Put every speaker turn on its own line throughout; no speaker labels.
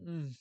Mm.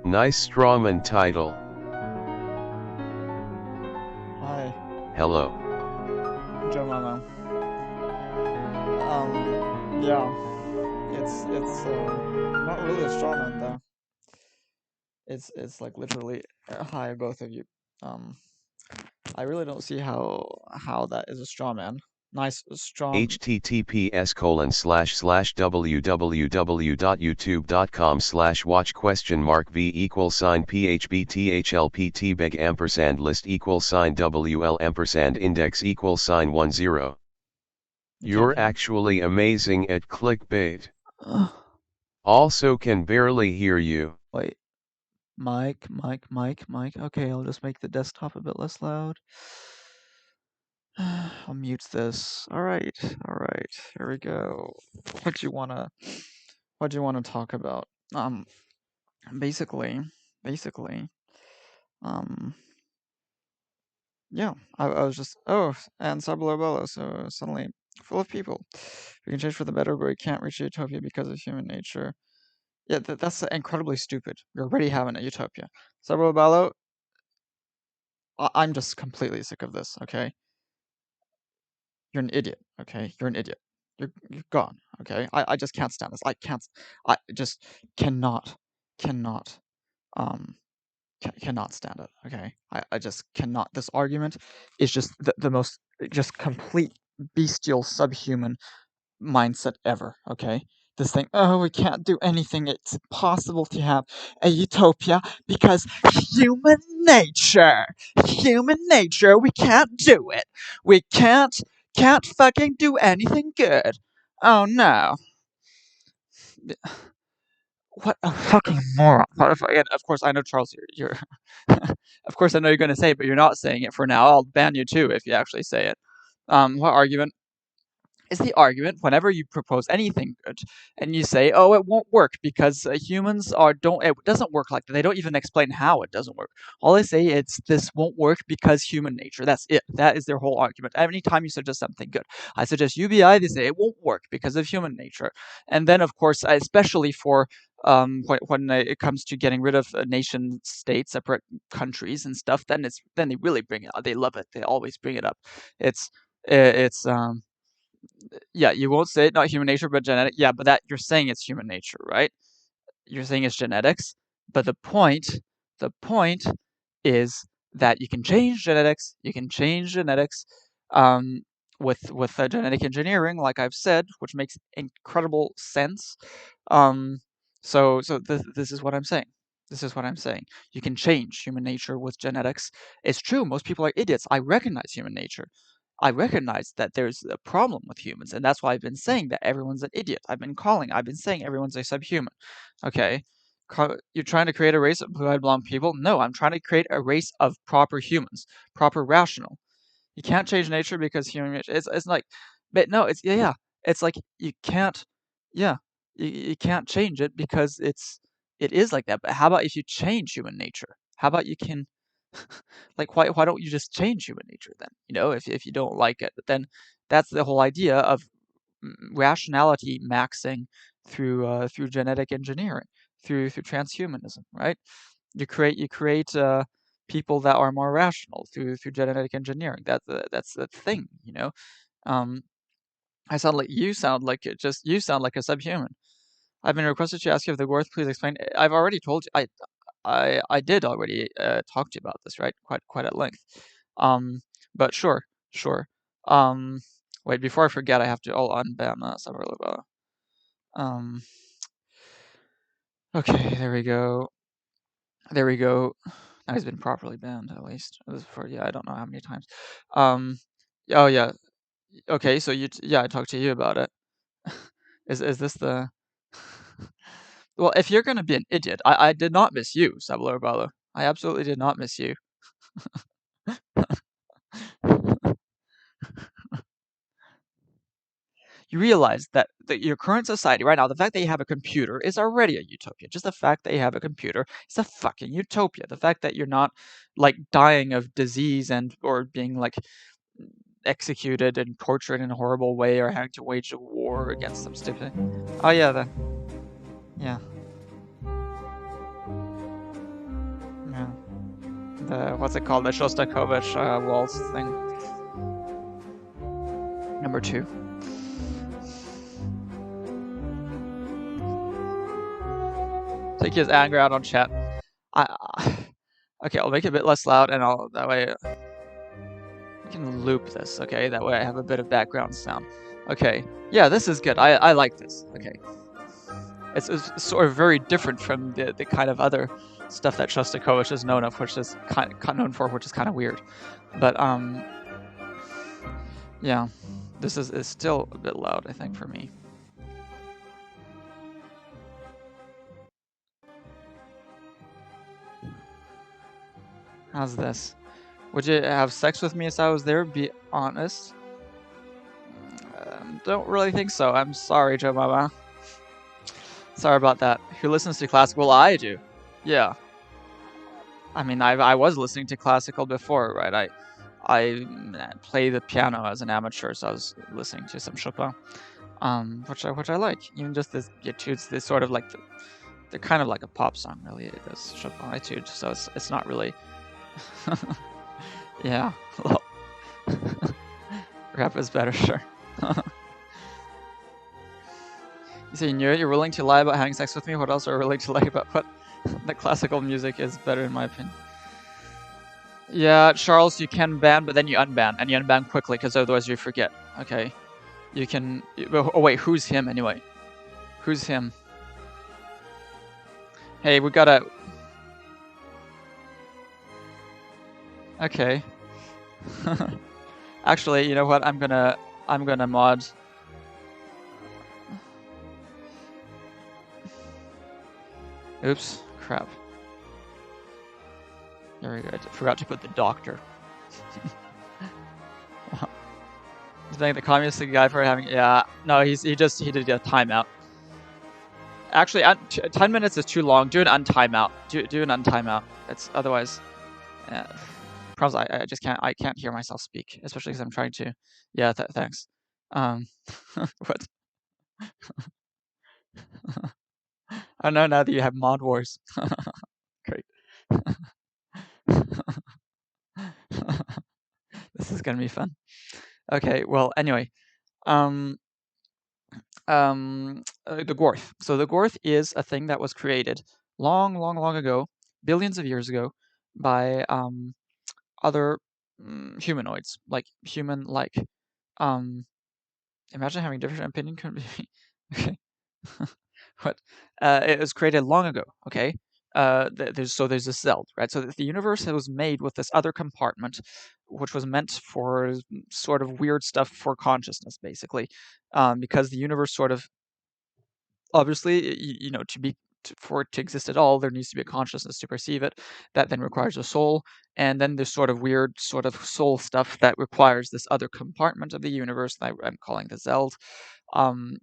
Nice strawman title.
Hi.
Hello.
Joe Mamo. Yeah. It's not really a straw man though. It's like literally hi both of you. Um, I really don't see how that is a straw man. Nice strong.
https://www.youtube.com/watch v=PHBTHLPT beg list $WL index $10. You're actually amazing at clickbait. Also can barely hear you.
Wait. Mic. Okay, I'll just make the desktop a bit less loud. I'll mute this. All right. Here we go. What do you wanna talk about? Basically, um, yeah. I was just and Sablo, so suddenly full of people. We can change for the better, but we can't reach utopia because of human nature. Yeah, that's incredibly stupid. We already have a utopia. Sablo, I'm just completely sick of this. Okay. You're an idiot, okay? You're an idiot. You're gone, okay? I just can't stand this. I just cannot cannot um cannot stand it, okay? I just cannot. This argument is just the most just complete bestial subhuman mindset ever, okay? This thing, oh, we can't do anything. It's impossible to have a utopia because human nature. Human nature, we can't do it. We can't fucking do anything good. Oh no. What a fucking moron. And of course, I know, Charles, you're of course, I know you're going to say it, but you're not saying it for now. I'll ban you too if you actually say it. What argument? Is the argument whenever you propose anything good and you say, "Oh, it won't work because humans don't. It doesn't work like that." They don't even explain how it doesn't work. All they say it's this won't work because human nature. That's it. That is their whole argument. Every time you suggest something good, I suggest UBI. They say it won't work because of human nature. And then, of course, especially for when it comes to getting rid of nation states, separate countries and stuff, then they really bring it up. They love it. They always bring it up. It's yeah, you won't say it, not human nature, but genetic. Yeah, but that you're saying it's human nature, right? You're saying it's genetics, but the point is that you can change genetics. You can change genetics um, with genetic engineering, like I've said, which makes incredible sense. Um, so this is what I'm saying. This is what I'm saying. You can change human nature with genetics. It's true. Most people are idiots. I recognize human nature. I recognize that there's a problem with humans, and that's why I've been saying that everyone's an idiot. I've been saying everyone's a subhuman. Okay? You're trying to create a race of blue-eyed blonde people? No, I'm trying to create a race of proper humans, proper rational. You can't change nature because human nature. It's like, but no, yeah. It's like you can't, yeah, you can't change it because it is like that. But how about if you change human nature? How about you can like why don't you just change human nature then? You know, if you don't like it, but then that's the whole idea of rationality maxing through genetic engineering, through transhumanism, right? You create people that are more rational through genetic engineering. That's the thing, you know. Um, you sound like you sound like a subhuman. I've been requested to ask you if the worth. Please explain. I've already told you. I did already talk to you about this, right? Quite at length. Um, but sure. Um, wait, before I forget, I have to all unban Savarlova. Um, okay, there we go. There we go. Now he's been properly banned at least. For yeah, I don't know how many times. Um, oh yeah. Okay, so yeah, I talked to you about it. Is this the? Well, if you're gonna be an idiot, I did not miss you, Sablo Balo. I absolutely did not miss you. You realize that your current society right now, the fact that you have a computer is already a utopia. Just the fact that you have a computer is a fucking utopia. The fact that you're not like dying of disease and or being like executed and tortured in a horrible way or having to wage a war against some stupid. Oh yeah, yeah. Yeah. What's it called? The Shostakovich waltz thing. Number 2. Take his anger out on chat. Okay, I'll make it a bit less loud, and that way I can loop this. Okay, that way I have a bit of background sound. Okay, yeah, this is good. I like this. Okay, it's sort of very different from the kind of other stuff that Shostakovich is known of, which is kind of weird. But yeah, this is still a bit loud, I think, for me. How's this? Would you have sex with me if I was there? Be honest. Don't really think so. I'm sorry, Joe Mama. Sorry about that. Who listens to classical? Well, I do. Yeah. I mean, I was listening to classical before, right? I play the piano as an amateur, so I was listening to some Chopin, which I like. Even just this etudes, they sort of like they're kind of like a pop song, really. This Chopin etude, so it's not really. Yeah. Rap is better, sure. You say you're willing to lie about having sex with me. What else are you willing to lie about? What the classical music is better in my opinion. Yeah, Charles, you can ban, but then you unban, and you unban quickly, because otherwise you forget. Okay. You can... Oh, wait, who's him, anyway? Who's him? Hey, we gotta... Okay. Actually, you know what? I'm gonna mod... Oops. Crap. Very good. I forgot to put the doctor. Thank the communist guy for having... Yeah. No, he did a timeout. Actually, 10 minutes is too long. Do an untimeout. Do an untimeout. It's otherwise... Problems. I just can't hear myself speak, especially because I'm trying to... Yeah, thanks. What? I know now that you have Mod Wars. Great. This is gonna be fun. Okay, well, anyway. The Gworth. So the Gworth is a thing that was created long ago, billions of years ago, by other humanoids, like human-like. Imagine having a different opinion. Couldn't be. Okay. What? It was created long ago. Okay. There's this Zeld, right? So the universe was made with this other compartment, which was meant for sort of weird stuff for consciousness, basically, because the universe sort of obviously, for it to exist at all, there needs to be a consciousness to perceive it. That then requires a soul, and then there's sort of weird sort of soul stuff that requires this other compartment of the universe that I'm calling the Zeld.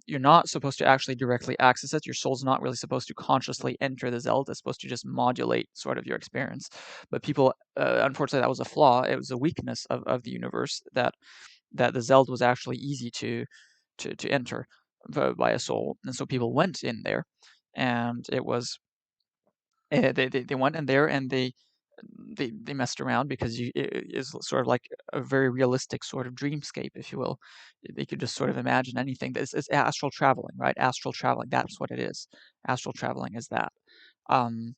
You're not supposed to actually directly access it. Your soul's not really supposed to consciously enter the Zeld. It's supposed to just modulate sort of your experience. But people, unfortunately, that was a flaw. It was a weakness of the universe that the Zeld was actually easy to enter by a soul, and so people went in there, and it was they went in there and they messed around because it is sort of like a very realistic sort of dreamscape, if you will. They could just sort of imagine anything. This is astral traveling, right? Astral traveling, that's what it is. Astral traveling is that. Um,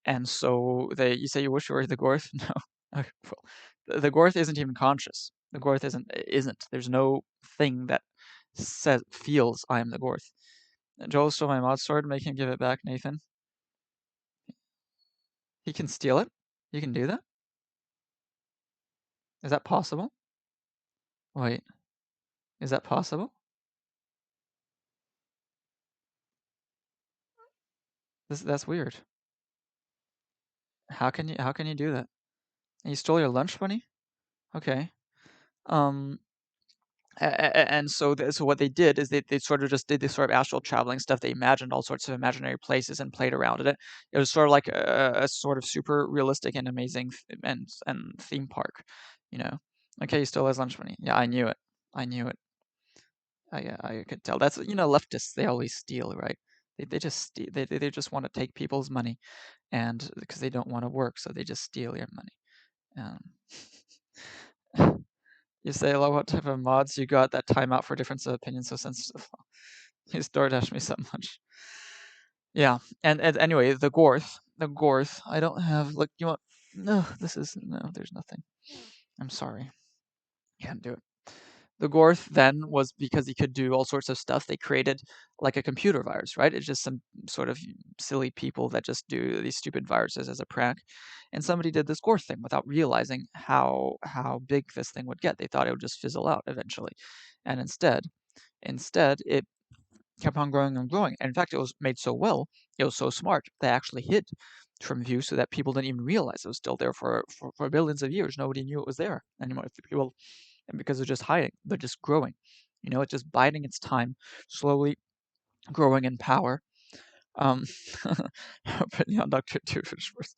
and so you say you wish you were the Gorth? No. Okay, well, the Gorth isn't even conscious. The Gorth isn't. There's no thing that feels I am the Gorth. Joel stole my mod sword. Make him give it back, Nathan. He can steal it? You can do that? Is that possible? Wait. Is that possible? That's weird. How can you do that? And you stole your lunch money? Okay. And so what they did is they sort of just did this sort of astral traveling stuff. They imagined all sorts of imaginary places and played around in it. It was sort of like a sort of super realistic and amazing and theme park, you know. Okay, he stole his lunch money. Yeah, I knew it. I knew it. I could tell. That's leftists. They always steal, right? They just want to take people's money, and because they don't want to work, so they just steal your money. You say, "Hello, what type of mods you got that time out for difference of opinion so sensitive?" You DoorDash me so much. Yeah, and anyway, the Gorth. I don't have like you want. No, there's nothing. I'm sorry, can't do it. The Gorth then was because he could do all sorts of stuff. They created like a computer virus, right? It's just some sort of silly people that just do these stupid viruses as a prank. And somebody did this Gorth thing without realizing how big this thing would get. They thought it would just fizzle out eventually, and instead it kept on growing and growing. And in fact, it was made so well, it was so smart, they actually hid from view so that people didn't even realize it was still there for billions of years. Nobody knew it was there anymore. People, and because they're just hiding, they're just growing. It's just biding its time, slowly growing in power. Um, opinion on Dr. Doofenshmirtz.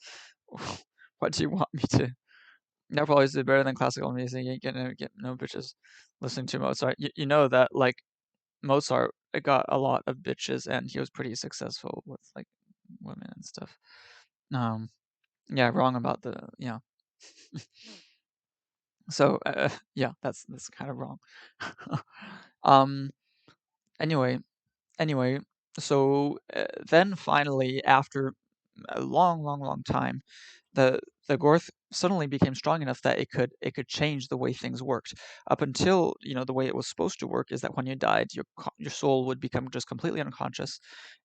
What do you want me to? That probably is better than classical music. You ain't gonna get no bitches listening to Mozart. You know that like Mozart got a lot of bitches and he was pretty successful with like women and stuff. Um, yeah, wrong about the yeah. So yeah, that's kind of wrong. um, anyway, anyway, so then finally, after a long, long, long time, the the Gorth suddenly became strong enough that it could change the way things worked. Up until the way it was supposed to work is that when you died, your soul would become just completely unconscious,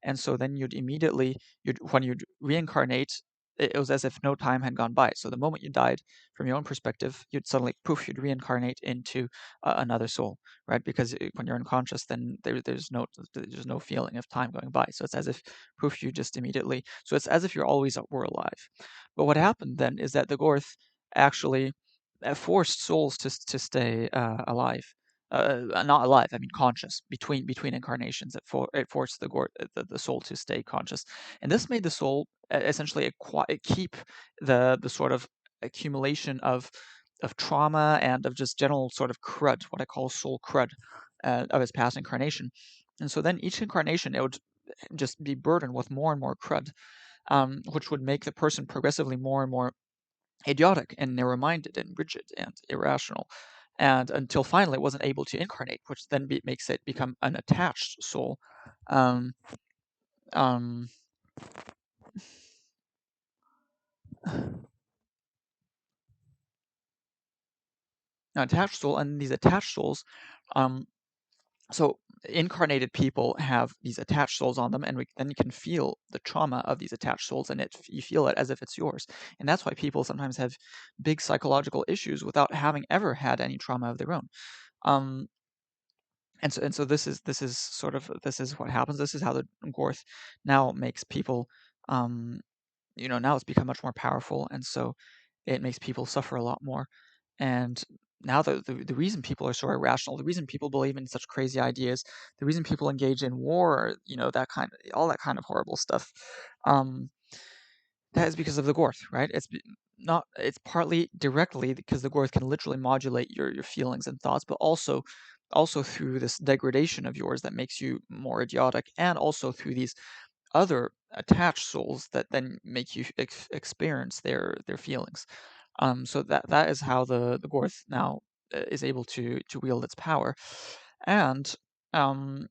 and so then when you'd reincarnate, it was as if no time had gone by. So the moment you died, from your own perspective, you'd suddenly poof, you'd reincarnate into another soul, right? Because when you're unconscious, then there's no feeling of time going by. So it's as if poof, you just immediately. So it's as if you're always were alive. But what happened then is that the Gorth actually forced souls to stay alive. Not alive, I mean conscious. Between incarnations, it forced the soul to stay conscious, and this made the soul essentially keep the sort of accumulation of trauma and of just general sort of crud, what I call soul crud, of his past incarnation. And so then each incarnation, it would just be burdened with more and more crud, which would make the person progressively more and more idiotic and narrow-minded and rigid and irrational, and until finally it wasn't able to incarnate, which then makes it become an attached soul. Um, um, an attached soul, and these attached souls, um, so incarnated people have these attached souls on them, and then you can feel the trauma of these attached souls, and you feel it as if it's yours. And that's why people sometimes have big psychological issues without having ever had any trauma of their own. Um, and so this is what happens. This is how the Gorth now makes people, um, now it's become much more powerful, and so it makes people suffer a lot more. And now the reason people are so irrational, the reason people believe in such crazy ideas, the reason people engage in war, all that kind of horrible stuff, um, that is because of the Gorth, right? It's partly directly because the Gorth can literally modulate your feelings and thoughts, but also through this degradation of yours that makes you more idiotic, and also through these other attached souls that then make you experience their feelings. So that is how the Gorth now is able to wield its power. And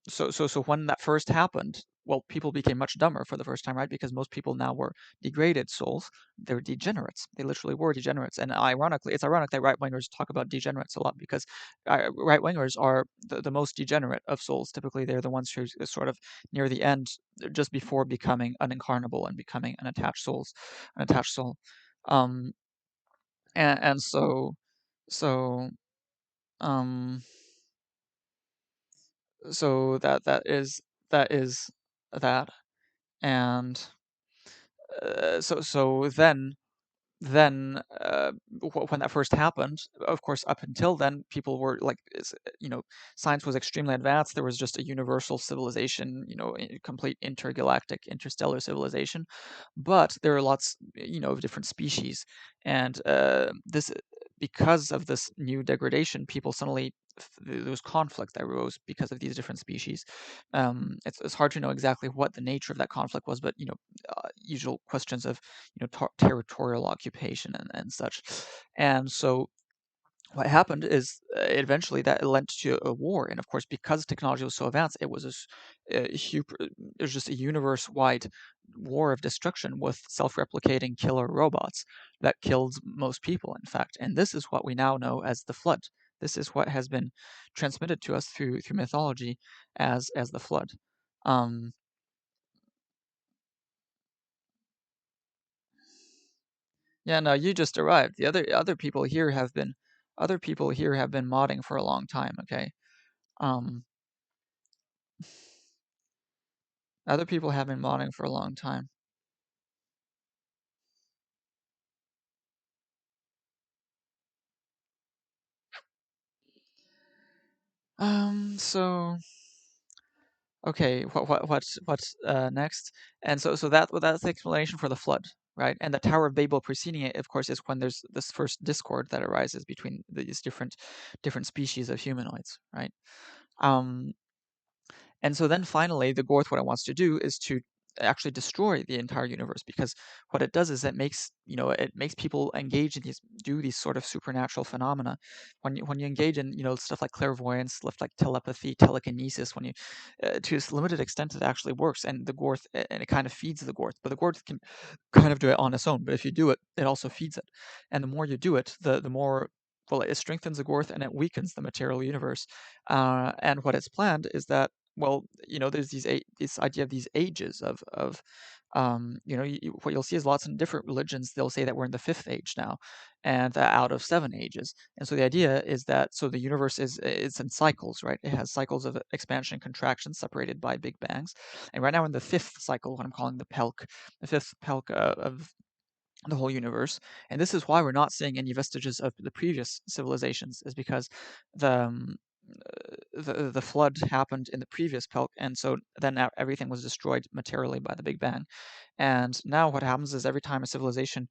so when that first happened, well, people became much dumber for the first time, right? Because most people now were degraded souls. They're degenerates. They literally were degenerates. And ironically, it's ironic that right wingers talk about degenerates a lot, because right wingers are the most degenerate of souls. Typically, they're the ones who are sort of near the end, just before becoming unincarnable and becoming an attached soul. Um, and so um so that is that. And so then when that first happened, of course, up until then, people were like, science was extremely advanced. There was just a universal civilization, complete intergalactic, interstellar civilization. But there are lots, of different species, and this because of this new degradation, people suddenly those conflict that arose because of these different species. It's hard to know exactly what the nature of that conflict was, but usual questions of territorial occupation and such. And so what happened is eventually that led to a war, and of course, because technology was so advanced, it was it was just a universe-wide war of destruction with self-replicating killer robots that killed most people, in fact. And this is what we now know as the flood. This is what has been transmitted to us through mythology as the flood. Um, yeah, no, you just arrived. The other people here have been modding for a long time. Okay. Um, Other people have been modding for a long time. So okay, what's next? And so that's the explanation for the flood, right? And the Tower of Babel preceding it, of course, is when there's this first discord that arises between these different species of humanoids, right? Um, And so then finally, the Gorth, what it wants to do is to actually destroy the entire universe, because what it does is it makes people engage in do these sort of supernatural phenomena. When you engage in stuff like clairvoyance, stuff like telepathy, telekinesis, when you to a limited extent it actually works, and it kind of feeds the Gorth, but the Gorth can kind of do it on its own. But if you do it, it also feeds it, and the more you do it, the more well, it strengthens the Gorth and it weakens the material universe. And what it's planned is that well, there's this idea of these ages of what you'll see is lots of different religions. They'll say that we're in the fifth age now, and out of seven ages. And so the idea is that the universe is in cycles, right? It has cycles of expansion and contraction separated by big bangs. And right now in the fifth cycle, what I'm calling the fifth pelk of the whole universe. And this is why we're not seeing any vestiges of the previous civilizations, is because the um, the flood happened in the previous Pelk, and so then everything was destroyed materially by the Big Bang. And now what happens is every time a civilization,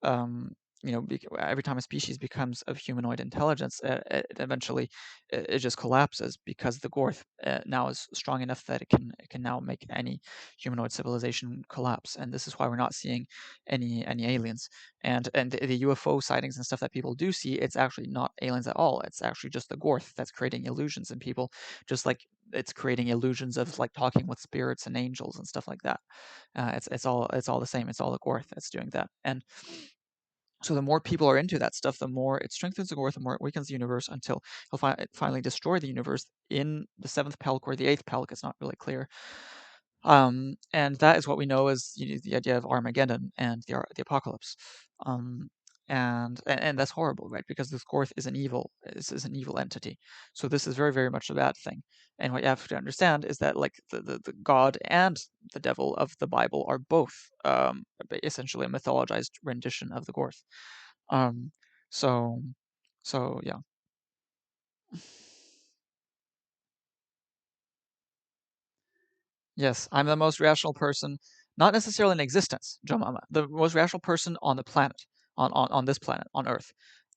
every time a species becomes of humanoid intelligence, it just collapses, because the Gorth now is strong enough that it can now make any humanoid civilization collapse. And this is why we're not seeing any aliens. And the UFO sightings and stuff that people do see, it's actually not aliens at all. It's actually just the Gorth that's creating illusions in people, just like it's creating illusions of like talking with spirits and angels and stuff like that. It's all the same. It's all the Gorth that's doing that. And so the more people are into that stuff, the more it strengthens the Gorth, the more it weakens the universe, until he'll finally destroy the universe in the seventh Pelk or the eighth Pelk. It's not really clear. And that is what we know as the idea of Armageddon and the apocalypse. Um, and that's horrible, right? Because this Gorth is an evil entity. So this is very, very much a bad thing. And what you have to understand is that like the God and the devil of the Bible are both essentially a mythologized rendition of the Gorth. Um, so yeah. Yes, I'm the most rational person, not necessarily in existence, Joe Mama, the most rational person on the planet, on this planet, on Earth.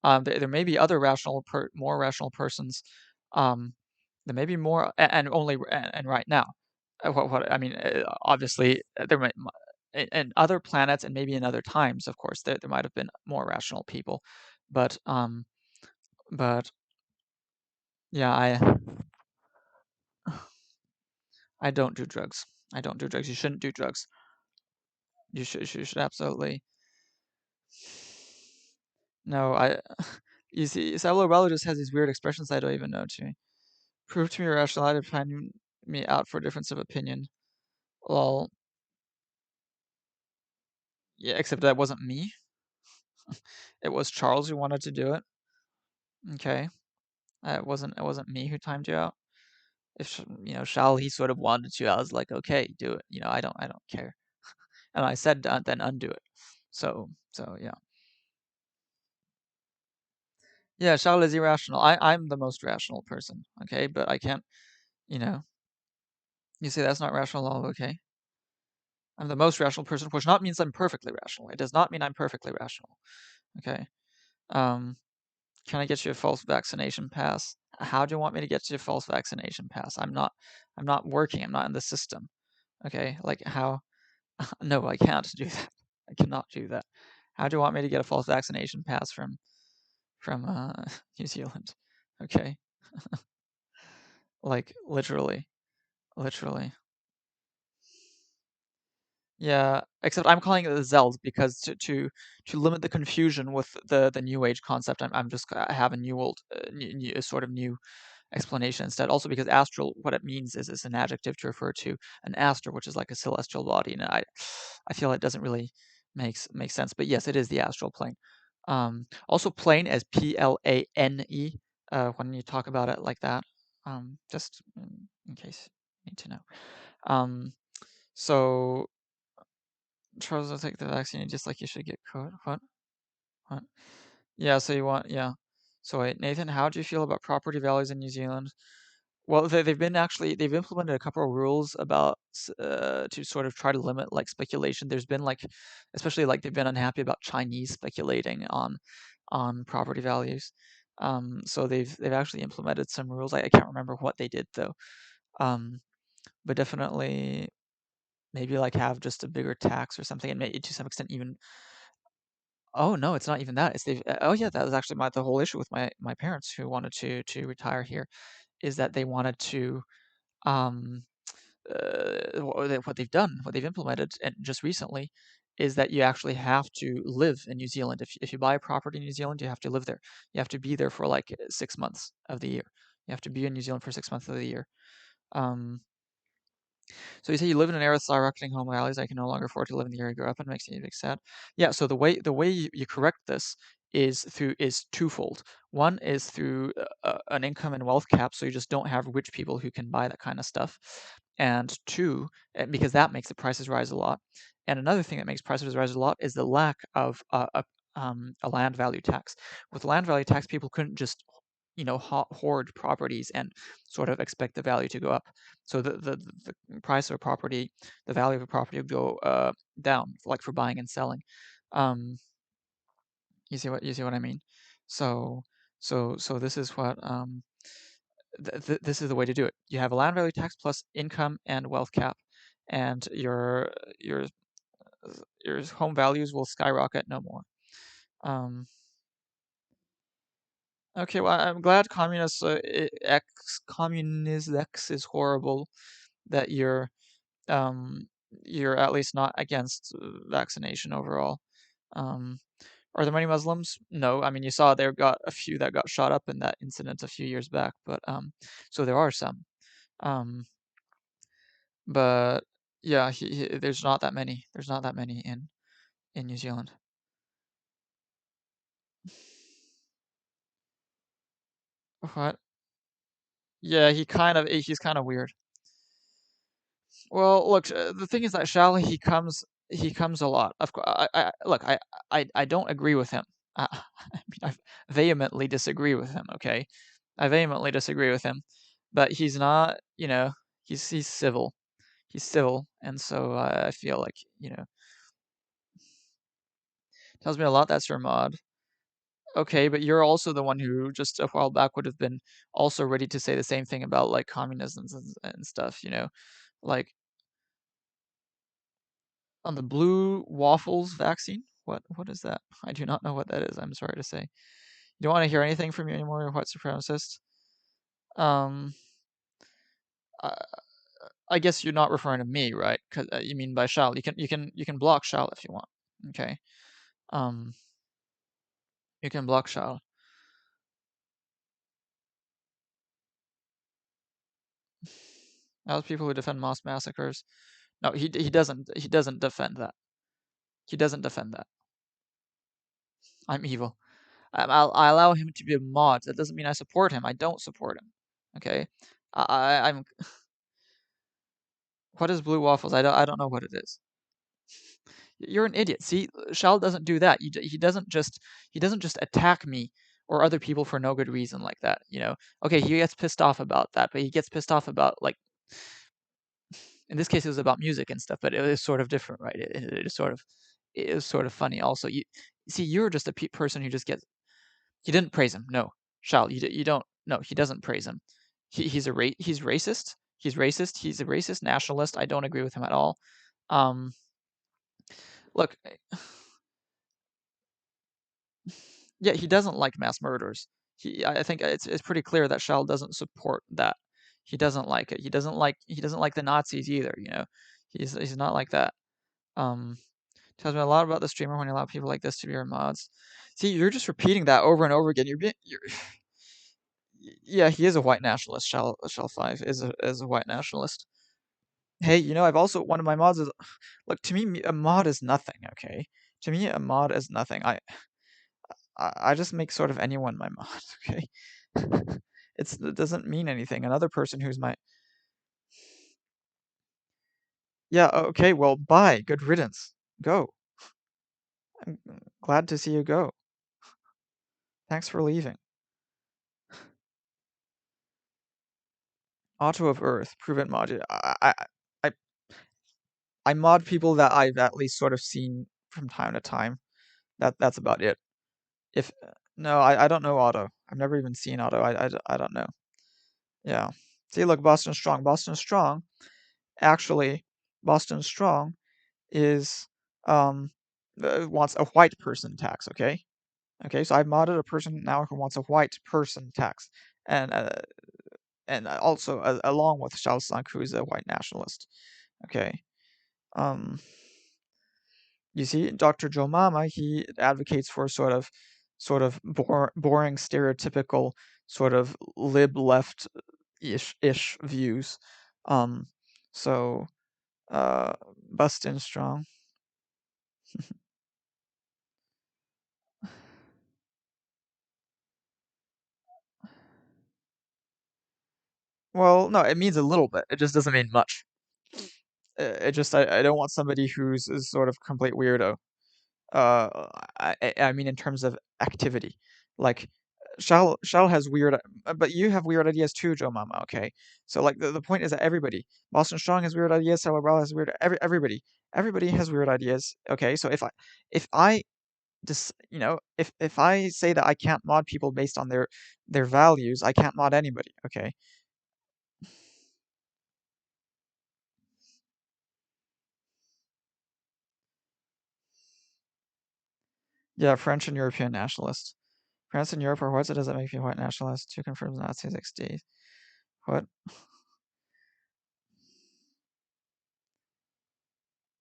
There may be other more rational persons. Um, there may be more, and right now, what I mean, obviously, there might, in other planets and maybe in other times, of course, there might have been more rational people, but but yeah, I don't do drugs. I don't do drugs. You shouldn't do drugs. You should absolutely. No, you see, Sablo Bello just has these weird expressions I don't even know to me. Prove to me irrational, I'd find me out for a difference of opinion. Well, yeah, except that wasn't me. It was Charles who wanted to do it. Okay, it wasn't me who timed you out. If Shal he sort of wanted to, I was like, okay, do it. I don't care. And I said then undo it. So yeah, yeah. Shal is irrational. I'm the most rational person. Okay, but I can't. You know, you say that's not rational at all. Okay. I'm the most rational person, which not means I'm perfectly rational. It does not mean I'm perfectly rational. Okay. Um, can I get you a false vaccination pass? How do you want me to get you a false vaccination pass? I'm not working. I'm not in the system. Okay, like how? No, I can't do that. I cannot do that. How do you want me to get a false vaccination pass from New Zealand? Okay, like literally, literally. Yeah, except I'm calling it the Zeld because to limit the confusion with the New Age concept, I'm just I have a new old a sort of new explanation instead. Also because astral, what it means is an adjective to refer to an aster, which is like a celestial body, and I feel it doesn't really make sense. But yes, it is the astral plane. Also plane as Plane when you talk about it like that. Just in case you need to know. Um, so Charles will take the vaccine just like you should get COVID. What? What? Yeah, so you want, yeah. So wait, Nathan, how do you feel about property values in New Zealand? Well, they've implemented a couple of rules about to sort of try to limit like speculation. There's been like, especially like they've been unhappy about Chinese speculating on property values. So they've actually implemented some rules. I can't remember what they did though. Um, but definitely maybe like have just a bigger tax or something, and maybe to some extent even. Oh no, it's not even that. It's they've. Oh yeah, that was actually the whole issue with my parents who wanted to retire here, is that they wanted to um what they've done, what they've implemented, and just recently, is that you actually have to live in New Zealand. If you buy a property in New Zealand, you have to live there. You have to be there for like 6 months of the year. You have to be in New Zealand for 6 months of the year. Um, so you say you live in an area with skyrocketing home values. I can no longer afford to live in the area you grew up in. Makes me sad. Yeah. So the way you correct this is twofold. One is through an income and wealth cap, so you just don't have rich people who can buy that kind of stuff. And two, because that makes the prices rise a lot. And another thing that makes prices rise a lot is the lack of a land value tax. With land value tax, people couldn't just hoard properties and sort of expect the value to go up. So the price of a property, the value of a property would go down, like for buying and selling. Um, you see what I mean? So so this is what this is the way to do it. You have a land value tax plus income and wealth cap, and your your home values will skyrocket no more. Um, okay, well I'm glad communist X is horrible, that um, you're at least not against vaccination overall. Um, are there many Muslims? No. I mean, you saw there got a few that got shot up in that incident a few years back, but so there are some. Um, but yeah, there's not that many. There's not that many in New Zealand. What? Yeah, he's kind of weird. Well, look, the thing is that Shally he comes a lot. Of course, look, I don't agree with him. I mean, I vehemently disagree with him. Okay, I vehemently disagree with him, but he's not. He's civil. He's civil, and so I feel like tells me a lot. That's your mod. Okay, but you're also the one who just a while back would have been also ready to say the same thing about like communism and stuff. Like on the blue waffles vaccine. What is that? I do not know what that is. I'm sorry to say. You don't want to hear anything from you anymore, white supremacist. Um, I, I guess you're not referring to me, right? Cause you mean by Shal. You can block Shal if you want. Okay. Um, you can block Shal. Those people who defend mass massacres. No, he doesn't. He doesn't defend that. He doesn't defend that. I'm evil. I allow him to be a mod. That doesn't mean I support him. I don't support him. Okay. I'm. What is blue waffles? I don't know what it is. You're an idiot. See, Shal doesn't do that. He doesn't just attack me or other people for no good reason like that. Okay, he gets pissed off about that, but he gets pissed off about like in this case it was about music and stuff, but it was sort of different, right? It is sort of funny. Also, you see, you're just a person who just gets. You didn't praise him, no, Shal. You don't. no, he doesn't praise him. He's racist. He's racist. He's a racist nationalist. I don't agree with him at all. Um, look, yeah, he doesn't like mass murders. I think it's pretty clear that Shell doesn't support that. He doesn't like it. He doesn't like the Nazis either. He's not like that. Um, Tells me a lot about the streamer when you allow people like this to be your mods. See, you're just repeating that over and over again. Yeah, he is a white nationalist. Shell Five is a white nationalist. Hey, I've also one of my mods is look to me a mod is nothing. Okay, to me a mod is nothing. I just make sort of anyone my mod. Okay, it doesn't mean anything. Another person who's my yeah. Okay, well, bye. Good riddance. Go. I'm glad to see you go. Thanks for leaving. Auto of Earth, prevent mod. I I mod people that I've at least sort of seen from time to time. That's about it. If no, I don't know Auto. I've never even seen Auto. I don't know. Yeah. See, look, Boston Strong. Boston Strong actually, Boston Strong is wants a white person tax. Okay. Okay. So I've modded a person now who wants a white person tax, and also along with Shao Sang, who is a white nationalist. Okay. Um. You see, Dr. Joe Mama, he advocates for boring, stereotypical, sort of lib left ish views. Um, so uh, Bustin' Strong. Well, no, it means a little bit. It just doesn't mean much. I don't want somebody who's is sort of complete weirdo. I mean in terms of activity, like Shell has weird, but you have weird ideas too, Joe Mama. Okay, so like the point is that everybody, Boston Strong has weird ideas, Cerebral has weird, everybody has weird ideas. Okay, so if I just if I say that I can't mod people based on their values, I can't mod anybody. Okay, yeah, French and European nationalists. France and Europe are white, so does that make you a white nationalist? Two confirms Nazis XD. What?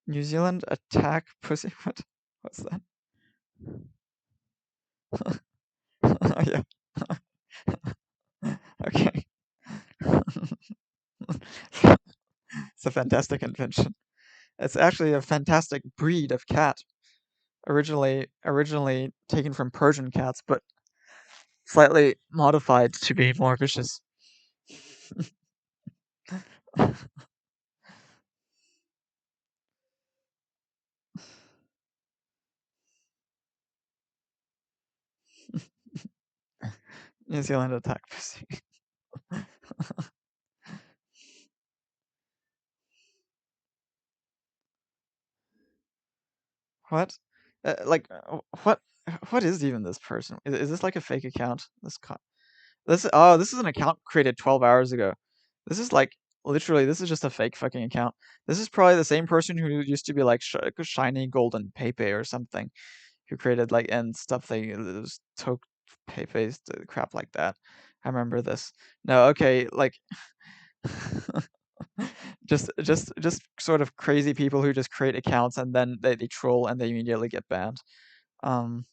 New Zealand attack pussy. What? What's that? Oh, yeah. Okay. It's a fantastic invention. It's actually a fantastic breed of cat. Originally taken from Persian cats, but slightly modified to be more vicious. New Zealand attack pussy. What? What? What is even this person? Is this like a fake account? This is an account created 12 hours ago. This is like literally this is just a fake fucking account. This is probably the same person who used to be like shiny golden Pepe or something, who created like and stuff they those toke Pepe's crap like that. I remember this. No, okay, like just sort of crazy people who just create accounts and then they troll and they immediately get banned. Um,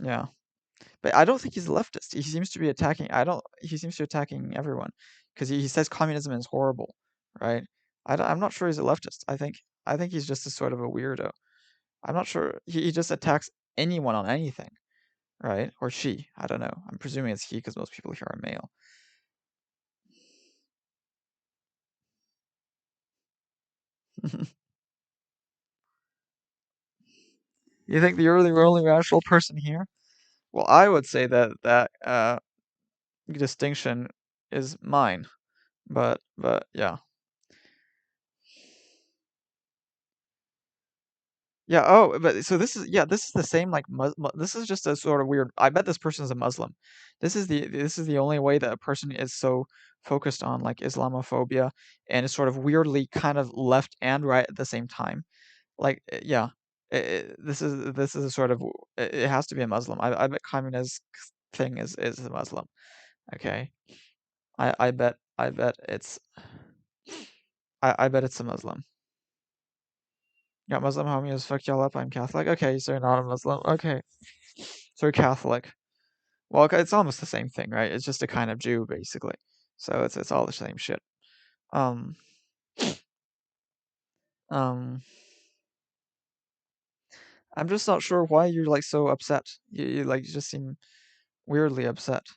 yeah. But I don't think he's a leftist. He seems to be attacking. I don't. He seems to be attacking everyone because he says communism is horrible, right? I'm not sure he's a leftist. I think he's just a sort of a weirdo. I'm not sure. He just attacks anyone on anything, right? Or she. I don't know. I'm presuming it's he because most people here are male. You think you're the only rational person here? Well, I would say that distinction is mine, but yeah. Yeah, oh, but so this is the same like this is just a sort of weird. I bet this person is a Muslim. This is the only way that a person is so focused on like Islamophobia and is sort of weirdly kind of left and right at the same time. Like yeah, this is a sort of it has to be a Muslim. I bet communist thing is a Muslim. Okay. I bet it's a Muslim. Yeah, Muslim homies fuck y'all up. I'm Catholic. Okay, so you're not a Muslim. Okay, so you're Catholic. Well, okay, it's almost the same thing, right? It's just a kind of Jew, basically. So it's all the same shit. Um, um, I'm just not sure why you're like so upset. You like you just seem weirdly upset.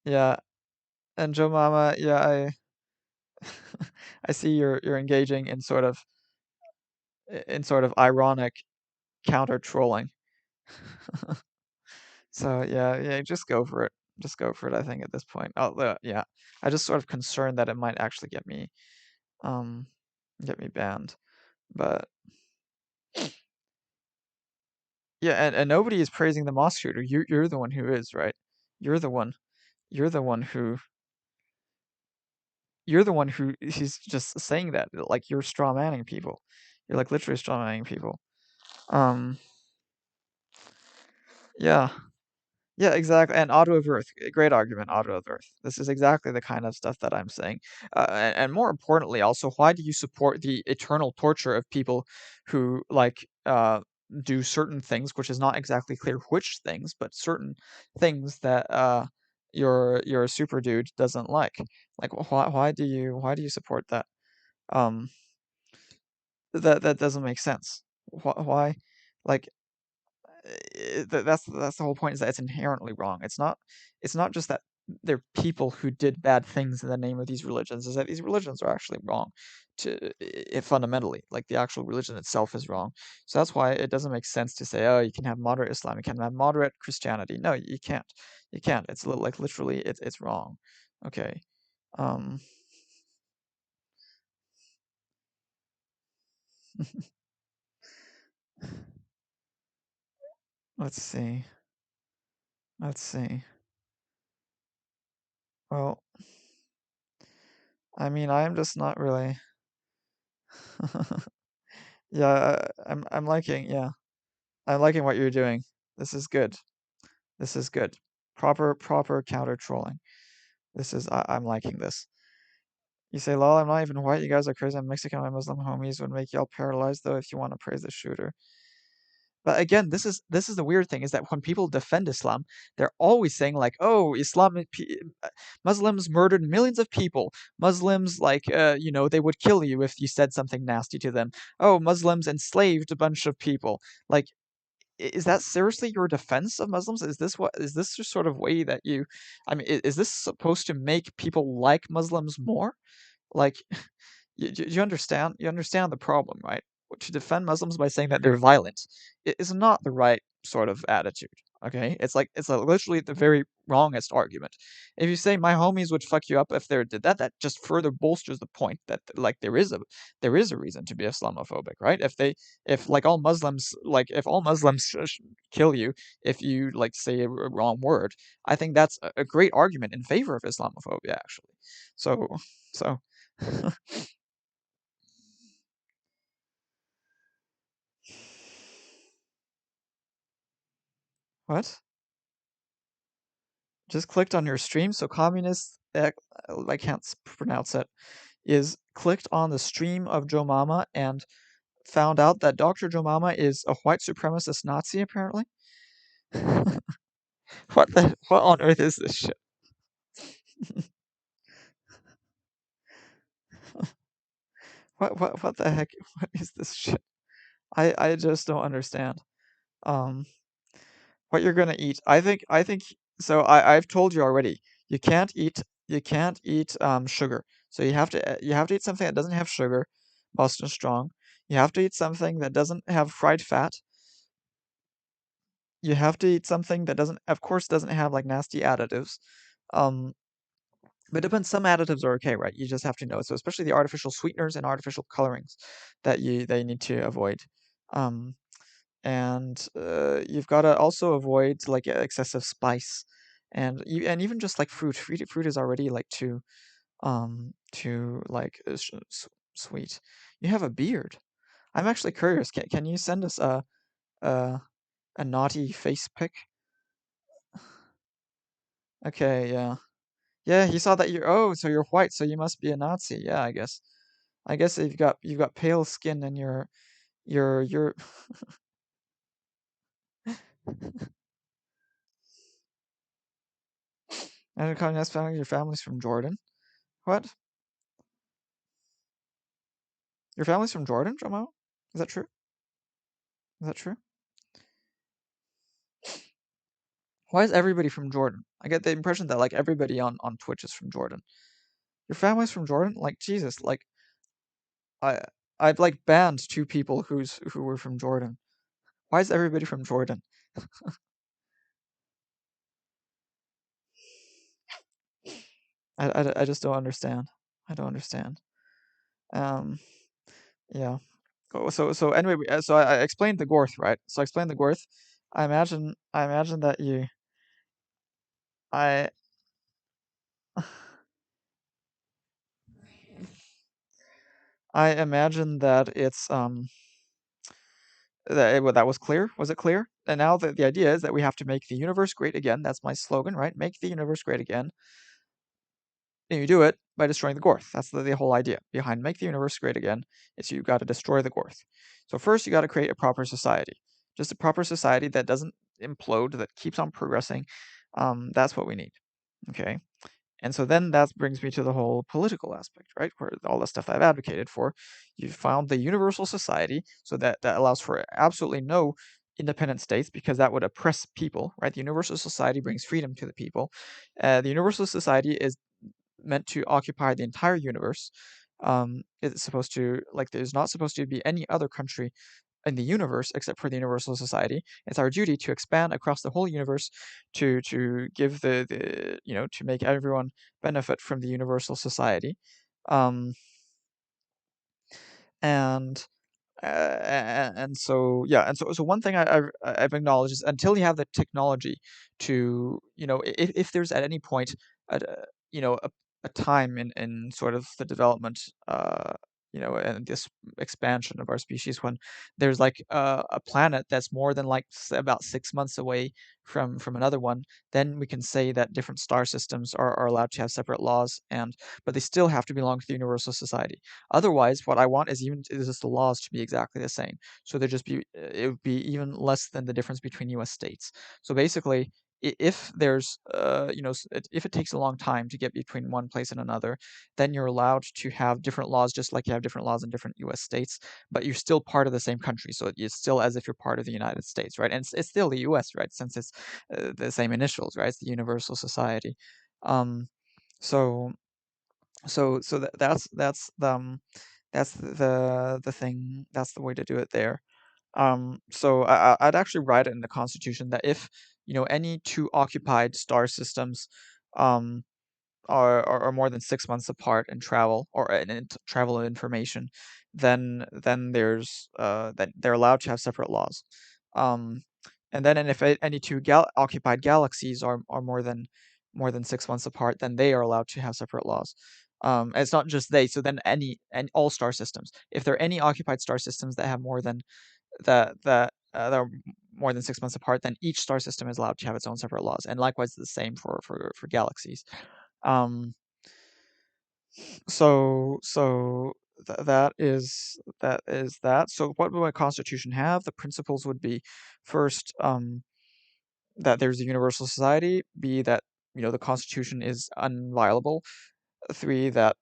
Yeah, and Joe Mama, yeah, I see you're engaging in sort of ironic counter trolling. So yeah, just go for it. Just go for it, I think, at this point. Oh, yeah. I just sort of concerned that it might actually um get me banned. But yeah, and nobody is praising the mosque shooter. You're the one who is, right? You're the one you're the one who you're the one who he's just saying that. Like you're straw manning people. You're like literally straw manning people. Um yeah. Yeah, exactly. And auto of Earth, great argument, auto of Earth. This is exactly the kind of stuff that I'm saying. And more importantly, also, why do you support the eternal torture of people who do certain things, which is not exactly clear which things, but certain things that your super dude doesn't like? Like, why do you support that? Um, that doesn't make sense. Why? Like, that's the whole point is that it's inherently wrong. It's not just that they're people who did bad things in the name of these religions. Is that these religions are actually wrong fundamentally. Like the actual religion itself is wrong. So that's why it doesn't make sense to say, oh, you can have moderate Islam, you can have moderate Christianity. No, you can't. You can't. It's like literally it's wrong. Okay. Um. Let's see. Let's see. Well, I mean, I'm just not really. Yeah, I'm liking. Yeah. I'm liking what you're doing. This is good. This is good. Proper counter trolling. I'm liking this. You say, lol, I'm not even white. You guys are crazy. I'm Mexican. My Muslim homies would make y'all paralyzed though if you want to praise the shooter. But again, this is the weird thing is that when people defend Islam, they're always saying like, "Oh, Muslims murdered millions of people. Muslims they would kill you if you said something nasty to them. Oh, Muslims enslaved a bunch of people." Like is that seriously your defense of Muslims? Is this the sort of way that you, I mean, is this supposed to make people like Muslims more? Like, you understand? You understand the problem, right? To defend Muslims by saying that they're violent is not the right sort of attitude. Okay, it's literally the very wrongest argument. If you say my homies would fuck you up if they did that, that just further bolsters the point that like there is a reason to be Islamophobic, right? If like all Muslims like if all Muslims kill you if you like say a wrong word, I think that's a great argument in favor of Islamophobia actually. So so what? Just clicked on your stream, so communist I can't pronounce it is clicked on the stream of Joe Mama and found out that Dr. Joe Mama is a white supremacist Nazi apparently. What on earth is this shit? What the heck what is this shit? I just don't understand. Um what you're gonna eat. I think so I've told you already. You can't eat sugar. So you have to eat something that doesn't have sugar, Boston Strong. You have to eat something that doesn't have fried fat. You have to eat something that doesn't of course doesn't have like nasty additives. Um But it depends. Some additives are okay, right? You just have to know. So especially the artificial sweeteners and artificial colorings that you need to avoid. Um, and you've got to also avoid like excessive spice, and even just like fruit. Fruit is already like too like sweet. You have a beard. I'm actually curious. Can you send us a a naughty face pic? Okay, yeah. Yeah, he saw that you're oh, so you're white, so you must be a Nazi. Yeah, I guess. I guess if you've got pale skin and you're and a communist family, your family's from Jordan. What? Your family's from Jordan, Jomo? Is that true? Is that true? Why is everybody from Jordan? I get the impression that like everybody on Twitch is from Jordan. Your family's from Jordan? Like Jesus, like I I've like banned two people who were from Jordan. Why is everybody from Jordan? I just don't understand. I don't understand. Um, yeah. So anyway, so I explained the Gorth, right? So I explained the Gorth. I imagine that you I I imagine that it's that was clear. Was it clear? And now the idea is that we have to make the universe great again. That's my slogan, right? Make the universe great again. And you do it by destroying the Gorth. That's the whole idea behind make the universe great again. Is you've got to destroy the Gorth. So first you got to create a proper society. Just a proper society that doesn't implode, that keeps on progressing. That's what we need. Okay. And so then that brings me to the whole political aspect, right? Where all the stuff I've advocated for, you found the universal society, so that allows for absolutely no independent states because that would oppress people, right? The universal society brings freedom to the people. The universal society is meant to occupy the entire universe. It's supposed to like there's not supposed to be any other country in the universe except for the universal society. It's our duty to expand across the whole universe to give the to make everyone benefit from the universal society. Um, and and so yeah, and so one thing I've acknowledged is until you have the technology to if there's at any point a time in sort of the development and this expansion of our species when there's like a planet that's more than like about 6 months away from another one, then we can say that different star systems are allowed to have separate laws, and but they still have to belong to the universal society. Otherwise, what I want is just the laws to be exactly the same. So there just be it would be even less than the difference between U.S. states. So basically, if there's if it takes a long time to get between one place and another, then you're allowed to have different laws, just like you have different laws in different U.S. states. But you're still part of the same country, so it's still as if you're part of the United States, right? And it's still the U.S., right? Since it's the same initials, right? It's the Universal Society. Um, so that's the thing. That's the way to do it there. So I'd actually write it in the Constitution that if any two occupied star systems um, are more than 6 months apart in travel or in travel information, then there's that they're allowed to have separate laws. Um, and then and if any two occupied galaxies are more than 6 months apart, then they are allowed to have separate laws. It's not just they. So then any and all star systems, if there are any occupied star systems that have more than that are more than 6 months apart, then each star system is allowed to have its own separate laws. And likewise, the same for galaxies. Um, that is that. So what would my constitution have? The principles would be first, that there's a universal society. B, that the constitution is unviolable. Three, that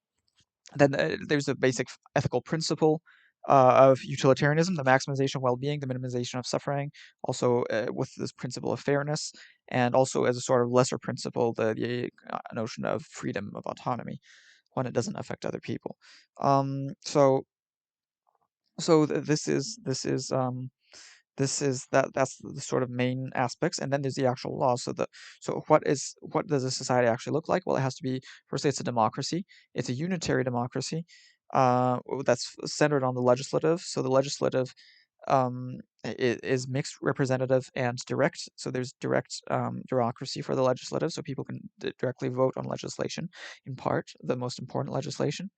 then there's a basic ethical principle of utilitarianism, the maximization of well-being, the minimization of suffering, also with this principle of fairness, and also as a sort of lesser principle, the notion of freedom of autonomy when it doesn't affect other people. So this is That's the sort of main aspects, and then there's the actual law. So what does a society actually look like? Well, it has to be, firstly, it's a democracy. It's a unitary democracy, that's centered on the legislative. So the legislative is mixed representative and direct. So there's direct bureaucracy for the legislative, so people can directly vote on legislation, in part, the most important legislation.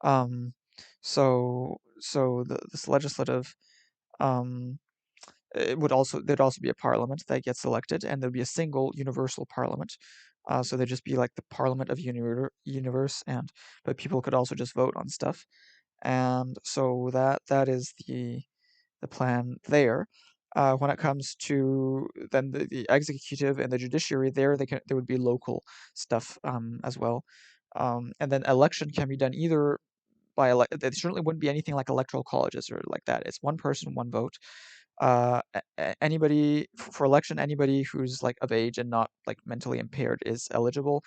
Um, this legislative, um, there'd also be a parliament that gets elected, and there'd be a single universal parliament. So there'd just be like the parliament of universe, and but people could also just vote on stuff, and so that is the plan there. When it comes to then the executive and the judiciary, there would be local stuff as well. And then election can be done either by there certainly wouldn't be anything like electoral colleges or like that. It's one person, one vote. Anybody for election, anybody who's like of age and not like mentally impaired is eligible.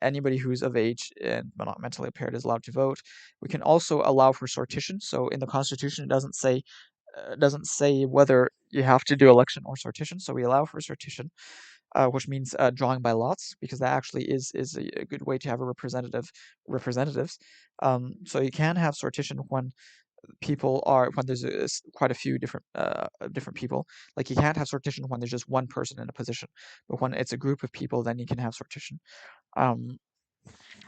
Anybody who's of age and but not mentally impaired is allowed to vote. We can also allow for sortition. So in the Constitution, it doesn't say whether you have to do election or sortition. So we allow for sortition, which means drawing by lots, because that actually is a good way to have a representatives. So you can have sortition when there's quite a few different people. Like you can't have sortition when there's just one person in a position, but when it's a group of people, then you can have sortition. Um,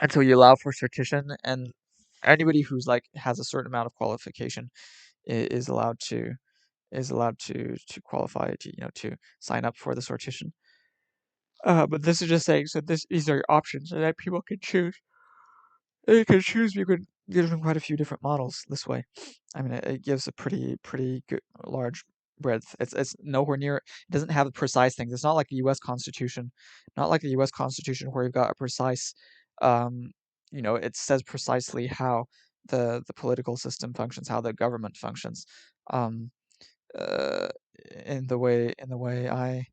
and so you allow for sortition, and anybody who's like has a certain amount of qualification is allowed to qualify to to sign up for the sortition. But this is just saying, so these are your options, and that people can choose. You can choose. You could give them quite a few different models this way. I mean, it gives a pretty good large breadth. It's nowhere near. It doesn't have the precise things. It's not like the U.S. Constitution, not like the U.S. Constitution where you've got a precise, um, it says precisely how the political system functions, how the government functions. Um, uh, in the way I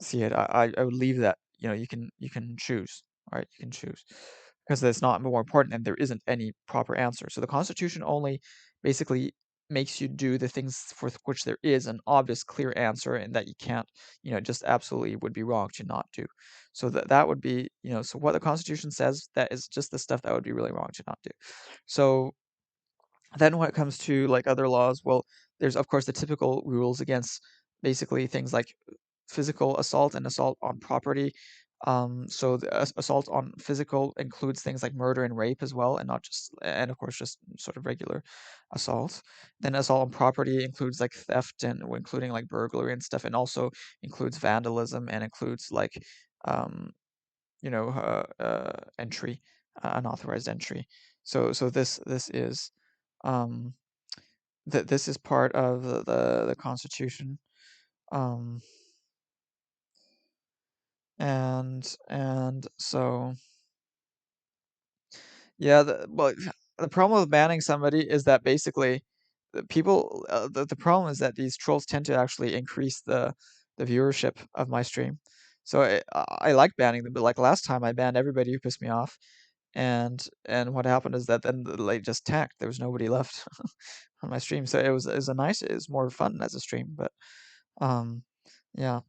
see it, I would leave that. You can choose, right? You can choose because it's not more important, and there isn't any proper answer. So the Constitution only basically makes you do the things for which there is an obvious, clear answer, and that you can't, just absolutely would be wrong to not do. So that would be, so what the Constitution says, that is just the stuff that would be really wrong to not do. So then when it comes to like other laws, well, there's of course the typical rules against basically things like physical assault and assault on property. So the assault on physical includes things like murder and rape as well, and not just, and of course just sort of regular assault. Then assault on property includes like theft and including like burglary and stuff, and also includes vandalism and includes like um, entry, unauthorized entry. So this is um, this is part of the Constitution. Um, and so yeah, the problem with banning somebody is that basically the problem is that these trolls tend to actually increase the viewership of my stream. So I like banning them, but like last time I banned everybody who pissed me off, and what happened is that then they just tanked. There was nobody left on my stream, so it was more fun as a stream, but um yeah.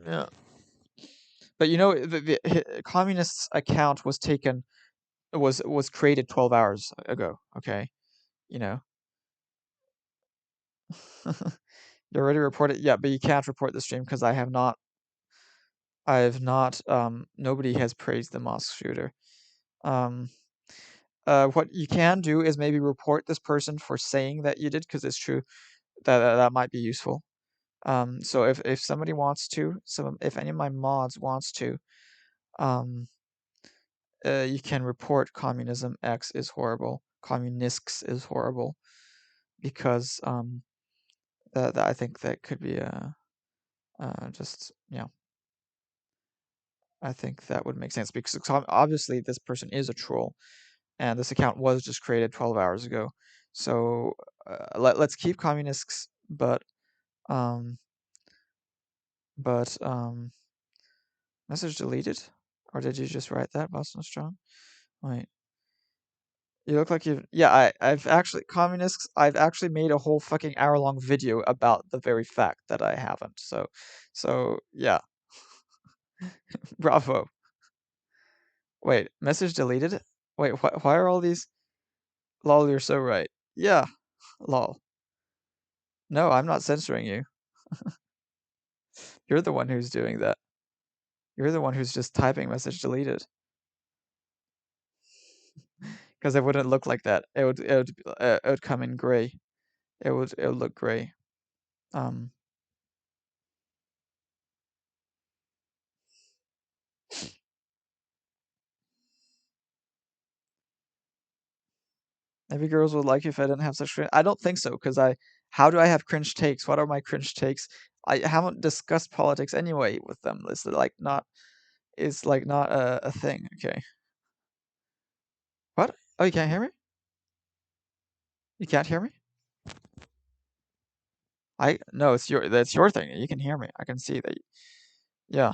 Yeah. But the communist's account was created 12 hours ago. Okay, you know. You already reported, yeah, but you can't report the stream because I have not. Nobody has praised the mosque shooter. Um, what you can do is maybe report this person for saying that you did, because it's true that might be useful. So if somebody wants to, if any of my mods wants to, um, you can report communism X is horrible, communists is horrible, because I think that could be just I think that would make sense, because obviously this person is a troll, and this account was just created 12 hours ago. So let's keep communists, um, but message deleted, or did you just write that, Boston Strong? Wait, You look like you. Yeah, I've actually communists. I've actually made a whole fucking hour-long video about the very fact that I haven't. So yeah, bravo. Wait, message deleted? Wait, why are all these? Lol, you're so right. Yeah, lol. No, I'm not censoring you. You're the one who's doing that. You're the one who's just typing message deleted. Because it wouldn't look like that. It would come in gray. It would look gray. Um, Maybe girls would like you if I didn't have such cringe. I don't think so, because how do I have cringe takes? What are my cringe takes? I haven't discussed politics anyway with them. It's like not a thing. Okay. What? Oh, you can't hear me? You can't hear me? No, that's your thing. You can hear me. I can see that. Yeah.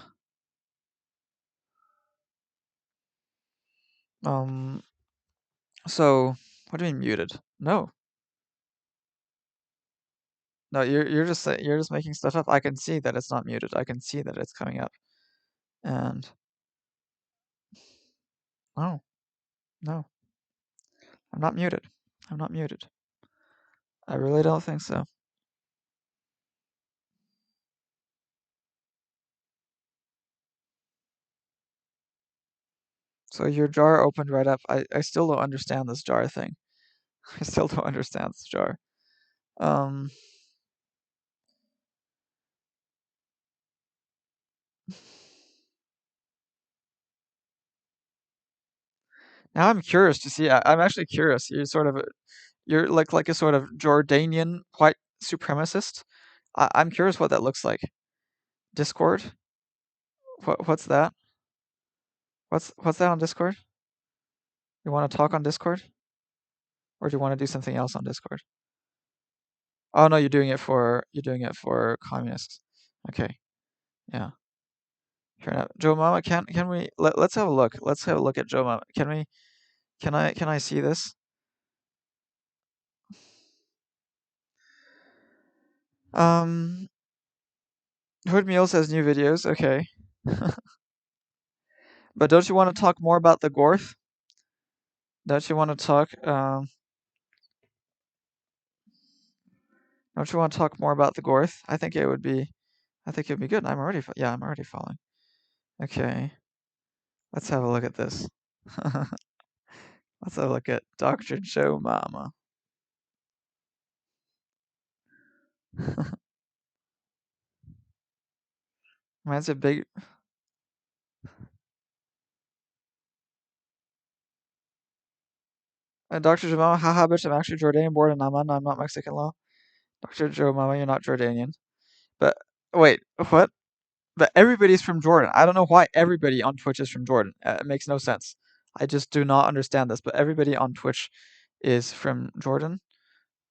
Um. So, what do you mean muted? No, no. You're just making stuff up. I can see that it's not muted. I can see that it's coming up. And no, no, I'm not muted. I'm not muted. I really don't think so. So your jar opened right up. I still don't understand this jar thing. I still don't understand this jar. Um. Now I'm curious to see. I'm actually curious. You're like a sort of Jordanian white supremacist. I'm curious what that looks like. Discord? What's that? What's that on Discord? You want to talk on Discord, or do you want to do something else on Discord? Oh no, you're doing it for communists. Okay, yeah, fair enough. Joe Mama, can we let's have a look. Let's have a look at Joe Mama. Can I see this? Um, Hood Meals has new videos. Okay, but don't you want to talk more about the Gorth? Don't you want to talk? Don't you want to talk more about the Gorth? I think it would be. I think it would be good. Yeah, I'm already following. Okay, let's have a look at this. Let's have a look at Dr. Joe Mama. Man's a big. Dr. Joe Mama, haha, bitch, I'm actually Jordanian born in Amman. I'm not Mexican law. Dr. Joe Mama, you're not Jordanian. But wait, what? But everybody's from Jordan. I don't know why everybody on Twitch is from Jordan. It makes no sense. I just do not understand this. But everybody on Twitch is from Jordan.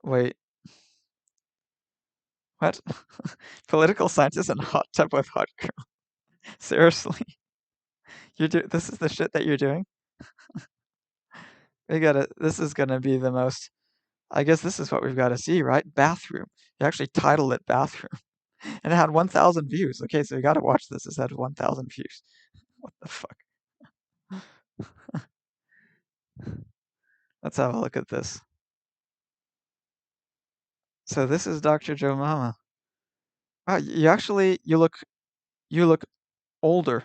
Wait, what? Political scientist and hot tub with hot girl. Seriously, This is the shit that you're doing. This is gonna be the most. I guess this is what we've got to see, right? Bathroom. You actually titled it bathroom, and it had 1,000 views. Okay, so you got to watch this. It's had 1,000 views. What the fuck? Let's have a look at this. So this is Dr. Joe Mama. Wow, you look older.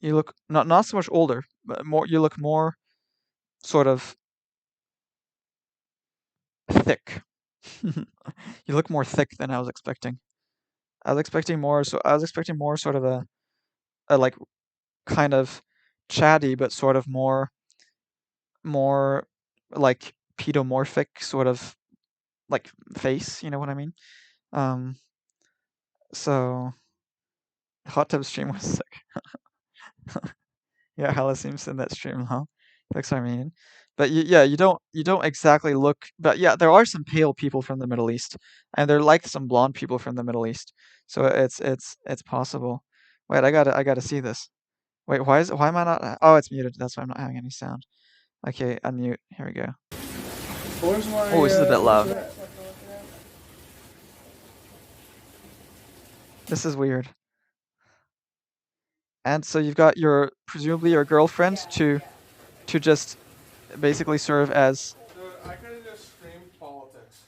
You look not so much older, but more. You look more sort of thick. You look more thick than I was expecting. I was expecting more sort of a like kind of chatty, but sort of more like pedomorphic sort of like face. You know what I mean? Um. So hot tub stream was sick. Yeah, Hala seems in that stream, huh? Looks Armenian. But yeah, you don't exactly look. But yeah, there are some pale people from the Middle East, and there are like some blonde people from the Middle East. So it's possible. Wait, I gotta see this. Wait, why am I not? Oh, it's muted. That's why I'm not having any sound. Okay, unmute. Here we go.
Where's my,
Oh, this is a bit loud.
where's that?
This is weird. And so you've got your presumably your girlfriend to just basically serve as.
Dude, I could have just screamed politics.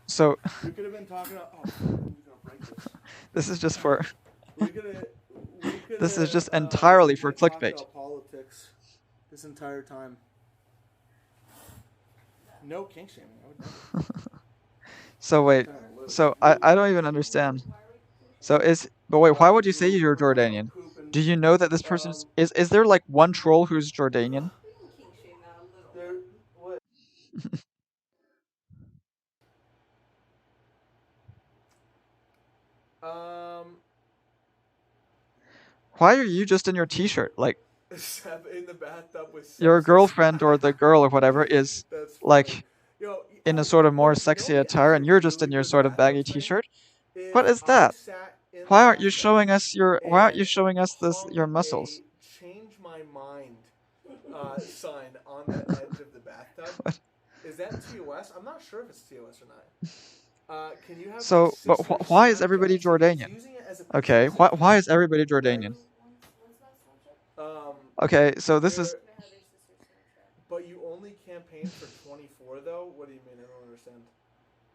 So
We could have been talking about. Oh, who's gonna break this?
this is just for.
We could have.
This is just entirely for clickbait.
About politics this entire time. No kink shaming. I would never.
So wait. So I don't even understand. So but wait, why would you say you're Jordanian? Do you know that this person is there like one troll who's Jordanian?
There, what?
Why are you just in your t-shirt? Like
In the bathtub with
your girlfriend or the girl or whatever is like
Yo,
in a sort of more sexy attire and you're just in your sort of baggy t-shirt? What is that? Why aren't you showing us your your muscles?
Change my mind sign on the edge of the bathtub. Is that TOS? I'm not sure if it's TOS or not. Can you have
so, but why is everybody Jordanian? Okay, why is everybody Jordanian? Okay, so this is.
But you only campaigned for 24 though? What do you mean? I don't understand.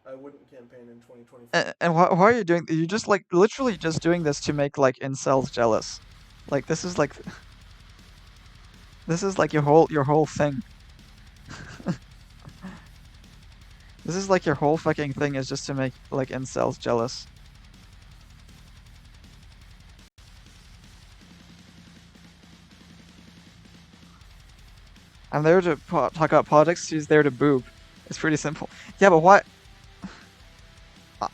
I wouldn't campaign in 2024.
And why are you doing? You just like literally just doing this to make like incels jealous. Like this is like. This is like your whole thing. This is like your whole fucking thing is just to make like incels jealous. I'm there to talk about politics. She's there to boob. It's pretty simple. Yeah, but why?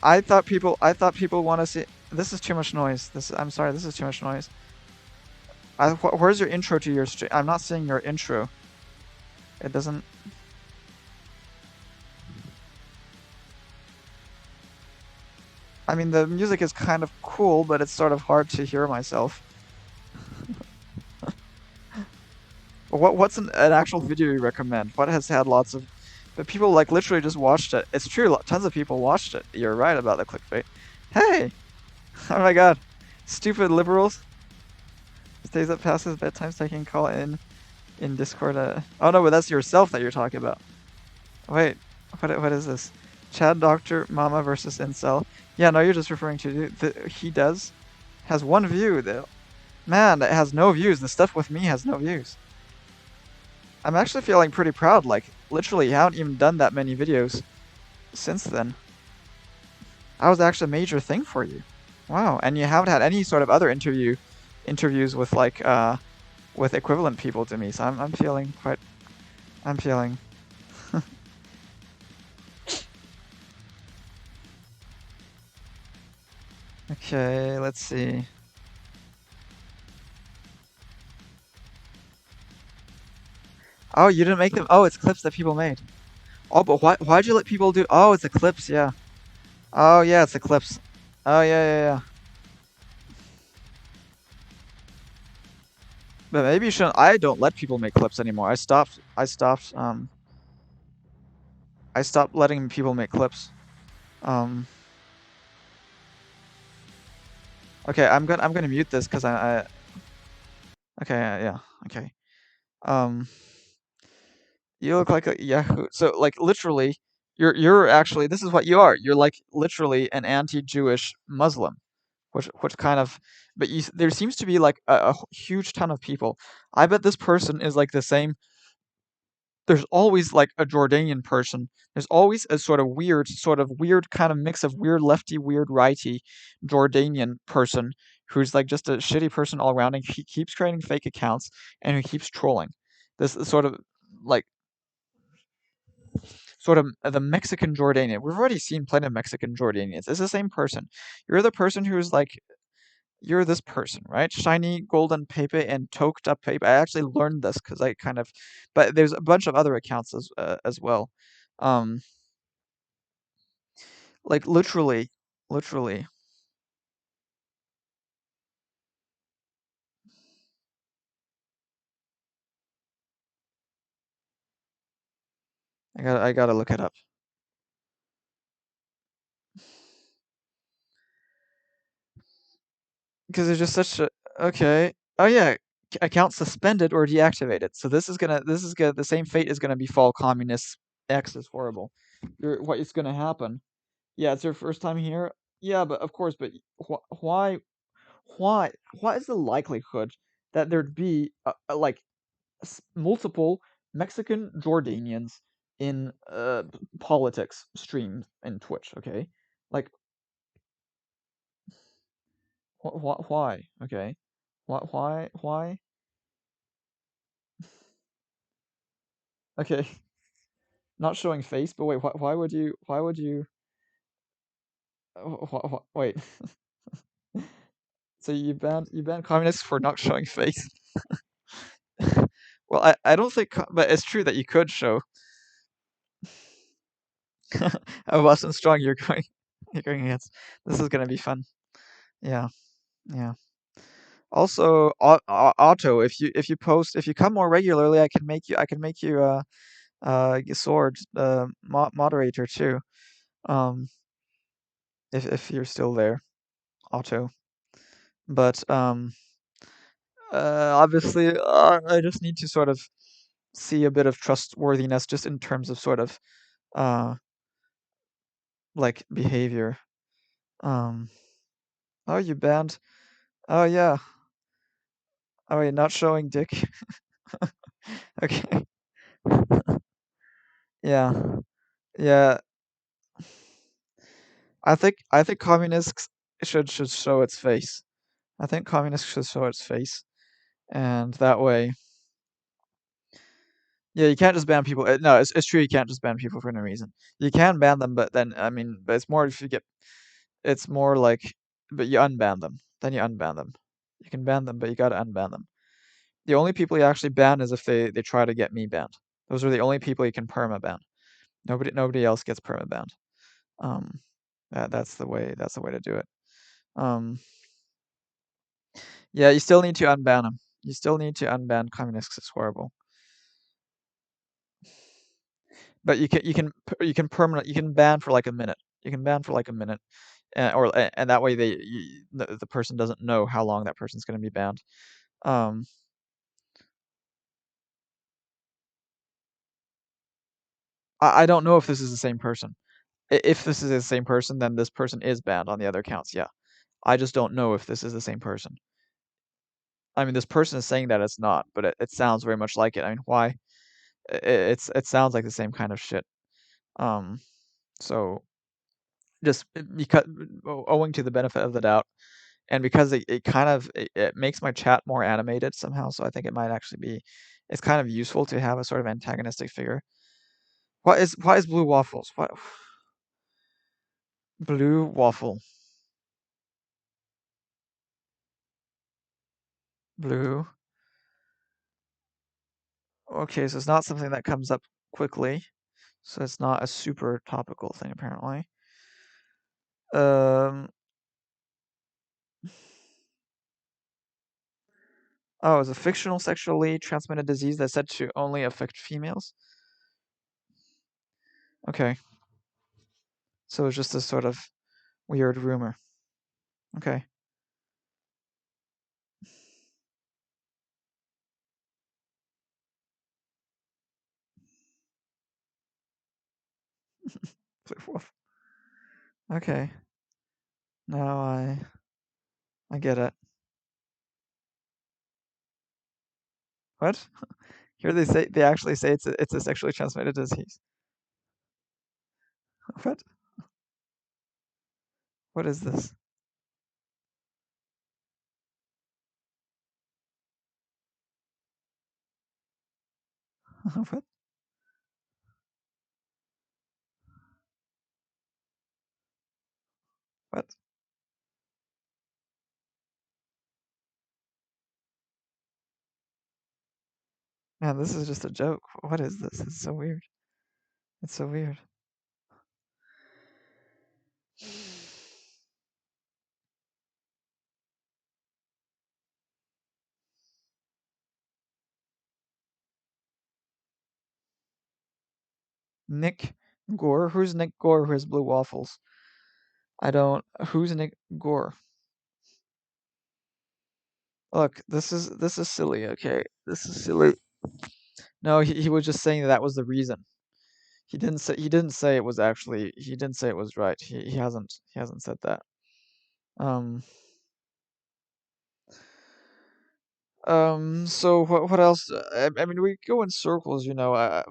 I thought people want to see. This is too much noise. I'm sorry. This is too much noise. Where's your intro to your stream? I'm not seeing your intro. It doesn't. I mean, the music is kind of cool, but it's sort of hard to hear myself. What's an actual video you recommend? What has had lots of... But people like literally just watched it. It's true, tons of people watched it. You're right about the clickbait. Hey! Oh my god. Stupid liberals. Stays up past his bedtime so I can call in Discord. Oh no, but that's yourself that you're talking about. Wait, what is this? Chad Doctor Mama versus Incel. Yeah, no, you're just referring to he has one view though. Man, it has no views. The stuff with me has no views. I'm actually feeling pretty proud. Like literally, you haven't even done that many videos since then. That was actually a major thing for you. Wow, and you haven't had any sort of other interviews with like with equivalent people to me. So I'm feeling quite. I'm feeling. Okay, let's see. Oh, you didn't make them? Oh, it's clips that people made. Oh, but why'd you let people do... Oh, it's Eclipse, yeah. Oh, yeah, it's Eclipse. Oh, yeah. But maybe you shouldn't... I don't let people make clips anymore. I stopped letting people make clips. Okay, I'm gonna mute this because I... Okay, yeah, okay. You look like a Yahoo. So, like, literally, you're actually... This is what you are. You're, like, literally an anti-Jewish Muslim. Which kind of... But there seems to be, like, a huge ton of people. I bet this person is, like, the same... There's always, like, a Jordanian person. There's always a sort of weird kind of mix of weird lefty, weird righty Jordanian person who's, like, just a shitty person all around, and he keeps creating fake accounts, and who keeps trolling. This is sort of, like... Sort of the Mexican Jordanian. We've already seen plenty of Mexican Jordanians. It's the same person. You're the person who's like... You're this person, right? Shiny golden Pepe and toked up Pepe. I actually learned this because I kind of... But there's a bunch of other accounts as well. Like, literally. I gotta look it up. Because it's just such a okay. Oh yeah, account suspended or deactivated. So the same fate is gonna befall communists. X is horrible. What is gonna happen? Yeah, it's their first time here. Yeah, but of course, but why, what is the likelihood that there'd be like multiple Mexican Jordanians in politics stream in Twitch? Okay, like why? Okay, why? Okay, not showing face, but wait, why would you, wait. So you banned communists for not showing face? Well, I don't think, but it's true that you could show. Oh, Boston Strong, you're going against. This is gonna be fun. Yeah, yeah. Also, Otto, if you post, if you come more regularly, I can make you sword moderator too. Um, if you're still there, Otto. But obviously, I just need to sort of see a bit of trustworthiness, just in terms of sort of uh like behavior. Um, oh, you banned. Oh yeah. Oh wait, not showing dick. Okay. Yeah. Yeah. I think communists should show its face. I think communists should show its face, and that way, yeah, you can't just ban people. No, it's true. You can't just ban people for no reason. You can ban them, but then I mean, but it's more if you get. It's more like, but you unban them. Then you unban them. You can ban them, but you gotta unban them. The only people you actually ban is if they try to get me banned. Those are the only people you can perma ban. Nobody else gets perma banned. Um, that's the way to do it. Um, yeah, you still need to unban them. You still need to unban communists. It's horrible. But you can permanent, you can ban for like a minute. You can ban for like a minute, and that way the person doesn't know how long that person's going to be banned. Um, I don't know if this is the same person. If this is the same person, then this person is banned on the other accounts. Yeah, I just don't know if this is the same person. I mean, this person is saying that it's not, but it sounds very much like it. I mean, why? It sounds like the same kind of shit. Um, so just because owing to the benefit of the doubt, and because it kind of it makes my chat more animated somehow, so I think it might actually be, it's kind of useful to have a sort of antagonistic figure. Why is blue waffles? What blue waffle? Blue. Okay, so it's not something that comes up quickly, so it's not a super topical thing apparently. Um. Oh, it's a fictional sexually transmitted disease that's said to only affect females. Okay, so it's just a sort of weird rumor. Okay. Blue waffle. Okay. Now I get it. What? Here they actually say it's a sexually transmitted disease. What? What is this? What? What? Man, this is just a joke. What is this? It's so weird. It's so weird. Nick Gore? Who's Nick Gore who has blue waffles? I don't. Who's Nick Gore? Look, this is silly. Okay, this is silly. No, he was just saying that was the reason. He didn't say it was actually. He didn't say it was right. He hasn't said that. Um. So what else? I mean, we go in circles, you know. I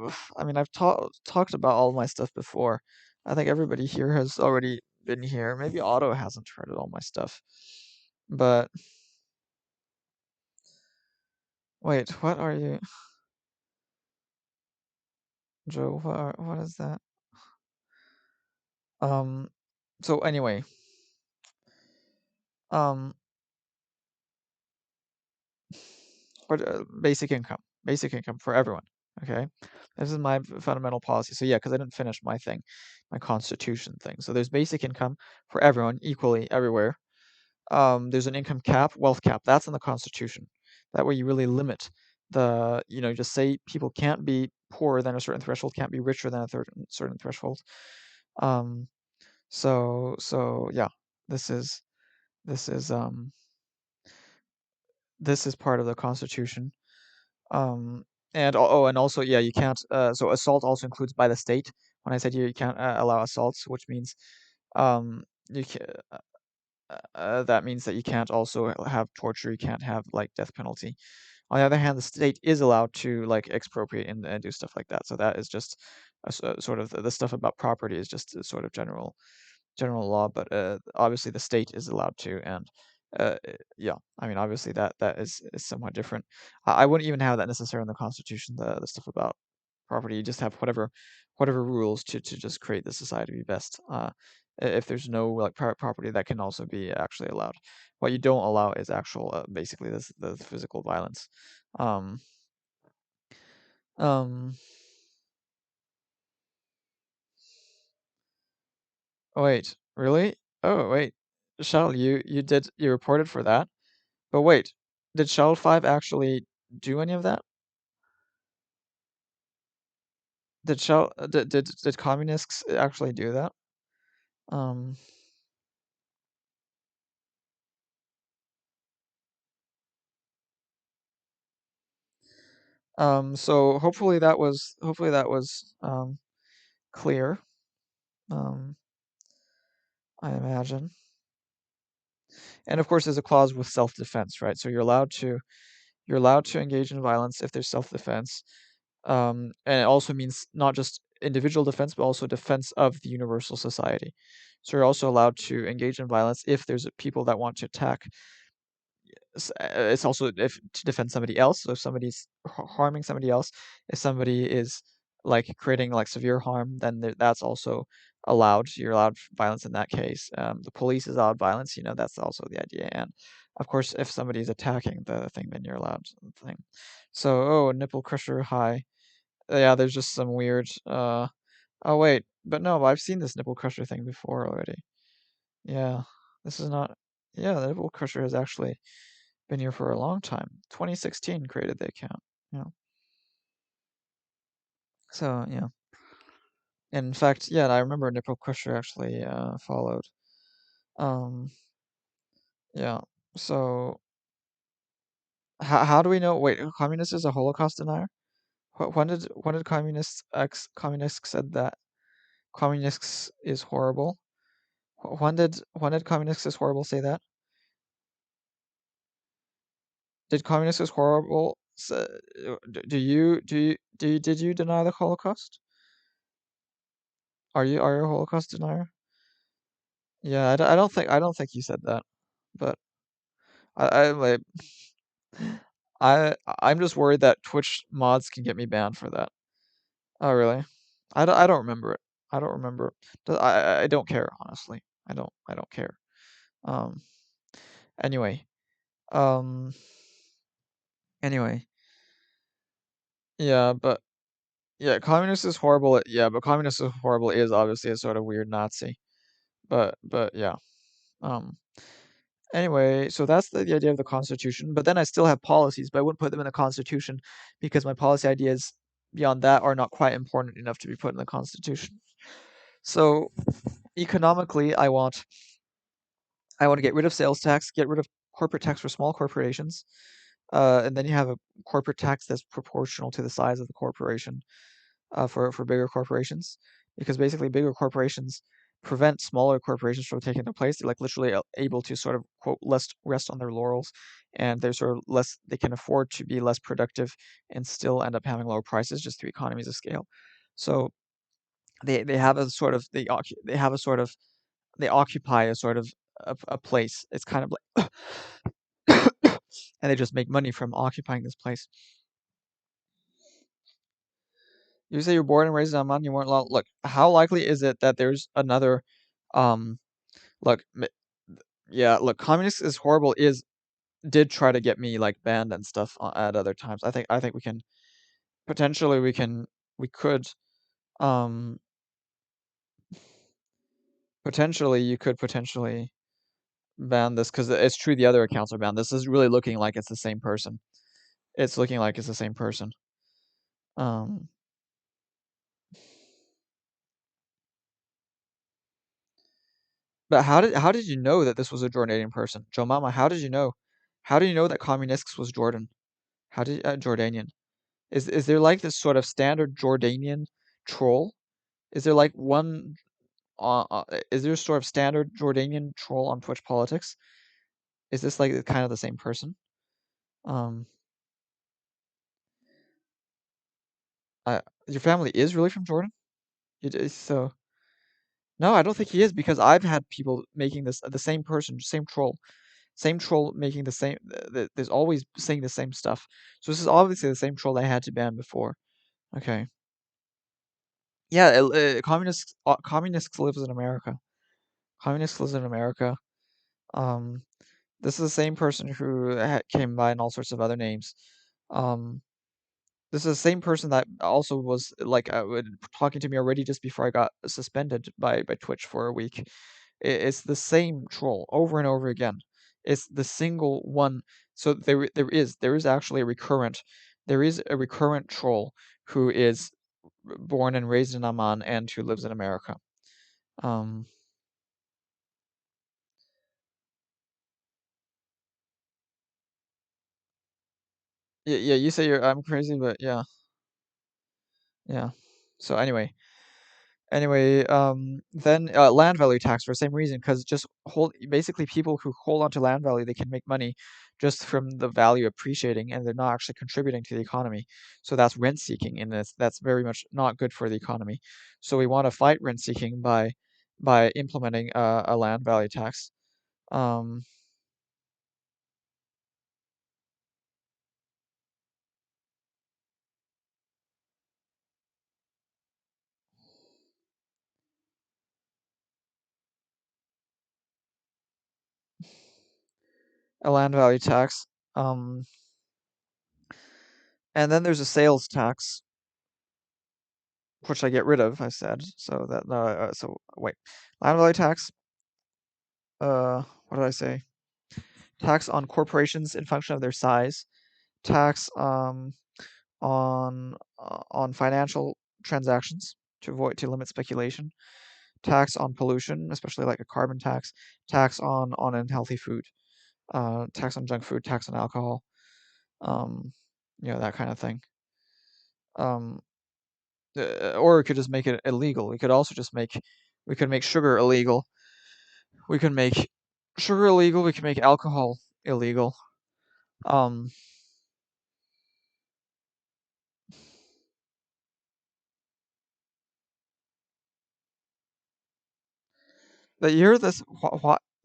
mean, I've talked about all my stuff before. I think everybody here has already been here. Maybe Otto hasn't heard of all my stuff. But wait, what are you, Joe? What is that? Um. So anyway, um, what basic income for everyone. Okay, this is my fundamental policy. So yeah, because I didn't finish my thing, my constitution thing. So there's basic income for everyone equally everywhere. There's an income cap, wealth cap. That's in the Constitution. That way you really limit just say people can't be poorer than a certain threshold, can't be richer than a certain threshold. Um, so yeah, this is this is um this is part of the Constitution. Um, and also yeah, you can't. So assault also includes by the state. When I said you can't allow assaults, which means you can that means that you can't also have torture, you can't have like death penalty. On the other hand, the state is allowed to like expropriate and do stuff like that. So that is just sort of the stuff about property is just a sort of general law, but obviously the state is allowed to, and yeah, I mean obviously that is somewhat different. I wouldn't even have that necessarily in the Constitution, the stuff about property. You just have whatever rules to just create the society to be best. If there's no like private property, that can also be actually allowed. What you don't allow is actual basically this the physical violence. Um, um, wait, really? Oh wait, Shell, you reported for that? But wait, did Shell 5 actually do any of that? Did communists actually do that? Um, so hopefully that was clear. Um, I imagine. And of course, there's a clause with self-defense, right? So you're allowed to engage in violence if there's self-defense. And it also means not just individual defense, but also defense of the universal society. So you're also allowed to engage in violence if there's people that want to attack. It's also if to defend somebody else. So if somebody's harming somebody else, if somebody is like creating like severe harm, then that's also allowed. You're allowed violence in that case. The police is allowed violence. That's also the idea. And of course, if somebody is attacking the thing, then you're allowed the thing. So, oh, nipple crusher, hi. Yeah, there's just some weird. Oh wait, but no, I've seen this nipple crusher thing before already. Yeah, this is not. Yeah, the nipple crusher has actually been here for a long time. 2016 created the account. Yeah. So yeah. And in fact, yeah, I remember Nipple Crusher actually followed. Um, yeah. So how do we know? Wait, communist is a Holocaust denier? When did communists said that communists is horrible? When did communists is horrible say that? Did communists is horrible? Did you deny the Holocaust? Are you a Holocaust denier? Yeah, I don't think you said that, but I like I'm just worried that Twitch mods can get me banned for that. Oh, really? I don't remember it. I don't remember. I don't care, honestly. I don't care. Um anyway. Um anyway. Yeah, but yeah, communist is horrible. Yeah, but communist is horrible is obviously a sort of weird Nazi. But yeah. Um Anyway, so that's the idea of the Constitution. But then I still have policies, but I wouldn't put them in the Constitution because my policy ideas beyond that are not quite important enough to be put in the constitution. So economically, I want to get rid of sales tax, get rid of corporate tax for small corporations, and then you have a corporate tax that's proportional to the size of the corporation, for bigger corporations, because basically bigger corporations prevent smaller corporations from taking their place. They're like literally able to sort of quote less rest on their laurels, and they're sort of less. They can afford to be less productive and still end up having lower prices just through economies of scale. So they have a sort of they have a sort of they occupy a sort of a place. It's kind of like and they just make money from occupying this place. You say you're born and raised in Amman, you weren't look, how likely is it that there's another um look yeah, look, communist is horrible is did try to get me like banned and stuff at other times. I think we can potentially we could um potentially you could potentially ban this because it's true the other accounts are banned. This is really looking like it's the same person. It's looking like it's the same person. Um But how did you know that this was a Jordanian person? Joe Mama, how did you know? How do you know that Communists was Jordan? How did Jordanian? Is there like this sort of standard Jordanian troll? Is there like one is there sort of standard Jordanian troll on Twitch politics? Is this like kind of the same person? Um I your family is really from Jordan? So no, I don't think he is because I've had people making this the same person, same troll making the same. There's always saying the same stuff. So this is obviously the same troll I had to ban before. Okay. Yeah, communists lives in America. Communists lives in America. Um, this is the same person who came by in all sorts of other names. Um, this is the same person that also was like talking to me already just before I got suspended by Twitch for a week. It's the same troll over and over again. It's the single one. So there is actually a recurrent troll who is born and raised in Amman and who lives in America. Um, yeah, yeah. You say I'm crazy, but yeah, yeah. So then land value tax for the same reason, because just basically people who hold onto land value, they can make money just from the value appreciating, and they're not actually contributing to the economy. So that's rent seeking, and that's very much not good for the economy. So we want to fight rent seeking by implementing a land value tax. Um, a land value tax. Um, and then there's a sales tax, which I get rid of. I said so that so wait, land value tax. What did I say? Tax on corporations in function of their size, tax on financial transactions to limit speculation, tax on pollution, especially like a carbon tax on unhealthy food, tax on junk food, tax on alcohol, um, that kind of thing. Um, or we could just make it illegal. We could make sugar illegal. We can make sugar illegal. We can make alcohol illegal. Um, But you're this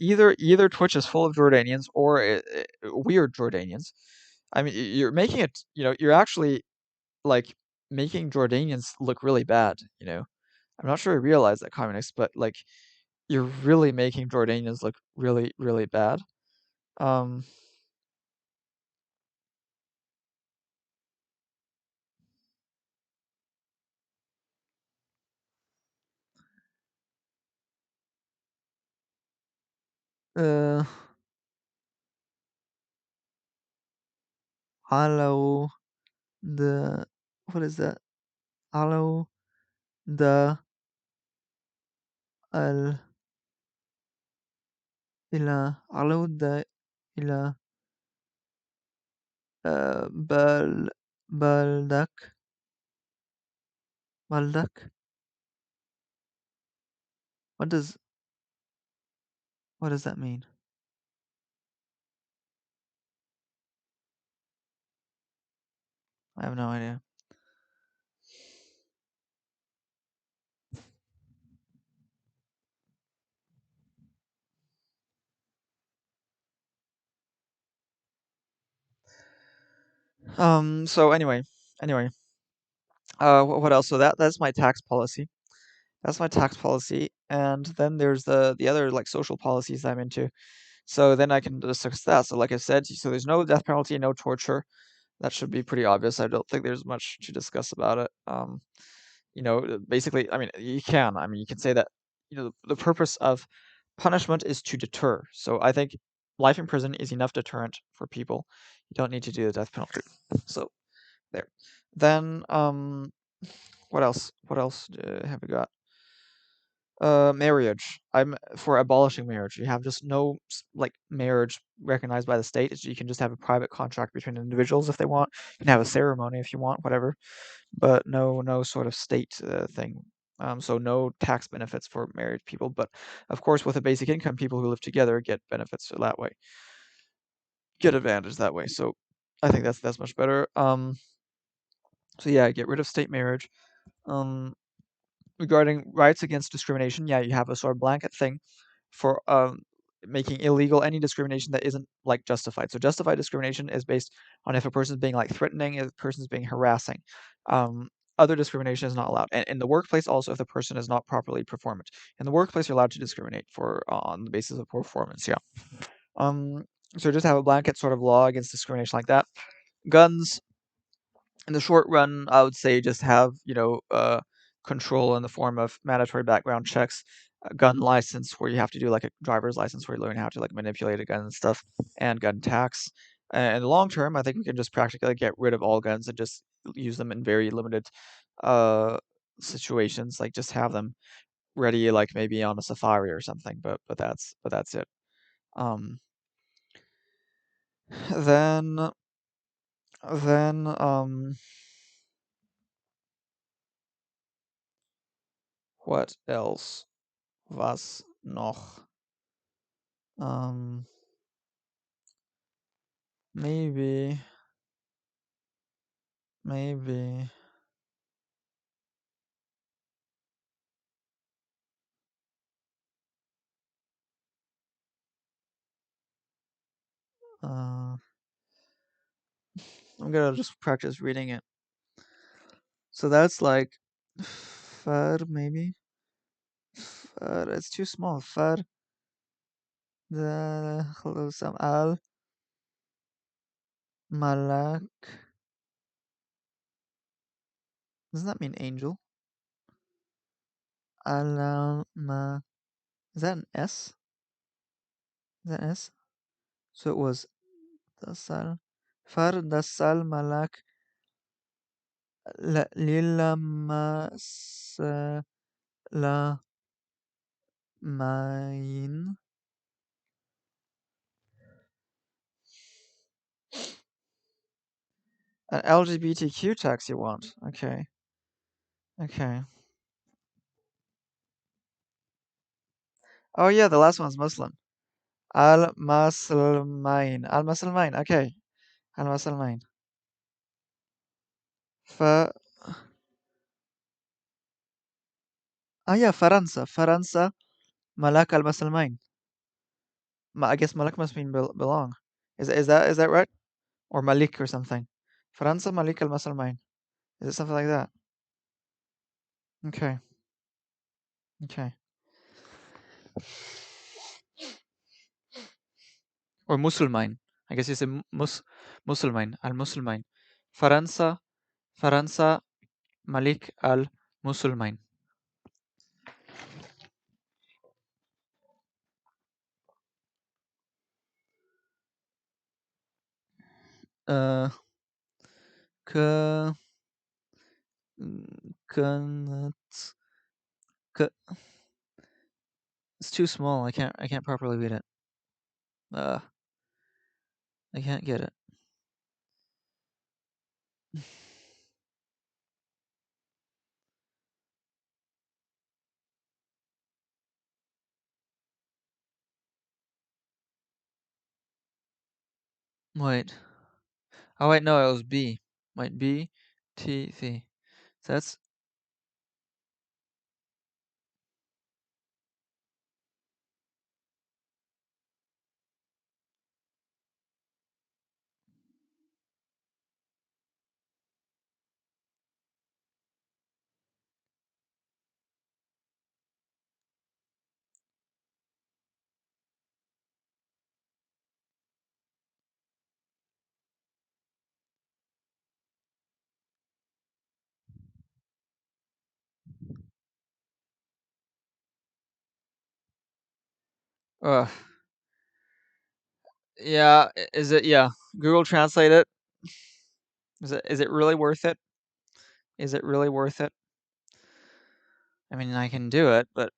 either Twitch is full of Jordanians or weird Jordanians. I mean, you're making it. You're actually like making Jordanians look really bad. I'm not sure you realize that, communists, but like you're really making Jordanians look really, really bad. Um, uh, hello. The what is that? على د ال إلى عودة إلى بل بلدك بلدك. What does that mean? I have no idea. So anyway, what else? So that's my tax policy. That's my tax policy, and then there's the other like social policies I'm into. So then I can discuss that. So like I said, so there's no death penalty, no torture. That should be pretty obvious. I don't think there's much to discuss about it. Basically, I mean, you can. I mean, you can say that, the purpose of punishment is to deter. So I think life in prison is enough deterrent for people. You don't need to do the death penalty. So there. Then, what else? What else have we got? Marriage. I'm for abolishing marriage. You have just no like marriage recognized by the state. You can just have a private contract between individuals if they want. You can have a ceremony if you want, whatever, but no sort of state thing. So no tax benefits for married people, but of course with a basic income, people who live together get benefits that way, get advantage that way. So I think that's much better. So yeah, get rid of state marriage. Um, Regarding rights against discrimination, yeah, you have a sort of blanket thing for making illegal any discrimination that isn't like justified. So justified discrimination is based on if a person's being like threatening, if a person's being harassing. Other discrimination is not allowed. And in the workplace also, if the person is not properly performant. In the workplace, you're allowed to discriminate for on the basis of performance. Yeah. Um. So just have a blanket sort of law against discrimination like that. Guns, in the short run, I would say just have, control in the form of mandatory background checks, a gun license where you have to do like a driver's license where you learn how to like manipulate a gun and stuff, and gun tax. In the long term, I think we can just practically get rid of all guns and just use them in very limited uh situations, like just have them ready like maybe on a safari or something, but that's it. Um then then what else? Was noch? Um, maybe, maybe, uh, I'm gonna just practice reading it. So that's like far, maybe. Far, it's too small. Far the Khalusam al Malak. Doesn't that mean angel? Alama. Is that an S? Is that an S? So it was Dasal. Far Dasal Malak Lila Masla Main. An LGBTQ tax you want? Okay. Okay. Oh yeah, the last one's Muslim. Al-Maslmain. Al-Maslmain. Okay. Al-Maslmain. F yeah, Faransa. Faransa Malak al-Maslmain. I guess Malak must mean belong. Is that right? Or Malik or something. Faransa Malik al-Maslmain. Is it something like that? Okay. Okay. Or Musulmain. I guess you say Musulmain. Al-Musulmain. Faransa Malik al-Musulmain. Uh, que Gun. It's too small. I can't properly read it. I can't get it. Wait. Oh wait, no, it was B. Wait, B, T, V. So that's uh yeah, is it yeah. Google Translate it. Is it really worth it? Is it really worth it? I mean, I can do it, but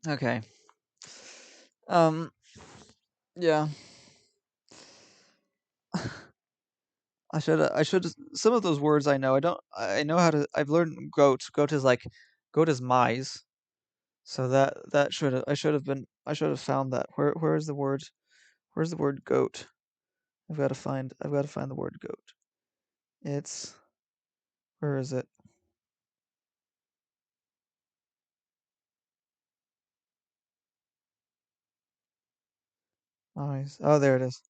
okay. Um yeah. I should some of those words I know. I know how to I've learned goat. Goat is mice. So that I should have found that. Where's the word? Where's the word goat? I've got to find the word goat. It's where is it? Mice. Oh, there it is.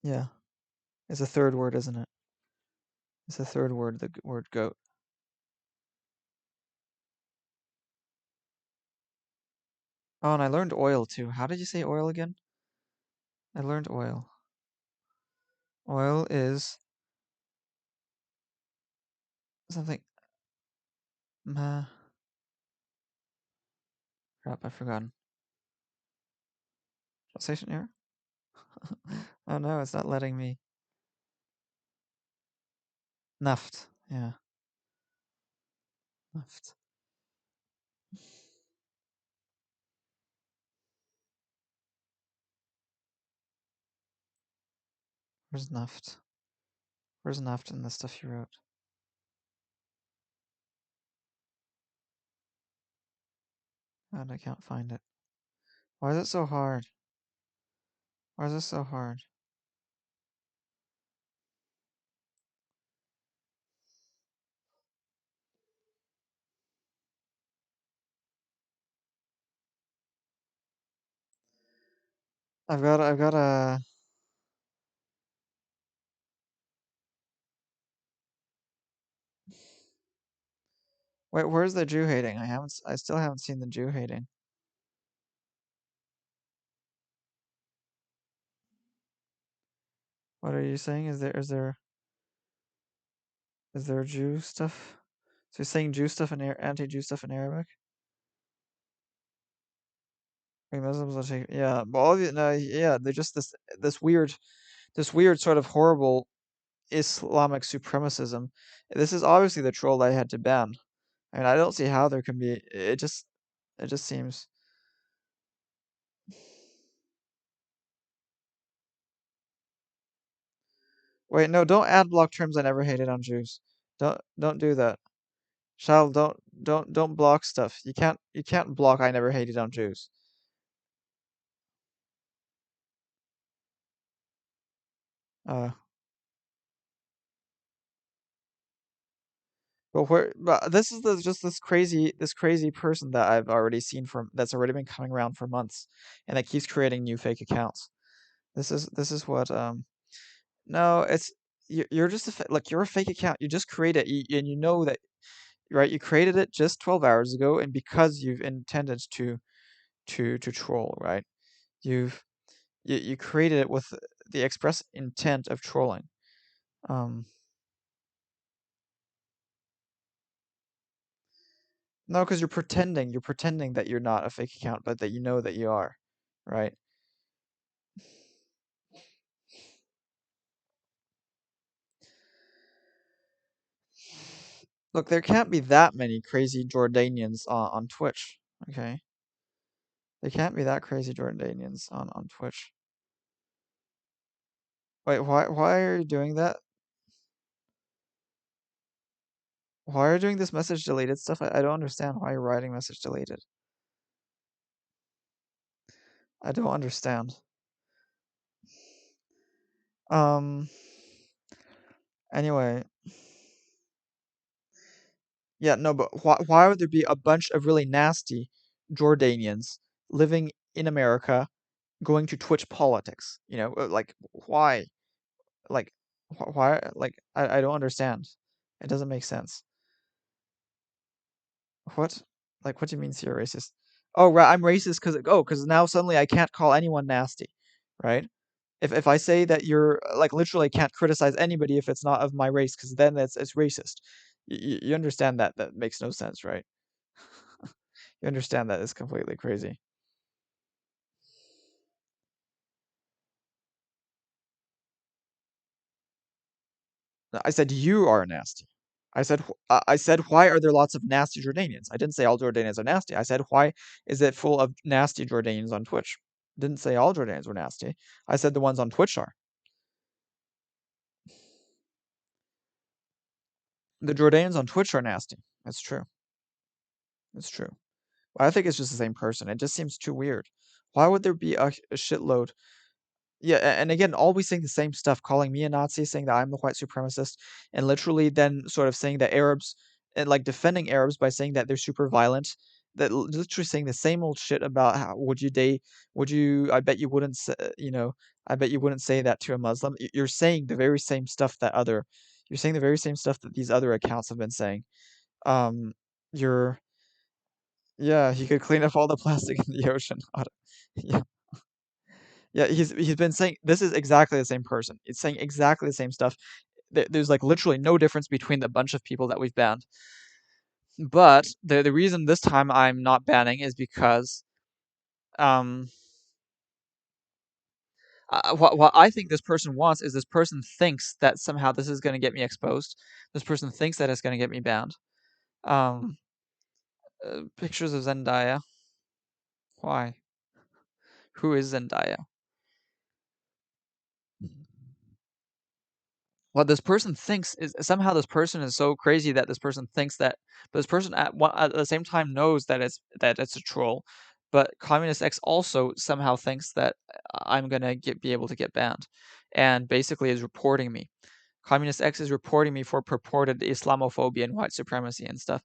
Yeah. It's a third word, isn't it? It's a third word, the word goat. Oh, and I learned oil too. How did you say oil again? I learned oil. Oil is something. Ma. Crap, I've forgotten. Translation error? Oh no, it's not letting me. Naft. Yeah, naft. Where's naft? Where's naft in the stuff you wrote? And I can't find it. Why is it so hard? Why is it so hard? I've got a. Wait, where's the Jew hating? I still haven't seen the Jew hating. What are you saying? Is there Jew stuff? So you're saying Jew stuff and anti-Jew stuff in Arabic? Like Muslims will take, yeah, but all of you, no, yeah, they're just this weird sort of horrible Islamic supremacism. This is obviously the troll I had to ban. I mean, I don't see how there can be. It just seems. Wait, no, don't add block terms I never hated on Jews. Don't do that. Shal, don't block stuff. You can't block I never hated on Jews. Uh, but this is just this crazy person that I've already seen that's already been coming around for months, and that keeps creating new fake accounts. This is what no, it's you're just like you're a fake account. You just create it, and you know that right. You created it just 12 hours ago, and because you've intended to troll, right? You've you created it with the express intent of trolling. No, because you're pretending. You're pretending that you're not a fake account, but that you know that you are, right? Look, there can't be that many crazy Jordanians on Twitch, okay? There can't be that crazy Jordanians on Twitch. Wait, why are you doing that? Why are you doing this message deleted stuff? I don't understand why you're writing message deleted. I don't understand. Anyway. Yeah, no, but why would there be a bunch of really nasty Jordanians living in America going to Twitch politics? You know, like why? Like why? Like I don't understand. It doesn't make sense. What? Like what do you mean you're racist? Oh, right, I'm racist because now suddenly I can't call anyone nasty, right? If I say that you're like literally can't criticize anybody if it's not of my race because then it's racist. You understand that makes no sense, right? You understand that is completely crazy. I said you are nasty. I said why are there lots of nasty Jordanians? I didn't say all Jordanians are nasty. I said why is it full of nasty Jordanians on Twitch? Didn't say all Jordanians were nasty. I said the ones on Twitch are. The Jordanians on Twitch are nasty. That's true. It's true. But I think it's just the same person. It just seems too weird. Why would there be a shitload? Yeah, and again, always saying the same stuff, calling me a Nazi, saying that I'm the white supremacist, and literally then sort of saying that Arabs, and like defending Arabs by saying that they're super violent, that literally saying the same old shit about how I bet you wouldn't say, I bet you wouldn't say that to a Muslim. You're saying the very same stuff you're saying the very same stuff that these other accounts have been saying. Um, you're, yeah, he could clean up all the plastic in the ocean. Yeah. Yeah, he's been saying this is exactly the same person. It's saying exactly the same stuff. There's like literally no difference between the bunch of people that we've banned. But the reason this time I'm not banning is because um what I think this person wants is this person thinks that somehow this is going to get me exposed. This person thinks that it's going to get me banned. Um, Pictures of Zendaya. Why? Who is Zendaya? What this person thinks is somehow this person is so crazy that this person thinks that, but this person at the same time knows that it's a troll. But Communist X also somehow thinks that I'm gonna be able to get banned, and basically is reporting me. Communist X is reporting me for purported Islamophobia and white supremacy and stuff.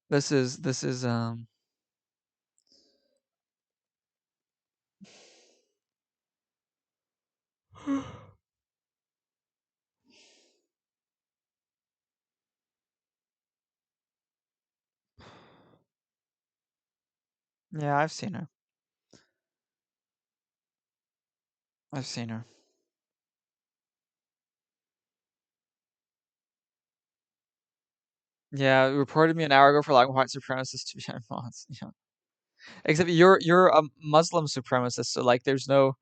This is yeah, I've seen her. I've seen her. Yeah, reported me an hour ago for like white supremacists to be mods. Yeah. Except you're a Muslim supremacist, so like there's no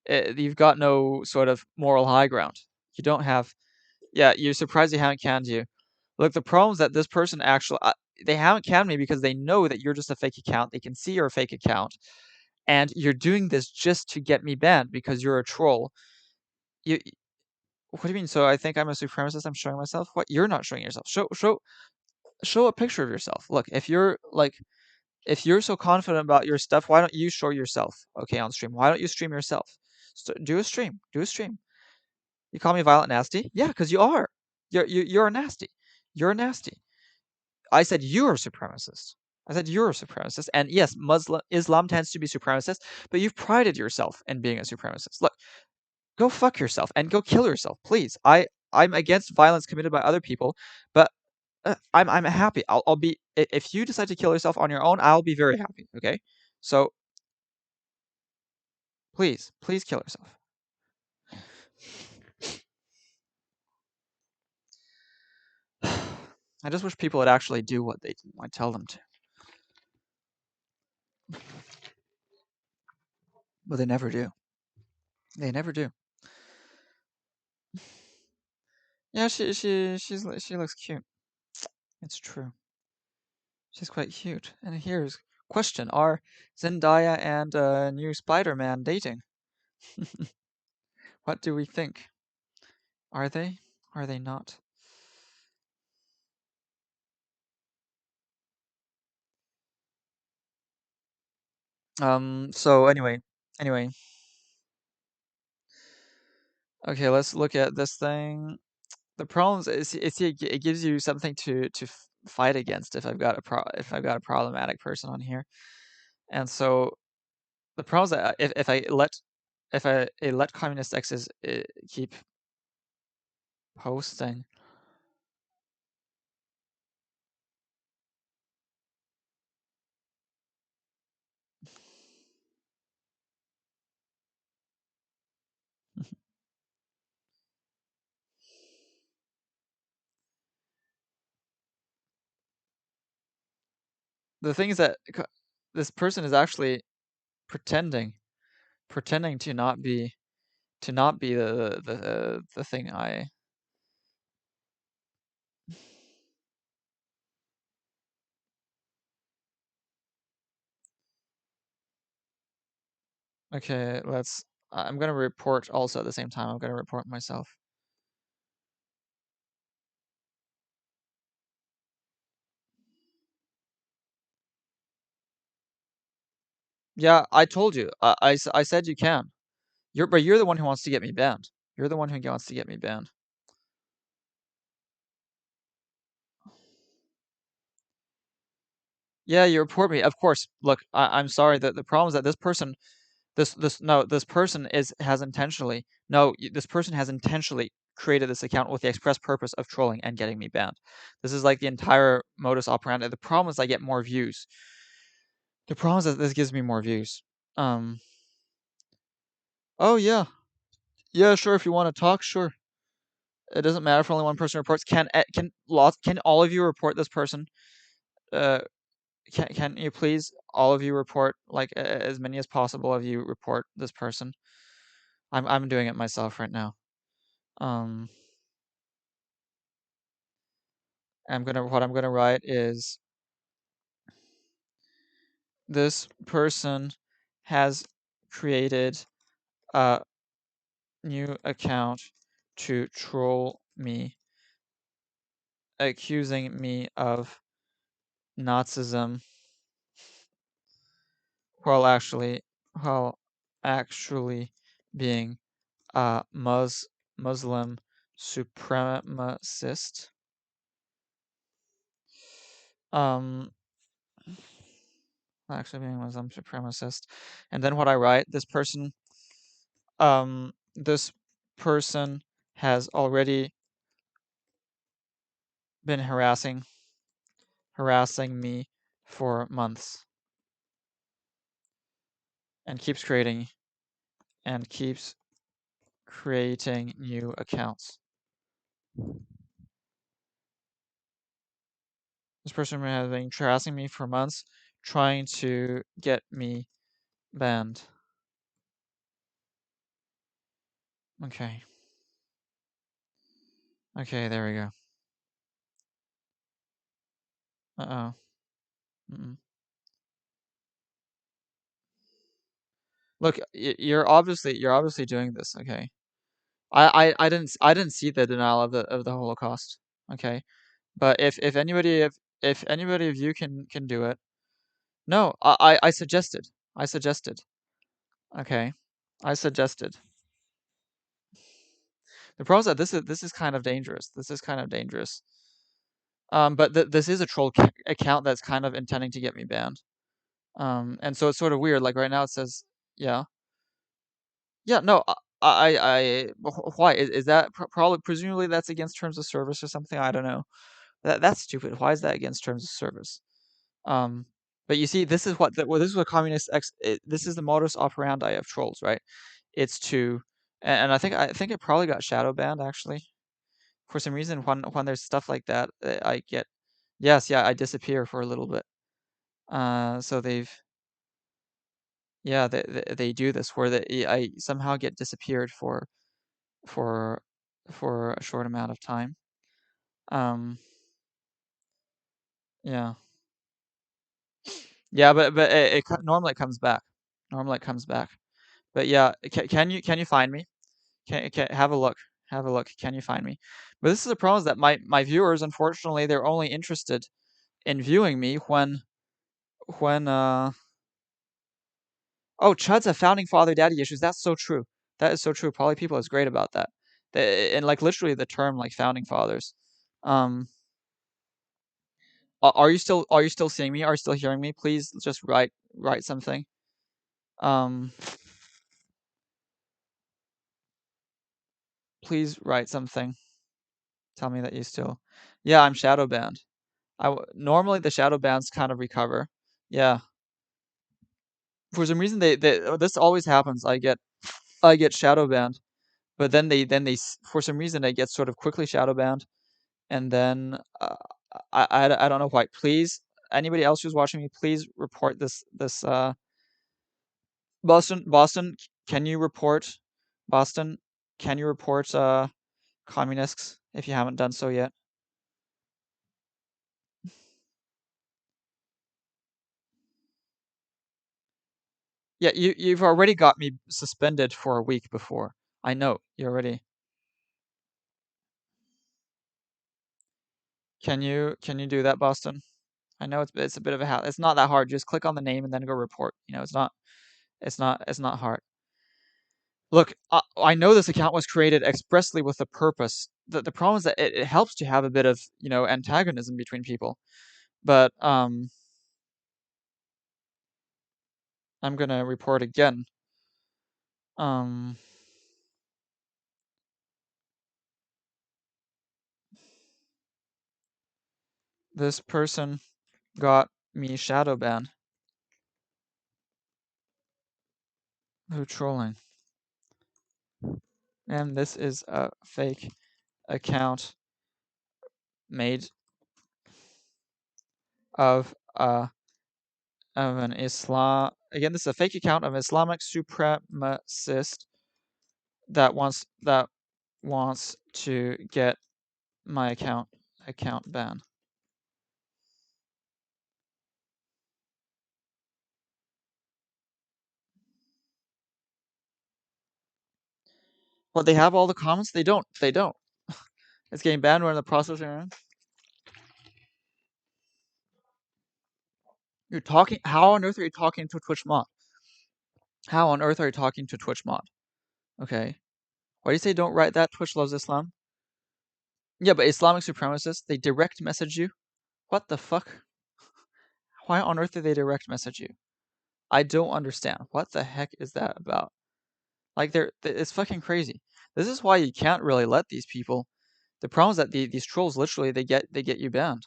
you've got no sort of moral high ground. You don't have. Yeah, you're surprised they haven't canned you. Look, the problem is that this person actually they haven't canned me because they know that you're just a fake account. They can see you're a fake account, and you're doing this just to get me banned because you're a troll. You what do you mean? So I think I'm a supremacist. I'm showing myself. What? You're not showing yourself. Show a picture of yourself. Look, if you're so confident about your stuff, why don't you show yourself, okay, on stream? Why don't you stream yourself? Do a stream. Do a stream. You call me violent nasty? Yeah, because you are. You're nasty. You're nasty. I said you're a supremacist. I said you're a supremacist. And yes, Islam tends to be supremacist, but you've prided yourself in being a supremacist. Look, go fuck yourself and go kill yourself, please. I'm against violence committed by other people, but I'm happy. I'll be if you decide to kill yourself on your own, I'll be very happy. Okay, so please kill yourself. I just wish people would actually do what I tell them to, but they never do. They never do. Yeah, she looks cute. It's true. She's quite cute. And here's question: are Zendaya and new Spider-Man dating? What do we think? Are they? Are they not? So anyway. Okay, let's look at this thing. The problem is it gives you something to fight against if I've got a problematic person on here. And so the problem is that if I let communist X's keep posting. The thing is that this person is actually pretending to not be the thing I. Okay, I'm gonna report also at the same time. I'm gonna report myself. Yeah, I told you. I said you can. But you're the one who wants to get me banned. You're the one who wants to get me banned. Yeah, you report me. Of course. Look, I'm sorry that the problem is that this person this person has intentionally this person has intentionally created this account with the express purpose of trolling and getting me banned. This is like the entire modus operandi. The problem is I get more views. The problem is that this gives me more views. Oh yeah. Yeah, sure, if you want to talk, sure. It doesn't matter if only one person reports. Can all of you report this person? Uh can you please all of you report like as many as possible of you report this person? I'm doing it myself right now. Um what I'm gonna write is this person has created a new account to troll me, accusing me of Nazism while actually while actually being a Muslim supremacist. Um, actually being a Muslim supremacist. And then what I write, this person has already been harassing me for months and keeps creating new accounts. This person has been harassing me for months, trying to get me banned. Okay. Okay, there we go. Uh-oh. Mm-mm. Look, you're obviously doing this, okay? I didn't see the denial of the Holocaust, okay? But if anybody of you can do it, no, I suggested. I suggested. Okay. I suggested. The problem is that this is kind of dangerous. This is kind of dangerous. But this is a troll account that's kind of intending to get me banned. And so it's sort of weird. Like right now it says, yeah, yeah, no, why is that probably presumably that's against terms of service or something? I don't know. That's stupid. Why is that against terms of service? But you see, this is what this is the modus operandi of trolls, right? It's to, and I think it probably got shadow banned actually. For some reason, when there's stuff like that, I get, yes, yeah, I disappear for a little bit. So they do this where I somehow get disappeared for for a short amount of time. Um, yeah, yeah, but normally it comes back. Normally it comes back. But yeah, can you find me? Can have a look. Have a look. Can you find me? But this is the problem, is that my viewers, unfortunately, they're only interested in viewing me when oh, Chuds have founding father daddy issues. That's so true. That is so true. Poly people is great about that. And like literally the term like founding fathers. Um, are you still seeing me? Are you still hearing me? Please just write something. Um, please write something. Tell me that you still. Yeah, I'm shadow banned. Normally the shadow bans kind of recover. Yeah. For some reason this always happens. I get shadow banned, but then for some reason I get sort of quickly shadow banned, and then I don't know why. Please, anybody else who's watching me, please report this Boston, can you report Boston? Can you report communists if you haven't done so yet? Yeah, you've already got me suspended for a week before. I know you already. Can you do that, Boston? I know it's a bit of a it's not that hard. Just click on the name and then go report. You know, it's not hard. Look, I know this account was created expressly with a purpose. The problem is that it helps to have a bit of, antagonism between people. But I'm gonna report again. Um, this person got me shadow banned. Who trolling? And this is a fake account made of an Islam. Again, this is a fake account of Islamic supremacist that wants to get my account banned. Well, they have all the comments. They don't. It's getting banned. We're in the process. You're talking. How on earth are you talking to Twitch mod? How on earth are you talking to Twitch mod? Okay. Why do you say don't write that? Twitch loves Islam. Yeah, but Islamic supremacists, they direct message you. What the fuck? Why on earth do they direct message you? I don't understand. What the heck is that about? Like, it's fucking crazy. This is why you can't really let these people. The problem is that these trolls literally they get you banned.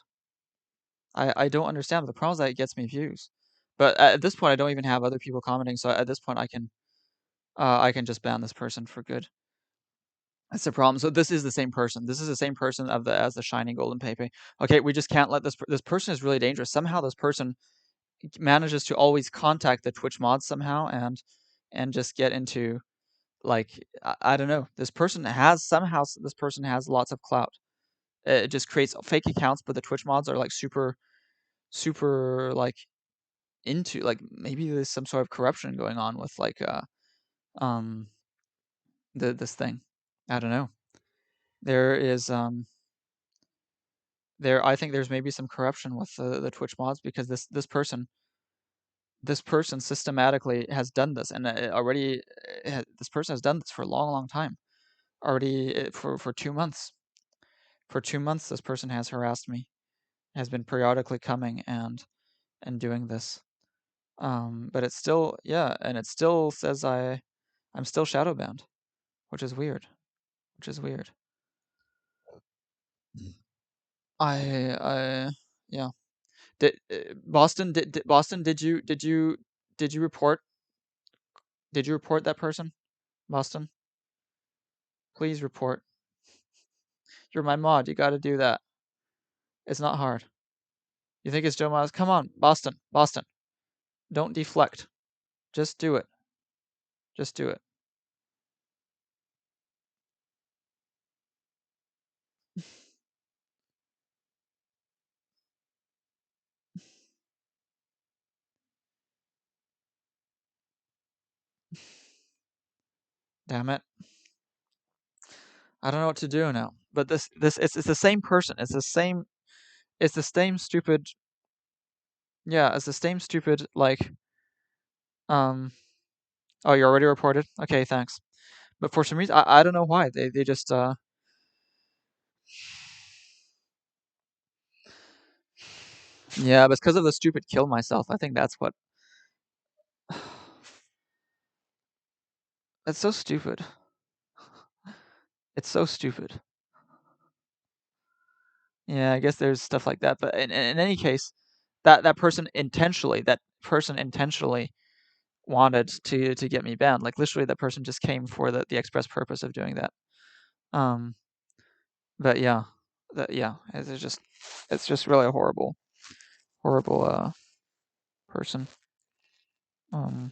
I don't understand. But the problem is that it gets me views. But at this point, I don't even have other people commenting. So at this point, I can just ban this person for good. That's the problem. So this is the same person. This is the same person as the shiny golden Pepe. Okay, we just can't let this person is really dangerous. Somehow this person manages to always contact the Twitch mods somehow and just get into, like, I don't know. This person has lots of clout. It just creates fake accounts, but the Twitch mods are like super like into, like, maybe there's some sort of corruption going on with like um this thing. I don't know. There is I think there's maybe some corruption with the Twitch mods, because this person systematically has done this, and already this person has done this for a long time already, for 2 months. For 2 months, this person has harassed me, has been periodically coming and doing this. But it's still, yeah, and it still says I'm still shadow banned, which is weird. Yeah. Did Boston? Boston? Did you report? Did you report that person, Boston? Please report. You're my mod. You got to do that. It's not hard. You think it's Joe Miles? Come on, Boston. Boston. Don't deflect. Just do it. Just do it. Damn it. I don't know what to do now. But it's the same person. It's the same stupid. Yeah, it's the same stupid like oh, you already reported? Okay, thanks. But for some reason I don't know why. They just yeah, but it's because of the stupid kill myself. I think that's what That's so stupid. It's so stupid. Yeah, I guess there's stuff like that, but in any case, that person intentionally wanted to get me banned. Like literally, that person just came for the express purpose of doing that. Um, but yeah, yeah, it's just really a horrible person. Um,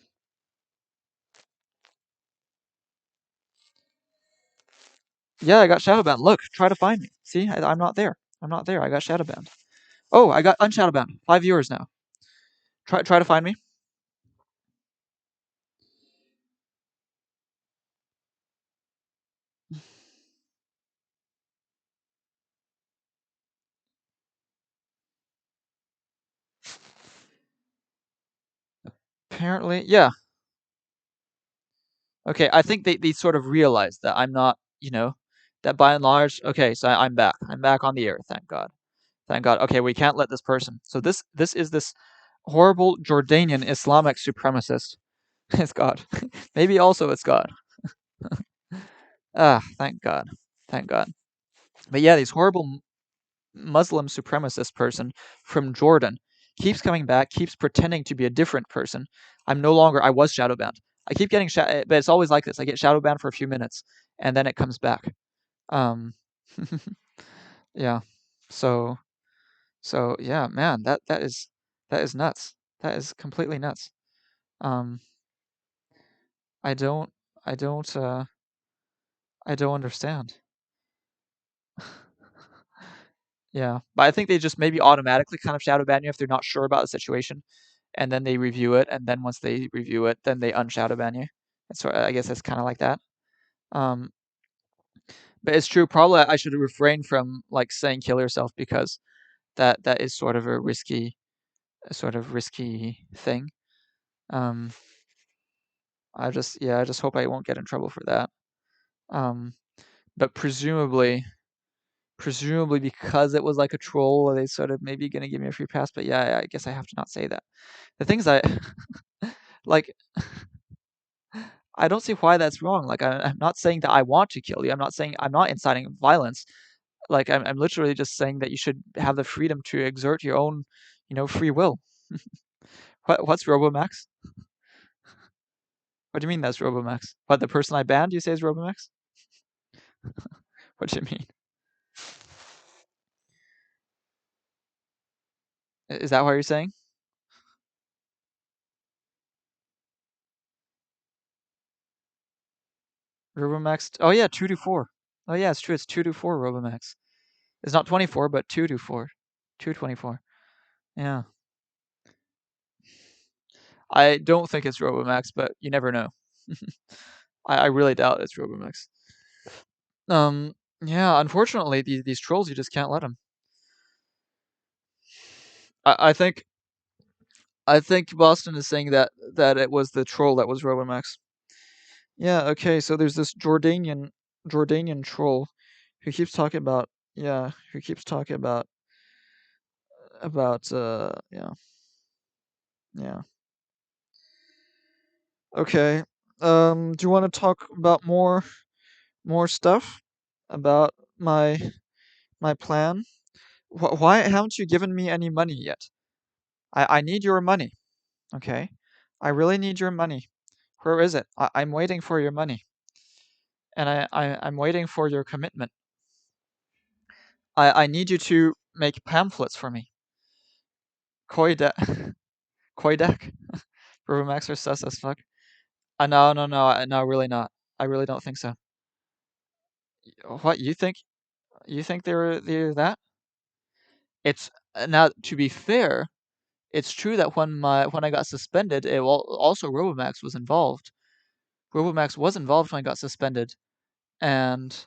yeah, I got shadow banned. Look, try to find me. See, I'm not there. I'm not there. I got shadow banned. Oh, I got unshadow banned. 5 viewers now. Try to find me. Apparently, yeah. Okay, I think they sort of realized that I'm not, that by and large, okay, so I'm back. I'm back on the air, thank God. Thank God. Okay, we can't let this person. So this is this horrible Jordanian Islamic supremacist. It's God. Maybe also it's God. Ah, thank God. Thank God. But yeah, these horrible Muslim supremacist person from Jordan keeps coming back, keeps pretending to be a different person. I was shadow banned. I keep getting but it's always like this. I get shadow banned for a few minutes and then it comes back. Um, yeah. So, yeah, man, that is nuts. That is completely nuts. Um, I don't, I don't, I don't understand. Yeah, but I think they just maybe automatically kind of shadow ban you if they're not sure about the situation, and then they review it, and then once they review it, then they unshadow ban you. And so I guess it's kind of like that. Um, but it's true. Probably I should refrain from like saying kill yourself because that is sort of a sort of risky thing. Um, I just hope I won't get in trouble for that. Um, but presumably because it was like a troll, they sort of maybe gonna give me a free pass. But yeah, I guess I have to not say that. The things I like, I don't see why that's wrong. Like, I'm not saying that I want to kill you. I'm not saying I'm not inciting violence. Like, I'm literally just saying that you should have the freedom to exert your own, free will. What's Robomax? What do you mean that's Robomax? What, the person I banned you say is Robomax? What do you mean? Is that what you're saying? Robomax? Oh yeah, 2 to 4. Oh yeah, it's true. It's 2 to 4 Robomax. It's not 24, but 2 to 4. 224. Yeah. I don't think it's Robomax, but you never know. I really doubt it's Robomax. Yeah, unfortunately, these trolls, you just can't let them. I think Boston is saying that it was the troll that was Robomax. Yeah, okay, so there's this Jordanian troll who keeps talking about who keeps talking about yeah. Okay. Do you want to talk about more stuff about my plan? Why haven't you given me any money yet? I need your money, okay? I really need your money. Where is it? I'm waiting for your money. And I'm waiting for your commitment. I need you to make pamphlets for me. Koidek. Koidek? Max are sus as fuck. No, no, no, no, really not. I really don't think so. What, you think? You think they're that? It's now, to be fair, it's true that when I got suspended, also Robomax was involved. Robomax was involved when I got suspended, and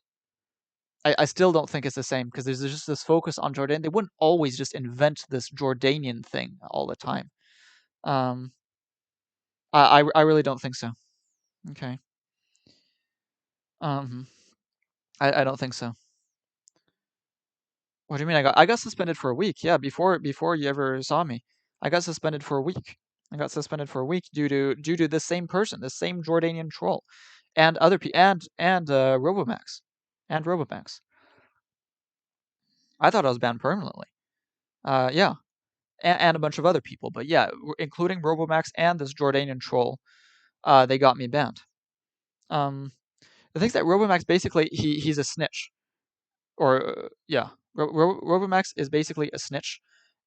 I still don't think it's the same because there's just this focus on Jordan. They wouldn't always just invent this Jordanian thing all the time. Um, I really don't think so. Okay. Um, I don't think so. What do you mean? I got suspended for a week. Yeah, before you ever saw me, I got suspended for a week. I got suspended for a week due to this same person, this same Jordanian troll, and other and Robomax, and Robomax. I thought I was banned permanently. Yeah, and a bunch of other people, but yeah, including Robomax and this Jordanian troll. They got me banned. Um, the thing's that Robomax basically he's a snitch, or yeah, Robomax is basically a snitch,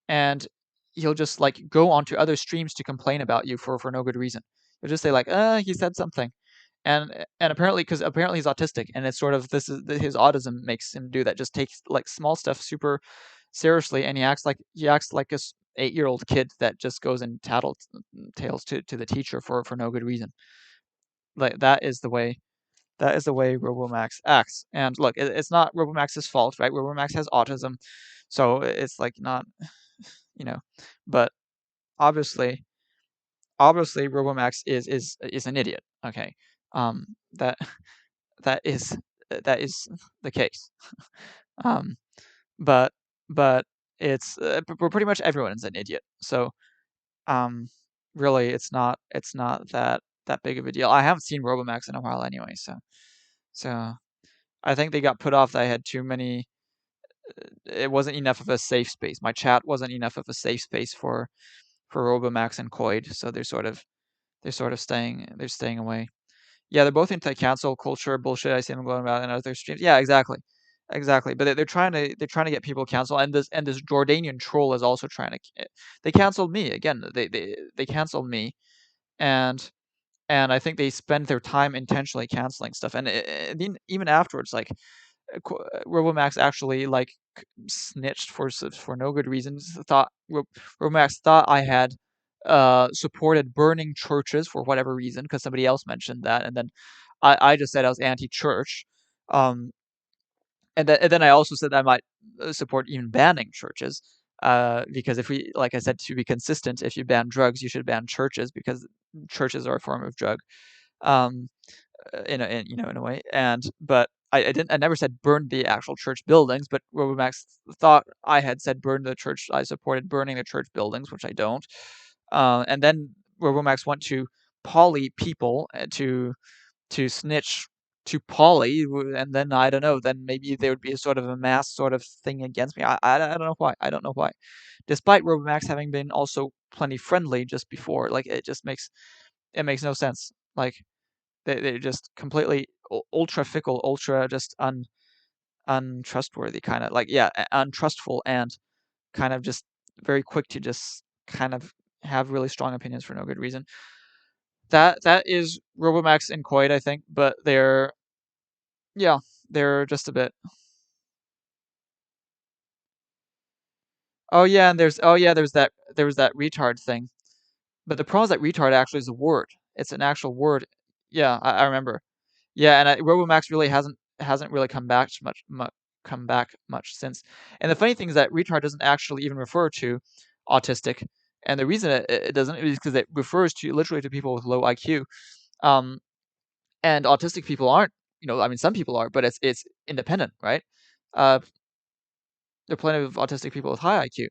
and he'll just like go onto other streams to complain about you for no good reason. He'll just say like, he said something, and apparently because apparently he's autistic, and it's sort of this is his autism makes him do that. Just takes like small stuff super seriously, and he acts like a 8-year-old kid that just goes and tattletales to the teacher for no good reason. Like that is the way Robomax acts. And look, it's not Robomax's fault, right? Robomax has autism, so it's like not, you know, but obviously, obviously Robomax is an idiot. Okay, that that is that is the case. Um, but but it's pretty much everyone is an idiot. So um, really, it's not that big of a deal. I haven't seen Robomax in a while anyway, so I think they got put off that I had too many. It wasn't enough of a safe space. My chat wasn't enough of a safe space for Robomax and Koid, so they're staying away. Yeah, they're both into cancel culture bullshit. I see them going about in other streams. Yeah, exactly, exactly. But they're trying to get people canceled, and this Jordanian troll is also trying to. They canceled me again. They canceled me, and I think they spend their time intentionally canceling stuff. And even afterwards, like Robomax actually like snitched for no good reasons. Robomax thought I had supported burning churches for whatever reason because somebody else mentioned that, and then I just said I was anti-church. Um, and then I also said I might support even banning churches. Because if we, like I said, to be consistent, if you ban drugs, you should ban churches because churches are a form of drug. Um, in a way. But I never said burn the actual church buildings, but Robomax thought I had said burn the church. I supported burning the church buildings, which I don't. And then Robomax went to Poly people to snitch to Poly, and then I don't know. Then maybe there would be a sort of a mass sort of thing against me. I don't know why. I don't know why. Despite Robomax having been also plenty friendly just before, like it makes no sense. Like they're just completely ultra fickle, ultra just untrustworthy kind of like, yeah, untrustful, and kind of just very quick to just kind of have really strong opinions for no good reason. That is Robomax and Koid, I think, but yeah, they're just a bit. There was that retard thing, but the problem is that retard actually is a word. It's an actual word. Yeah, I remember. Yeah, and Robomax really hasn't really come back much since. And the funny thing is that retard doesn't actually even refer to autistic, and the reason it doesn't is because it refers to literally to people with low IQ. Um, and autistic people aren't. I mean, some people are, but it's independent, right? Uh, there are plenty of autistic people with high IQ.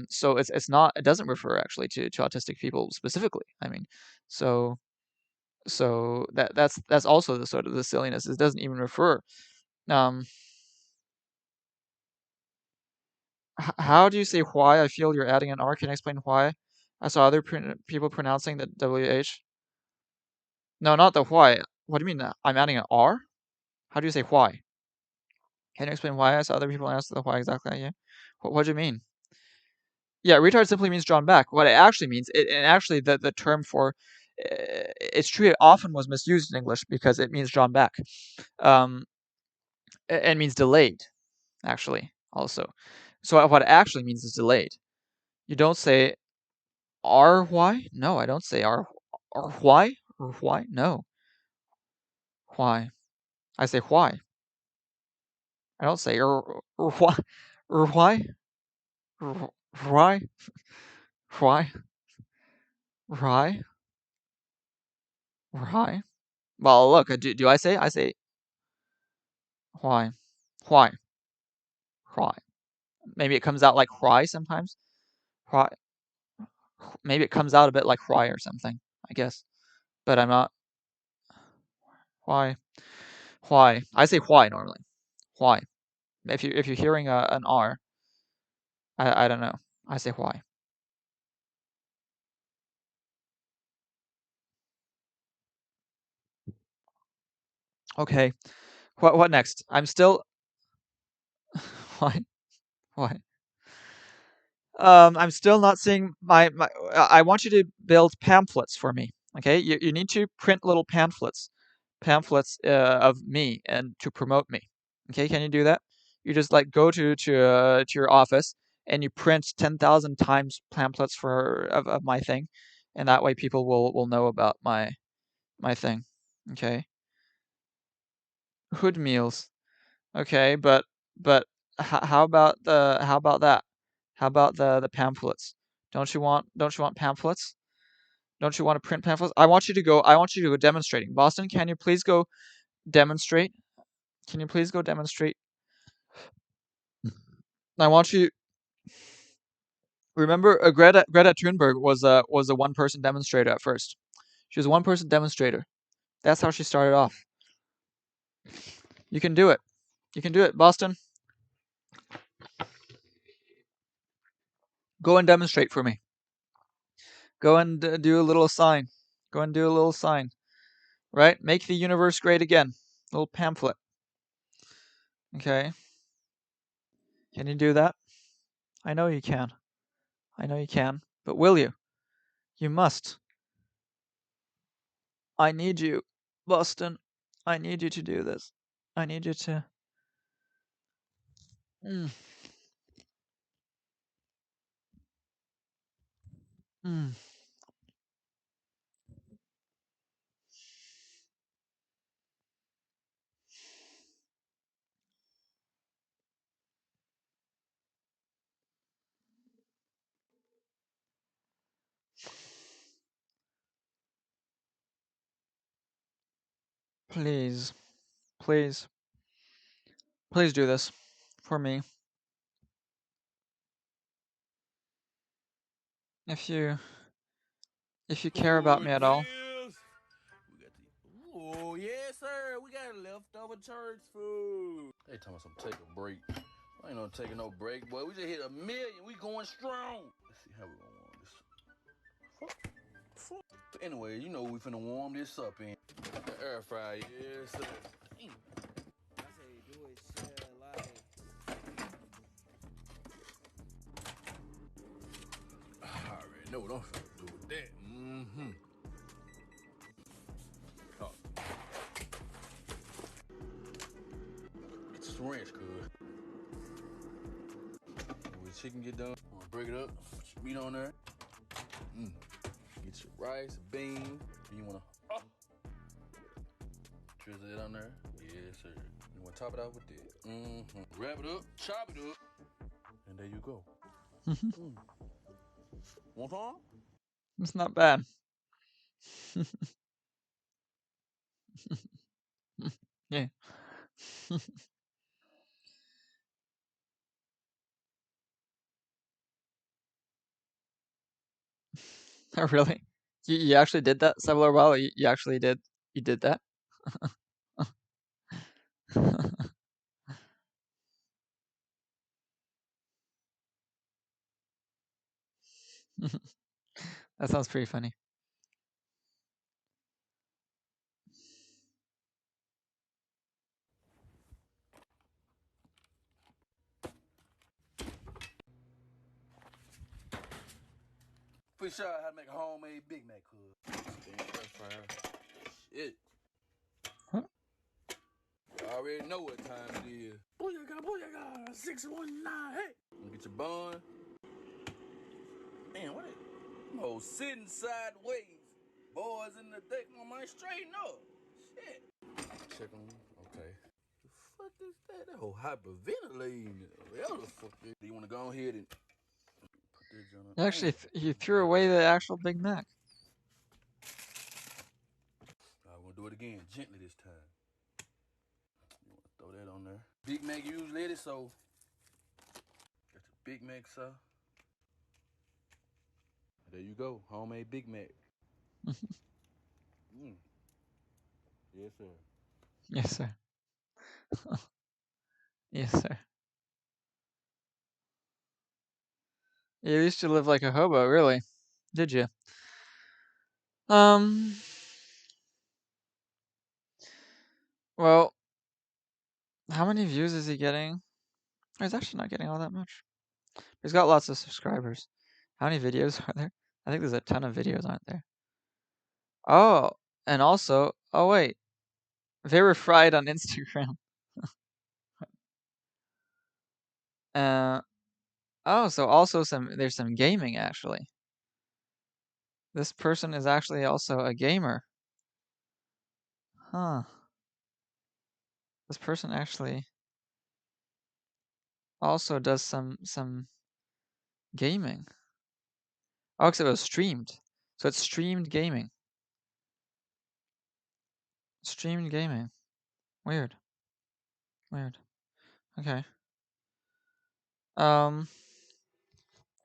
So it's not. It doesn't refer actually to autistic people specifically. I mean, so that's also the sort of the silliness. It doesn't even refer. Um, How do you say why? I feel you're adding an R. Can you explain why? I saw other people pronouncing the WH. No, not the why. What do you mean? I'm adding an R? How do you say why? Can you explain why? I saw other people ask the why exactly. Yeah. What do you mean? Yeah, retard simply means drawn back. What it actually means, and actually the term for, it's true, it often was misused in English because it means drawn back. And means delayed, actually, also. So what it actually means is delayed. You don't say why? No, I don't say why? Or why? No. Why? I say why. I don't say why? Why? Why? Why? Why? Why? Well, look, do I say? I say why? Why? Why? Maybe it comes out like why sometimes. Why? Maybe it comes out a bit like why or something, I guess. But I'm not. Why? Why? I say why normally. Why? If you're hearing an R, I don't know. I say why. Okay. What next? I'm still why? Why? I'm still not seeing my I want you to build pamphlets for me. Okay? You need to print little pamphlets of me and to promote me. Okay? Can you do that? You just like go to your office and you print 10,000 times pamphlets of my thing, and that way people will know about my thing. Okay? Hood meals. Okay, but how about that? How about the pamphlets? Don't you want pamphlets? Don't you want to print pamphlets? I want you to go demonstrating. Boston, can you please go demonstrate? Can you please go demonstrate? I want you remember Greta Thunberg was a one person demonstrator at first. She was a one person demonstrator. That's how she started off. You can do it. You can do it, Boston. Go and demonstrate for me. Go and do a little sign. Go and do a little sign. Right? Make the universe great again. Little pamphlet. Okay. Can you do that? I know you can. I know you can. But will you? You must. I need you, Boston. I need you to do this. I need you to. Mm. Mm. Please. Please. Please do this. For me. If you care about me at all.
Oh, yes, sir. We got leftover church food. They talking about some take a break. I ain't no taking no break, boy. We just hit 1 million. We going strong. Let's see how we gonna warm this. Anyway, you know we finna warm this up in the air fryer. Yes, sir. Damn. I say do it, shit, like. I already know what I'm finna do with that. Mm-hmm. Oh. Get some ranch, cuz. When the chicken get done, I'm gonna break it up, put your meat on there. Get your rice, beans. Then you wanna drizzle it on there. Yes, sir. You wanna top it off with that. Wrap it up, chop it up, and there you go. Want some?
It's not bad. Yeah. Oh, really? You actually did that, Sabler? Wow, you actually did. You did that? That sounds pretty funny.
Pretty sure how to make a homemade Big Mac, cuz. Shit.
Huh?
I already know what time it is. Booyaka, 619, hey. Get your bun. Man, what is them hoes sitting sideways? Boys in the deck on my straighten up. Shit. Check them. Okay. The fuck is that? That whole hyperventilating. Whatever the fuck is. Do you want to go ahead and put this on?
Actually, you threw away the actual Big Mac.
I'm gonna do it again, gently this time. You wanna throw that on there? Big Mac usually it is, so got your Big Mac sauce. There you go, homemade Big Mac. Yes, sir.
Yes, sir. Yes, sir. You used to live like a hobo, really? Did you? Well, how many views is he getting? He's actually not getting all that much. He's got lots of subscribers. How many videos are there? I think there's a ton of videos, aren't there? Oh, and also, oh wait, verified on Instagram. Oh, so also there's some gaming actually. This person is actually also a gamer. Huh. This person actually also does some gaming. Oh, except it was streamed. So it's streamed gaming. Streamed gaming. Weird. Weird. Okay.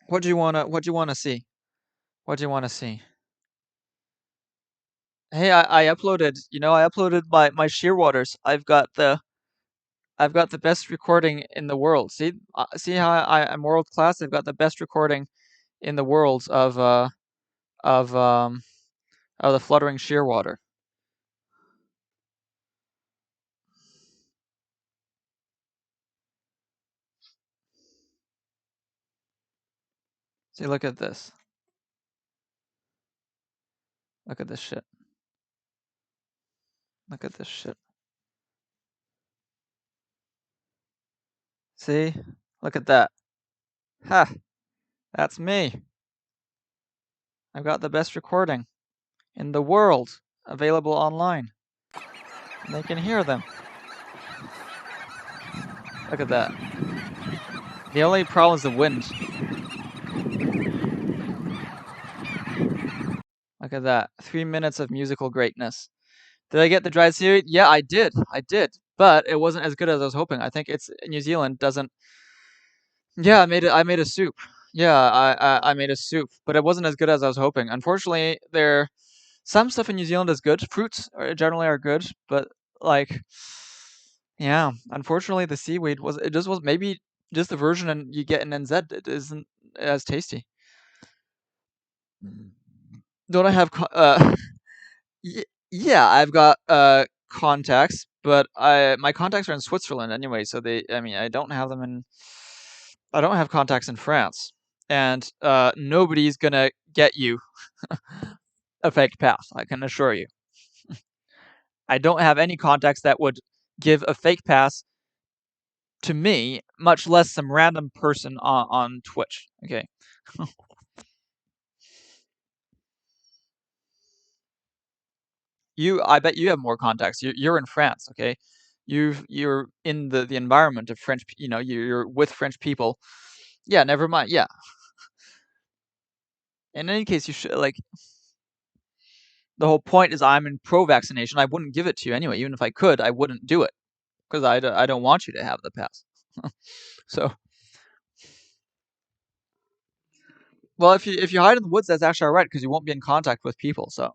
What do you wanna see? What do you wanna see? Hey, I uploaded, I uploaded my Shearwaters. I've got the best recording in the world. See how I'm world class? I've got the best recording in the world of the fluttering shearwater. See, look at this. Look at this shit. Look at this shit. See? Look at that. Ha! That's me. I've got the best recording in the world available online. And they can hear them. Look at that. The only problem is the wind. Look at that. 3 minutes of musical greatness. Did I get the dried seaweed? Yeah, I did. I did. But it wasn't as good as I was hoping. I think it's New Zealand doesn't. Yeah, I made a soup. Yeah, I made a soup, but it wasn't as good as I was hoping. Unfortunately, some stuff in New Zealand is good. Fruits generally are good, but like, yeah, unfortunately the seaweed was maybe just the version you get in NZ. It isn't as tasty. Don't I have yeah, I've got contacts, but my contacts are in Switzerland anyway, so I don't have contacts in France, and nobody's gonna get you a fake pass. I can assure you. I don't have any contacts that would give a fake pass to me, much less some random person on Twitch. Okay. I bet you have more contacts. You're in France, okay? You're in the environment of French. You're with French people. Yeah, never mind. Yeah. In any case, you should the whole point is I'm in pro-vaccination. I wouldn't give it to you anyway. Even if I could, I wouldn't do it because I don't want you to have the pass. So, well, if you hide in the woods, that's actually alright because you won't be in contact with people. So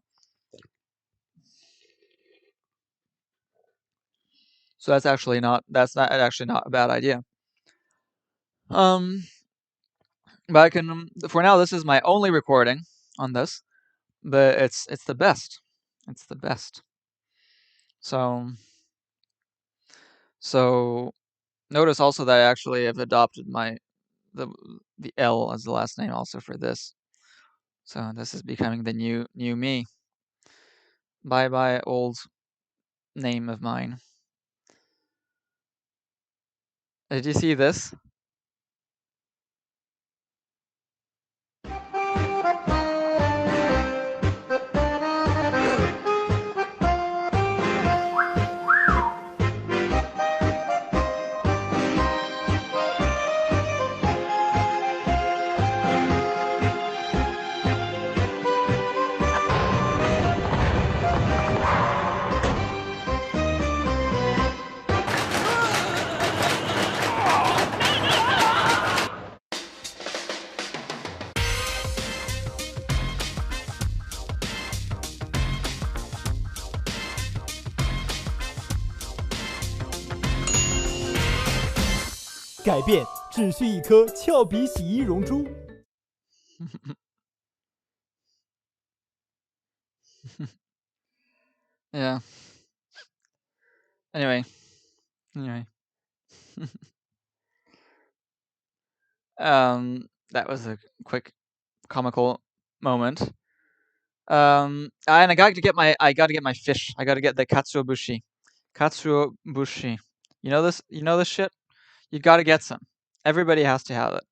that's not actually not a bad idea. But I can, for now, this is my only recording on this, but it's the best. It's the best. So notice also that I actually have adopted the L as the last name also for this. So this is becoming the new me. Bye bye old name of mine. Did you see this? Yeah. Anyway. That was a quick comical moment. And I got to get my fish. I got to get the katsuobushi. Katsuobushi. You know this? You know this shit? You got to get some. Everybody has to have it.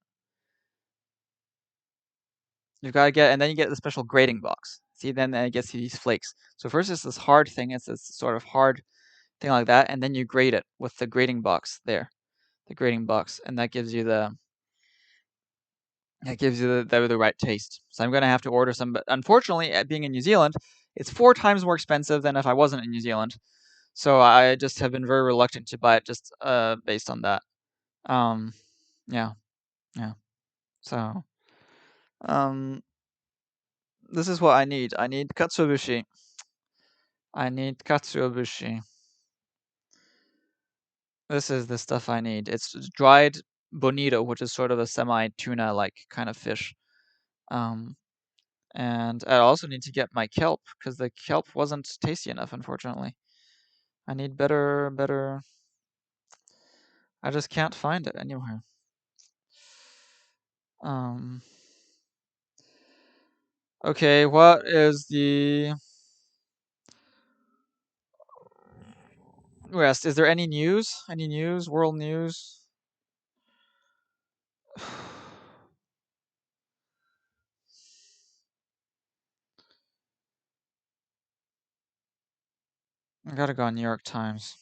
You've got to get, and then you get the special grating box. See, then it gets you these flakes. So first it's this hard thing. It's this sort of hard thing like that, and then you grate it with the grating box there, the grating box, and that gives you the right taste. So I'm gonna have to order some, but unfortunately, being in New Zealand, it's 4 times more expensive than if I wasn't in New Zealand. So I just have been very reluctant to buy it just based on that. Yeah. So this is what I need. I need katsuobushi. This is the stuff I need. It's dried bonito, which is sort of a semi-tuna like kind of fish. And I also need to get my kelp because the kelp wasn't tasty enough, unfortunately. I need better. I just can't find it anywhere. Okay, what is the rest? Is there any news? Any news? World news? I gotta go on New York Times.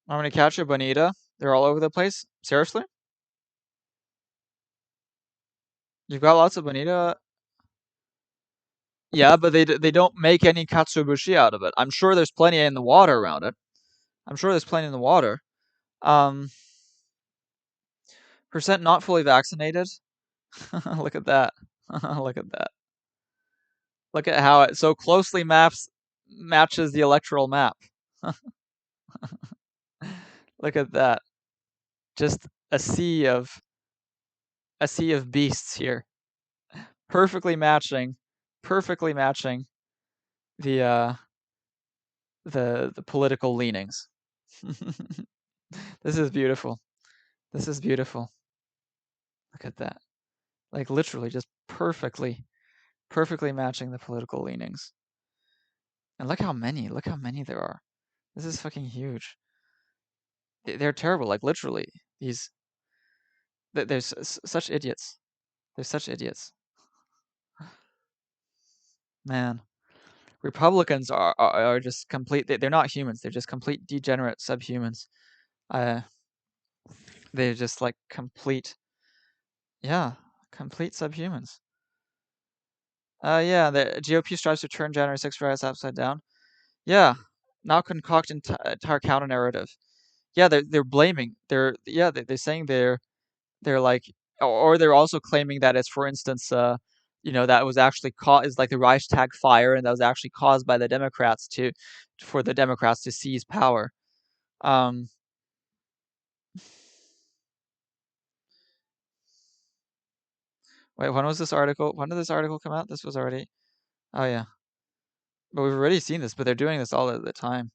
I'm gonna catch a bonita. They're all over the place. Seriously? You've got lots of bonita. Yeah, but they don't make any katsuobushi out of it. I'm sure there's plenty in the water around it. I'm sure there's plenty in the water. Percent not fully vaccinated. Look at that. Look at that. Look at how it so closely matches the electoral map. Look at that. Just a sea of beasts here. Perfectly matching the political leanings. This is beautiful. This is beautiful. Look at that. Like literally just perfectly matching the political leanings. And look how many there are. This is fucking huge. They're terrible, like literally. There's such idiots. They're such idiots. Man. Republicans are just complete, they're not humans, they're just complete degenerate subhumans. They're just like complete subhumans. Yeah, the GOP strives to turn January 6th riots upside down. Yeah, now concoct entire counter narrative. Yeah, they're blaming. They're saying they're like, or they're also claiming that it's, for instance, that was actually is like the Reichstag fire, and that was actually caused by the Democrats for the Democrats to seize power. Wait, when was this article? When did this article come out? This was already. Oh yeah, but we've already seen this. But they're doing this all at the time.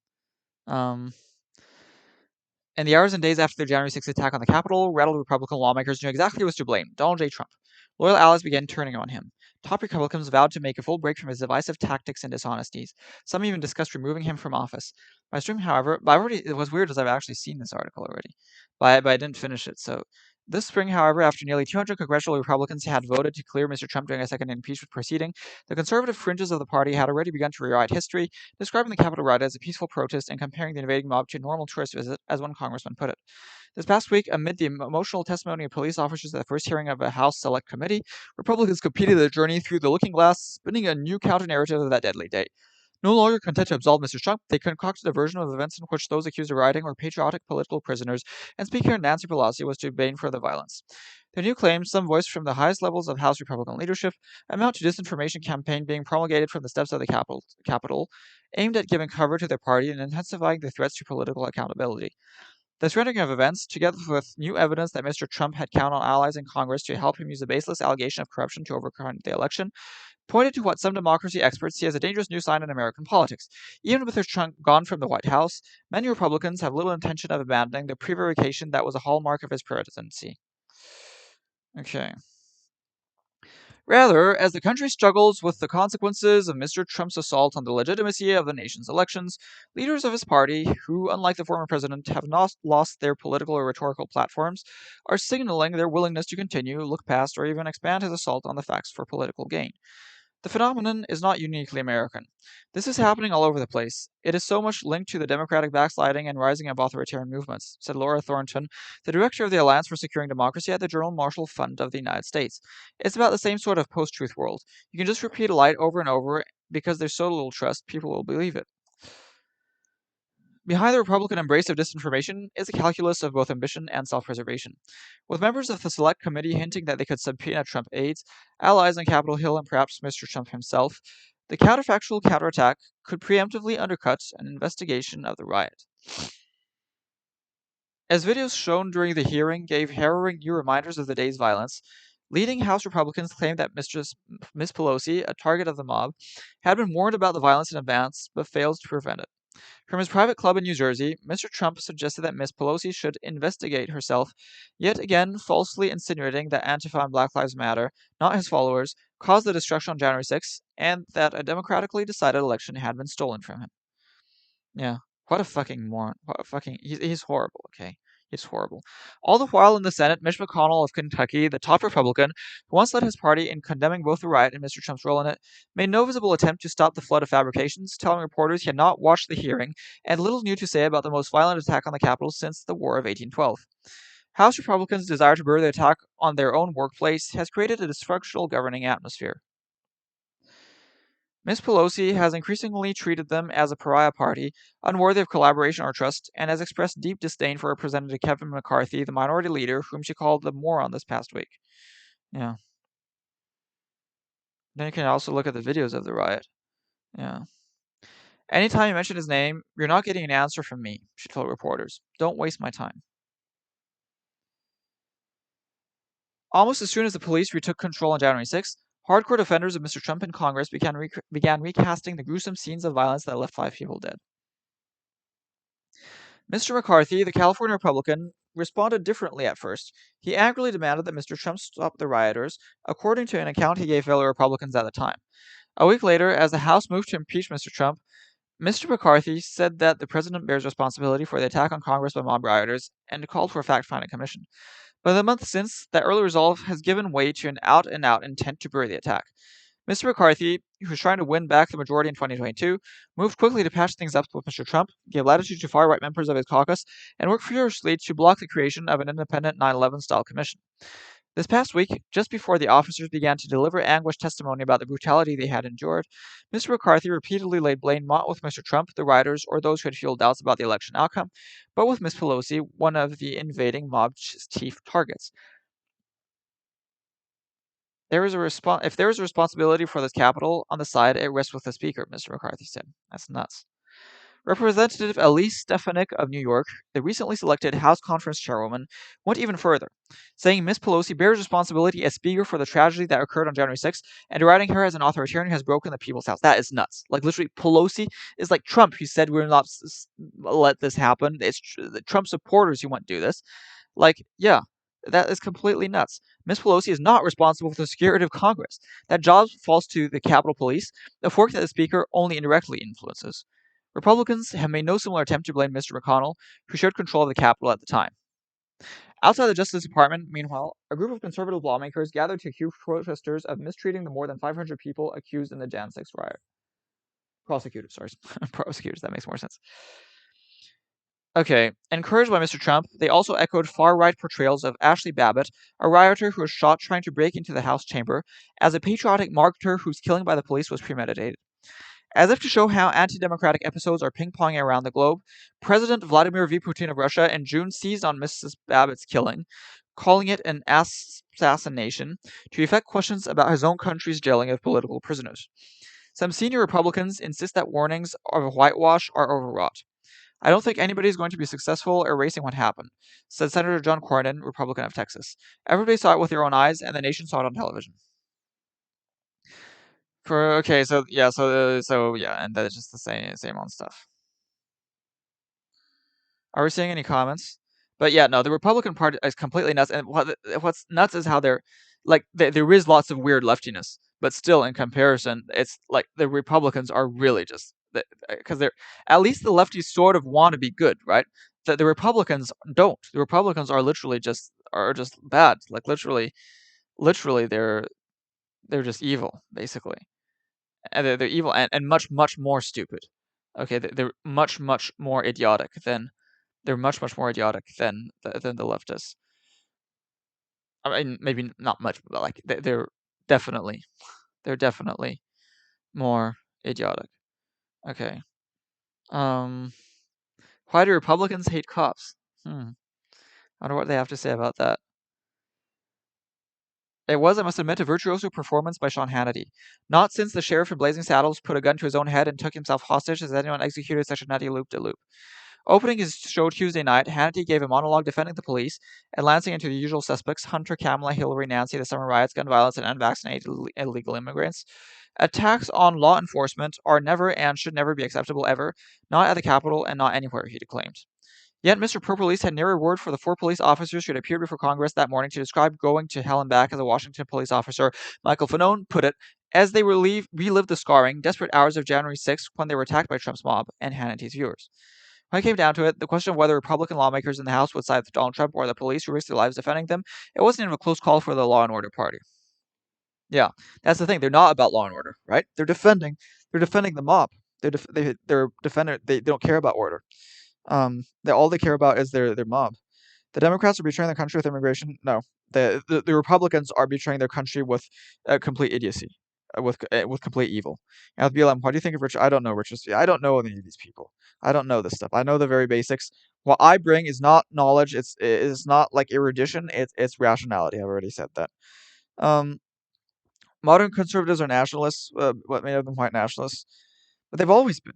In the hours and days after the January 6th attack on the Capitol, rattled Republican lawmakers knew exactly who was to blame: Donald J. Trump. Loyal allies began turning on him. Top Republicans vowed to make a full break from his divisive tactics and dishonesties. Some even discussed removing him from office. By spring, however, what's weird is I've actually seen this article already, but I didn't finish it. So this spring, however, after nearly 200 congressional Republicans had voted to clear Mr. Trump during a second impeachment proceeding, the conservative fringes of the party had already begun to rewrite history, describing the Capitol riot as a peaceful protest and comparing the invading mob to a normal tourist visit, as one congressman put it. This past week, amid the emotional testimony of police officers at the first hearing of a House Select Committee, Republicans completed their journey through the looking glass, spinning a new counter-narrative of that deadly day. No longer content to absolve Mr. Trump, they concocted a version of events in which those accused of rioting were patriotic political prisoners, and Speaker Nancy Pelosi was to blame for the violence. Their new claims, some voiced from the highest levels of House Republican leadership, amount to disinformation campaign being promulgated from the steps of the Capitol, aimed at giving cover to their party and intensifying the threats to political accountability. The threading of events, together with new evidence that Mr. Trump had counted on allies in Congress to help him use a baseless allegation of corruption to overturn the election, pointed to what some democracy experts see as a dangerous new sign in American politics. Even with Trump gone from the White House, many Republicans have little intention of abandoning the prevarication that was a hallmark of his presidency. Okay. Rather, as the country struggles with the consequences of Mr. Trump's assault on the legitimacy of the nation's elections, leaders of his party, who, unlike the former president, have not lost their political or rhetorical platforms, are signaling their willingness to continue, look past, or even expand his assault on the facts for political gain. The phenomenon is not uniquely American. This is happening all over the place. It is so much linked to the democratic backsliding and rising of authoritarian movements, said Laura Thornton, the director of the Alliance for Securing Democracy at the General Marshall Fund of the United States. It's about the same sort of post-truth world. You can just repeat a lie over and over because there's so little trust, people will believe it. Behind the Republican embrace of disinformation is a calculus of both ambition and self-preservation. With members of the Select Committee hinting that they could subpoena Trump aides, allies on Capitol Hill, and perhaps Mr. Trump himself, the counterfactual counterattack could preemptively undercut an investigation of the riot. As videos shown during the hearing gave harrowing new reminders of the day's violence, leading House Republicans claimed that Ms. Pelosi, a target of the mob, had been warned about the violence in advance but failed to prevent it. From his private club in New Jersey, Mr. Trump suggested that Ms. Pelosi should investigate herself, yet again falsely insinuating that Antifa and Black Lives Matter, not his followers, caused the destruction on January 6th, and that a democratically decided election had been stolen from him. Yeah, what a fucking moron. What a fucking... He's horrible, okay? He's horrible. All the while in the Senate, Mitch McConnell of Kentucky, the top Republican, who once led his party in condemning both the riot and Mr. Trump's role in it, made no visible attempt to stop the flood of fabrications, telling reporters he had not watched the hearing and little new to say about the most violent attack on the Capitol since the War of 1812. House Republicans' desire to bury the attack on their own workplace has created a dysfunctional governing atmosphere. Ms. Pelosi has increasingly treated them as a pariah party, unworthy of collaboration or trust, and has expressed deep disdain for Representative Kevin McCarthy, the minority leader, whom she called a moron this past week. Yeah. Then you can also look at the videos of the riot. Yeah. Anytime you mention his name, you're not getting an answer from me, she told reporters. Don't waste my time. Almost as soon as the police retook control on January 6th, hardcore defenders of Mr. Trump in Congress began recasting the gruesome scenes of violence that left 5 people dead. Mr. McCarthy, the California Republican, responded differently at first. He angrily demanded that Mr. Trump stop the rioters, according to an account he gave fellow Republicans at the time. A week later, as the House moved to impeach Mr. Trump, Mr. McCarthy said that the president bears responsibility for the attack on Congress by mob rioters and called for a fact-finding commission. But in the month since, that early resolve has given way to an out-and-out intent to bury the attack. Mr. McCarthy, who was trying to win back the majority in 2022, moved quickly to patch things up with Mr. Trump, gave latitude to far-right members of his caucus, and worked furiously to block the creation of an independent 9/11-style commission. This past week, just before the officers began to deliver anguished testimony about the brutality they had endured, Mr. McCarthy repeatedly laid blame not with Mr. Trump, the rioters, or those who had fueled doubts about the election outcome, but with Ms. Pelosi, one of the invading mob's chief targets. If there is a responsibility for this capital on the side, it rests with the Speaker, Mr. McCarthy said. That's nuts. Representative Elise Stefanik of New York, the recently selected House Conference Chairwoman, went even further, saying Ms. Pelosi bears responsibility as Speaker for the tragedy that occurred on January 6th and deriding her as an authoritarian who has broken the people's house. That is nuts. Like, literally, Pelosi is like Trump, who said we're not let this happen. It's the Trump supporters who won't do this. Like, yeah, that is completely nuts. Ms. Pelosi is not responsible for the security of Congress. That job falls to the Capitol Police, a fork that the Speaker only indirectly influences. Republicans have made no similar attempt to blame Mr. McConnell, who shared control of the Capitol at the time. Outside the Justice Department, meanwhile, a group of conservative lawmakers gathered to accuse protesters of mistreating the more than 500 people accused in the Jan 6 riot. Prosecutors, that makes more sense. Okay, encouraged by Mr. Trump, they also echoed far-right portrayals of Ashley Babbitt, a rioter who was shot trying to break into the House chamber, as a patriotic martyr whose killing by the police was premeditated. As if to show how anti-democratic episodes are ping-ponging around the globe, President Vladimir V. Putin of Russia in June seized on Mrs. Babbitt's killing, calling it an assassination, to effect questions about his own country's jailing of political prisoners. Some senior Republicans insist that warnings of whitewash are overwrought. I don't think anybody is going to be successful erasing what happened, said Senator John Cornyn, Republican of Texas. Everybody saw it with their own eyes, and the nation saw it on television. And that's just the same old stuff. Are we seeing any comments? But yeah, no, the Republican Party is completely nuts, and what's nuts is how they're like there is lots of weird leftiness, but still in comparison, it's like the Republicans are really just because they're at least the lefties sort of want to be good, right? The Republicans don't. The Republicans are literally just bad. Like literally they're just evil, basically. And they're evil and much more stupid. Okay, they're much more idiotic than the leftists. I mean, maybe not much, but like they're definitely more idiotic. Okay. Why do Republicans hate cops? I wonder what they have to say about that. It was, I must admit, a virtuoso performance by Sean Hannity. Not since the sheriff in Blazing Saddles put a gun to his own head and took himself hostage has anyone executed such a nutty loop-de-loop. Opening his show Tuesday night, Hannity gave a monologue defending the police and lancing into the usual suspects: Hunter, Kamala, Hillary, Nancy, the summer riots, gun violence, and unvaccinated illegal immigrants. Attacks on law enforcement are never and should never be acceptable ever, not at the Capitol and not anywhere, he declaimed. Yet Mr. Pro-Police had never a word for the 4 police officers who had appeared before Congress that morning to describe going to hell and back, as a Washington police officer, Michael Fanone, put it, as they relived the scarring, desperate hours of January 6th when they were attacked by Trump's mob and Hannity's viewers. When it came down to it, the question of whether Republican lawmakers in the House would side with Donald Trump or the police who risked their lives defending them, it wasn't even a close call for the Law and Order party. Yeah, that's the thing. They're not about law and order, right? They're defending the mob. They don't care about order. All they care about is their mob. The Democrats are betraying their country with immigration. No, the Republicans are betraying their country with complete idiocy, with complete evil. Now, BLM, what do you think of Richard? I don't know Richard. I don't know any of these people. I don't know this stuff. I know the very basics. What I bring is not knowledge. It's not like erudition. It's rationality. I've already said that. Modern conservatives are nationalists. What made of them white nationalists? But they've always been.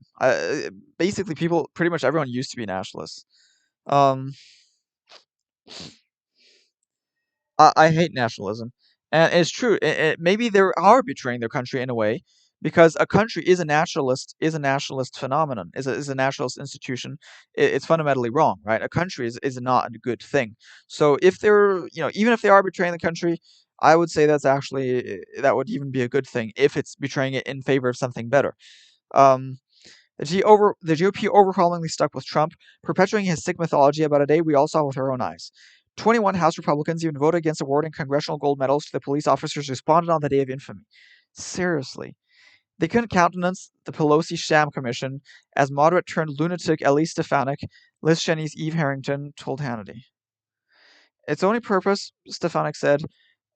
Basically, pretty much everyone used to be nationalists. I hate nationalism, and it's true. Maybe they are betraying their country in a way, because a country is a nationalist phenomenon, is a nationalist institution. It's fundamentally wrong, right? A country is not a good thing. So if they're, even if they are betraying the country, I would say that would even be a good thing if it's betraying it in favor of something better. The GOP overwhelmingly stuck with Trump, perpetuating his sick mythology about a day we all saw with our own eyes. 21 House Republicans even voted against awarding congressional gold medals to the police officers who responded on the day of infamy. Seriously. They couldn't countenance the Pelosi sham commission, as moderate-turned-lunatic Elise Stefanik, Liz Cheney's Eve Harrington, told Hannity. Its only purpose, Stefanik said,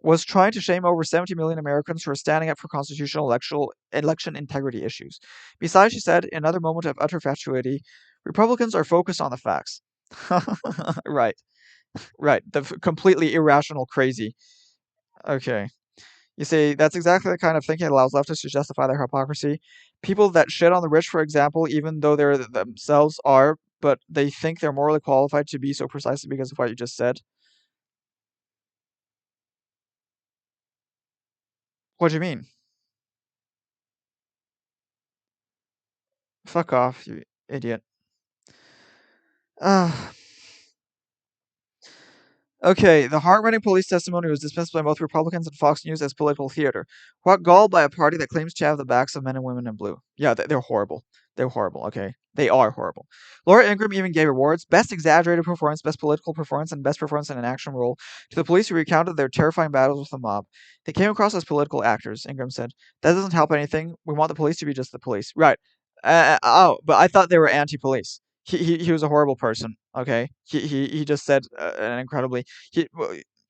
was trying to shame over 70 million Americans who are standing up for constitutional election integrity issues. Besides, she said, in another moment of utter fatuity, Republicans are focused on the facts. Right. The completely irrational crazy. Okay. You see, that's exactly the kind of thinking that allows leftists to justify their hypocrisy. People that shit on the rich, for example, even though they're themselves are, but they think they're morally qualified to be so precisely because of what you just said. What do you mean? Fuck off, you idiot. Okay, the heart-rending police testimony was dismissed by both Republicans and Fox News as political theater. What gall by a party that claims to have the backs of men and women in blue. Yeah, they're horrible. They're horrible, okay? They are horrible. Laura Ingraham even gave awards, Best Exaggerated Performance, Best Political Performance, and Best Performance in an Action Role to the police who recounted their terrifying battles with the mob. They came across as political actors, Ingraham said. That doesn't help anything. We want the police to be just the police. Right. But I thought they were anti-police. He was a horrible person. Okay, he just said an incredibly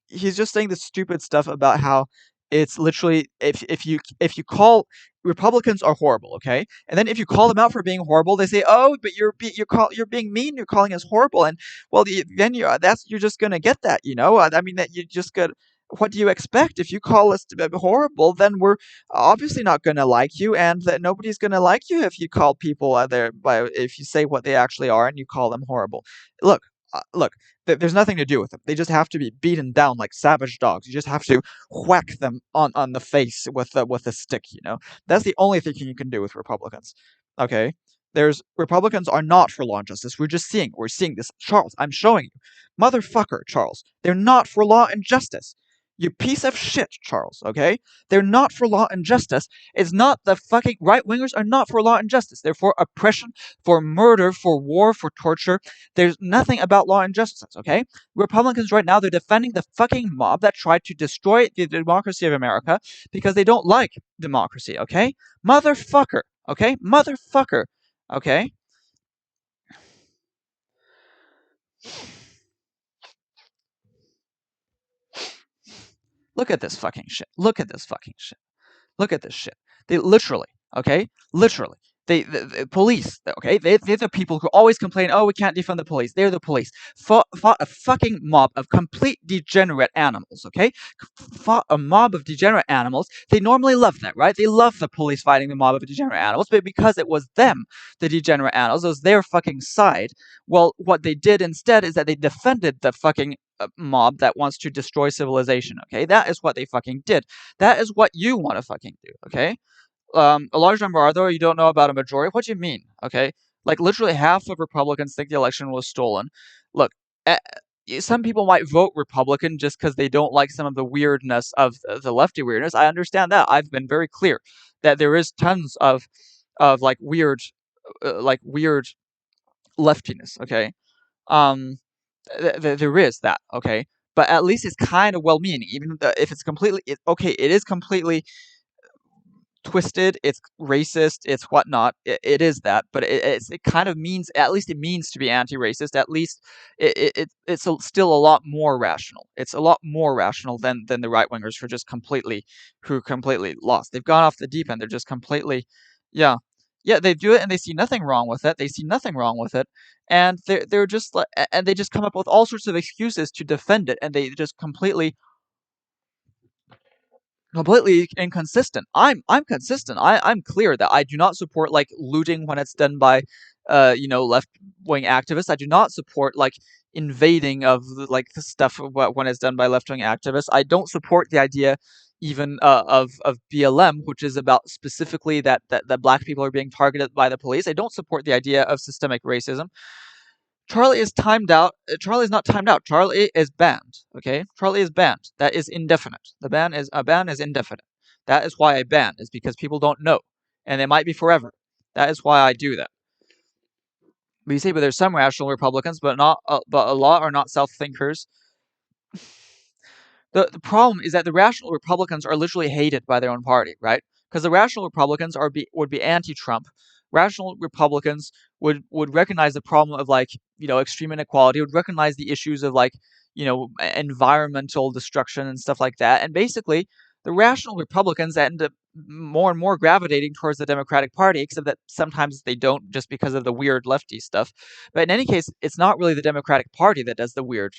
he's just saying this stupid stuff about how it's literally if you call Republicans are horrible, okay, and then if you call them out for being horrible, they say, oh, but you're being mean, you're calling us horrible, and well, then you're just gonna get that, you know. I mean that you just got. What do you expect? If you call us horrible, then we're obviously not going to like you, and that nobody's going to like you if you call people if you say what they actually are and you call them horrible. Look, there's nothing to do with them. They just have to be beaten down like savage dogs. You just have to whack them on the face with a stick. You know, that's the only thing you can do with Republicans. Okay, Republicans are not for law and justice. We're seeing this, Charles. I'm showing you, motherfucker, Charles. They're not for law and justice. You piece of shit, Charles, okay? They're not for law and justice. It's not the fucking right-wingers are not for law and justice. They're for oppression, for murder, for war, for torture. There's nothing about law and justice, okay? Republicans right now, they're defending the fucking mob that tried to destroy the democracy of America because they don't like democracy, okay? Motherfucker, okay? Motherfucker, okay? Look at this fucking shit. Look at this fucking shit. Look at this shit. They literally, okay? Literally. The police, okay? They're the people who always complain, oh, we can't defund the police. They're the police. Fought a fucking mob of complete degenerate animals, okay? Fought a mob of degenerate animals. They normally love that, right? They love the police fighting the mob of degenerate animals, but because it was them, the degenerate animals, it was their fucking side, well, what they did instead is that they defended the fucking mob that wants to destroy civilization, okay? That is what they fucking did. That is what you want to fucking do, okay? A large number are, though you don't know about a majority. What do you mean, okay? Like, literally half of Republicans think the election was stolen. Look, some people might vote Republican just because they don't like some of the weirdness of the lefty weirdness. I understand that. I've been very clear that there is tons of like weird leftiness, okay? There is that, okay? But at least it's kind of well-meaning, even if it's completely okay. It is completely twisted, it's racist, it's whatnot. It is that, but it kind of means, at least it means to be anti-racist. At least it's still a lot more rational. It's a lot more rational than the right wingers who completely lost. They've gone off the deep end. They're just completely, yeah, yeah. They do it and they see nothing wrong with it. They see nothing wrong with it, and they're just like, and they just come up with all sorts of excuses to defend it, and they just completely inconsistent. I'm consistent. I'm clear that I do not support like looting when it's done by left wing activists. I do not support like invading of like the stuff when it's done by left wing activists. I don't support the idea even of BLM, which is about specifically that black people are being targeted by the police. I don't support the idea of systemic racism. Charlie is timed out. Charlie is not timed out. Charlie is banned. Okay, Charlie is banned. That is indefinite. A ban is indefinite. That is why I ban, is because people don't know, and it might be forever. That is why I do that. But you say, but there's some rational Republicans, but a lot are not self-thinkers. The problem is that the rational Republicans are literally hated by their own party, right? Because the rational Republicans would be anti-Trump. Rational Republicans would recognize the problem of like extreme inequality, would recognize the issues of like environmental destruction and stuff like that, and basically the rational Republicans end up more and more gravitating towards the Democratic Party, except that sometimes they don't just because of the weird lefty stuff. But in any case, it's not really the Democratic Party that does the weird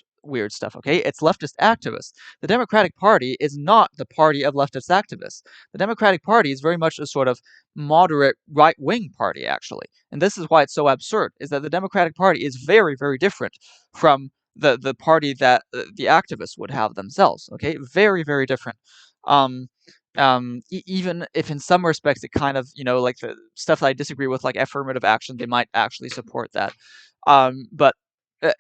stuff, okay? It's leftist activists. The Democratic Party is not the party of leftist activists. The Democratic Party is very much a sort of moderate right-wing party, actually. And this is why it's so absurd, is that the Democratic Party is very, very different from the party that the activists would have themselves, okay? Very, very different. Um, even if in some respects it kind of, like the stuff that I disagree with, like affirmative action, they might actually support that. But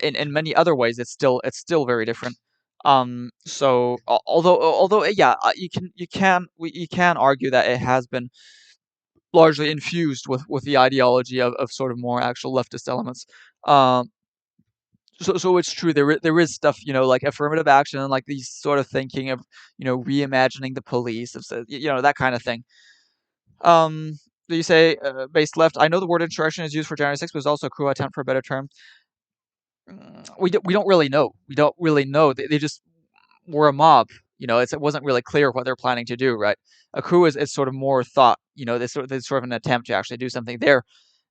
in many other ways, it's still very different. So although yeah, you can argue that it has been largely infused with the ideology of sort of more actual leftist elements. Um, so it's true there is stuff, like affirmative action and like these sort of thinking of, reimagining the police, that kind of thing. Um, you say based left. I know the word insurrection is used for January 6th, but it's also a coup attempt for a better term. We don't really know. We don't really know. They just were a mob. It wasn't really clear what they're planning to do, right? A coup is sort of more thought. There's sort of an attempt to actually do something. There,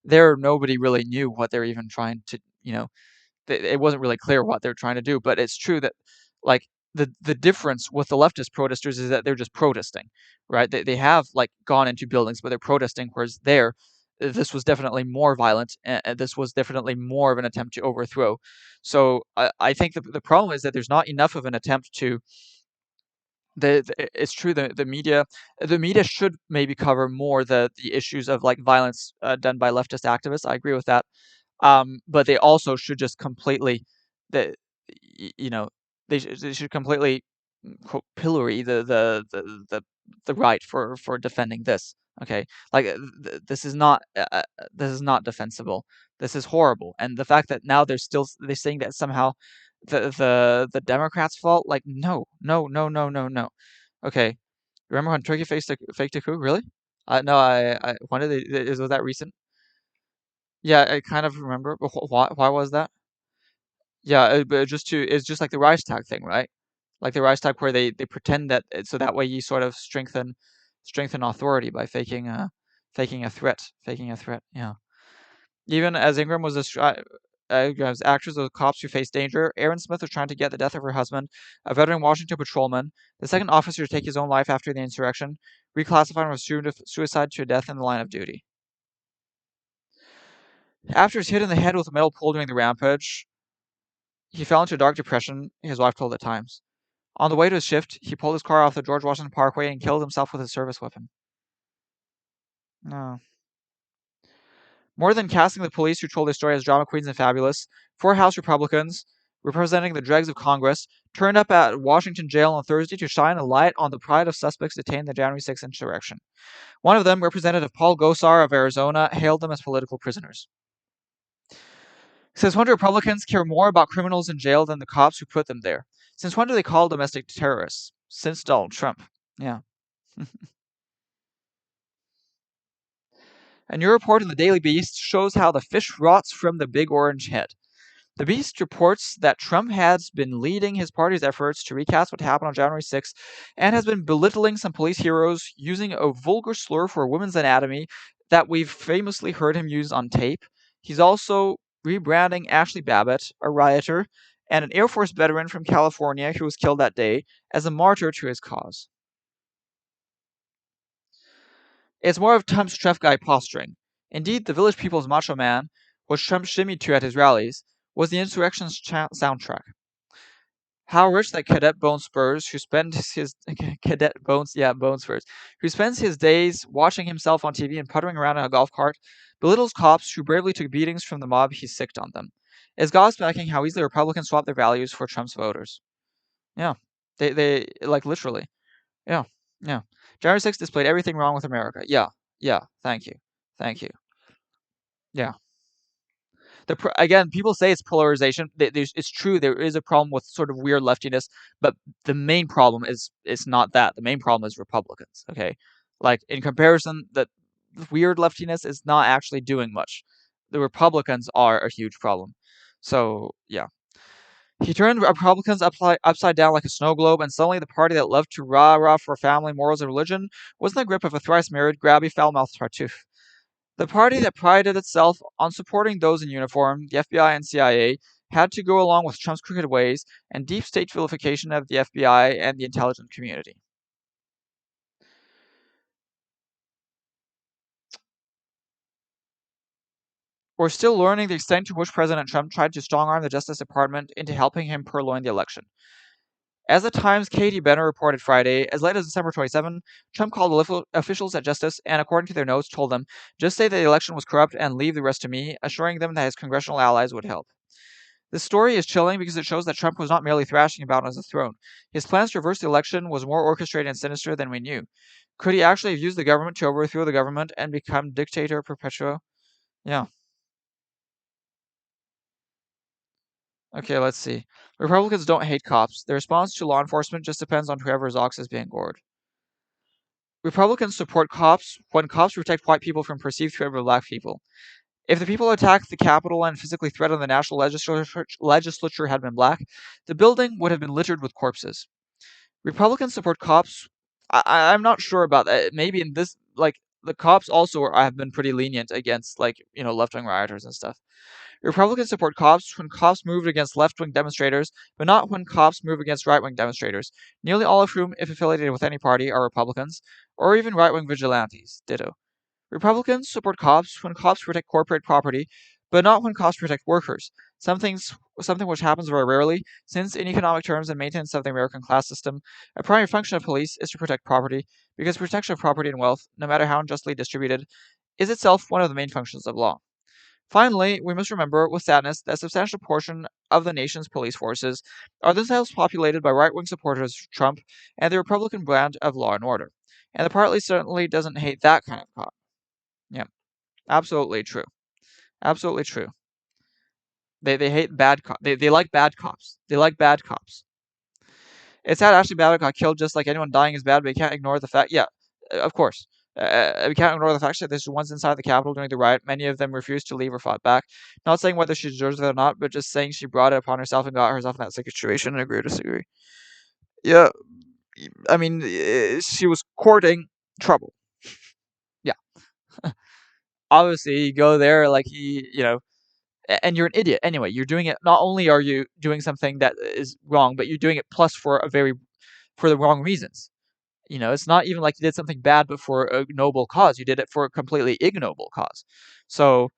nobody really knew what they're even trying to. It wasn't really clear what they're trying to do. But it's true that, like, the difference with the leftist protesters is that they're just protesting, right? They have like gone into buildings, but they're protesting. Whereas this was definitely more violent, and this was definitely more of an attempt to overthrow. So I think the problem is that there's not enough of an attempt to. It's true the media should maybe cover more the issues of like violence done by leftist activists. I agree with that. But they also should just completely, the you know, they should completely quote pillory the right for defending this. Okay, like this is not defensible. This is horrible, and the fact that now they're saying that somehow the Democrats' fault. Like no, no, no, no, no, no. Okay, remember when Turkey faked a coup? Really? No, when did was that recent? Yeah, I kind of remember. But why was that? Yeah, but it's just like the Reichstag thing, right? Like the Reichstag where they pretend that so that way you sort of strengthen authority by faking a threat. Yeah. Even as Ingram was as actors of cops who faced danger, Aaron Smith was trying to get the death of her husband, a veteran Washington patrolman, the second officer to take his own life after the insurrection, reclassified from suicide to a death in the line of duty. After his hit in the head with a metal pole during the rampage, he fell into a dark depression, his wife told the Times. On the way to his shift, he pulled his car off the George Washington Parkway and killed himself with his service weapon. No. More than casting the police who told their story as drama queens and fabulous, 4 House Republicans, representing the dregs of Congress, turned up at Washington jail on Thursday to shine a light on the pride of suspects detained in the January 6th insurrection. One of them, Representative Paul Gosar of Arizona, hailed them as political prisoners. Says, when do Republicans care more about criminals in jail than the cops who put them there? Since when do they call domestic terrorists? Since Donald Trump. Yeah. A new report in the Daily Beast shows how the fish rots from the big orange head. The Beast reports that Trump has been leading his party's efforts to recast what happened on January 6th and has been belittling some police heroes using a vulgar slur for a woman's anatomy that we've famously heard him use on tape. He's also rebranding Ashley Babbitt, a rioter, and an Air Force veteran from California who was killed that day, as a martyr to his cause. It's more of Trump's tough guy posturing. Indeed, the Village People's Macho Man, which Trump shimmied to at his rallies, was the insurrection's soundtrack. How rich that Cadet Bone Spurs, who spends his Cadet Bones, Bone Spurs, who spends his days watching himself on TV and puttering around in a golf cart, belittles cops who bravely took beatings from the mob he sicked on them. Is gobsmacking how easily Republicans swap their values for Trump's voters. Yeah, they like literally. Yeah, yeah. January 6th displayed everything wrong with America. Yeah, thank you. Yeah. Again, people say it's polarization. It's true. There is a problem with sort of weird leftiness, but the main problem is not that. The main problem is Republicans. Okay, like in comparison, the weird leftiness is not actually doing much. The Republicans are a huge problem. So yeah. He turned Republicans upside down like a snow globe, and suddenly the party that loved to rah-rah for family, morals, and religion was in the grip of a thrice-married, grabby, foul-mouthed Tartuffe. The party that prided itself on supporting those in uniform, the FBI and CIA, had to go along with Trump's crooked ways and deep state vilification of the FBI and the intelligence community. We're still learning the extent to which President Trump tried to strong-arm the Justice Department into helping him purloin the election. As the Times' Katie Benner reported Friday, as late as December 27, Trump called officials at Justice and, according to their notes, told them, "Just say that the election was corrupt and leave the rest to me," assuring them that his congressional allies would help. This story is chilling because it shows that Trump was not merely thrashing about on his throne. His plans to reverse the election was more orchestrated and sinister than we knew. Could he actually have used the government to overthrow the government and become dictator perpetuo? Yeah. Okay, let's see. Republicans don't hate cops. Their response to law enforcement just depends on whoever's ox is being gored. Republicans support cops when cops protect white people from perceived threat of black people. If the people who attacked the Capitol and physically threatened the national legislature had been black, the building would have been littered with corpses. Republicans support cops. I'm not sure about that. Maybe in this, like, the cops also have been pretty lenient against, like, left-wing rioters and stuff. Republicans support cops when cops move against left-wing demonstrators, but not when cops move against right-wing demonstrators, nearly all of whom, if affiliated with any party, are Republicans, or even right-wing vigilantes. Ditto. Republicans support cops when cops protect corporate property, but not when cops protect workers. Something which happens very rarely, since in economic terms and maintenance of the American class system, a primary function of police is to protect property, because protection of property and wealth, no matter how unjustly distributed, is itself one of the main functions of law. Finally, we must remember with sadness that a substantial portion of the nation's police forces are themselves populated by right-wing supporters of Trump and the Republican brand of law and order. And the party certainly doesn't hate that kind of cop. Yeah, absolutely true. Absolutely true. They hate bad cops. They like bad cops. They like bad cops. It's sad Ashley Babbitt got killed just like anyone dying is bad, but you can't ignore the fact. Yeah, of course. We can't ignore the fact that there's ones inside the Capitol during the riot. Many of them refused to leave or fought back. Not saying whether she deserves it or not, but just saying she brought it upon herself and got herself in that situation. And agree or disagree. Yeah, I mean, she was courting trouble. Yeah. Obviously, you go there like and you're an idiot anyway. You're doing it. Not only are you doing something that is wrong, but you're doing it plus for the wrong reasons. It's not even like you did something bad, but for a noble cause. You did it for a completely ignoble cause. So,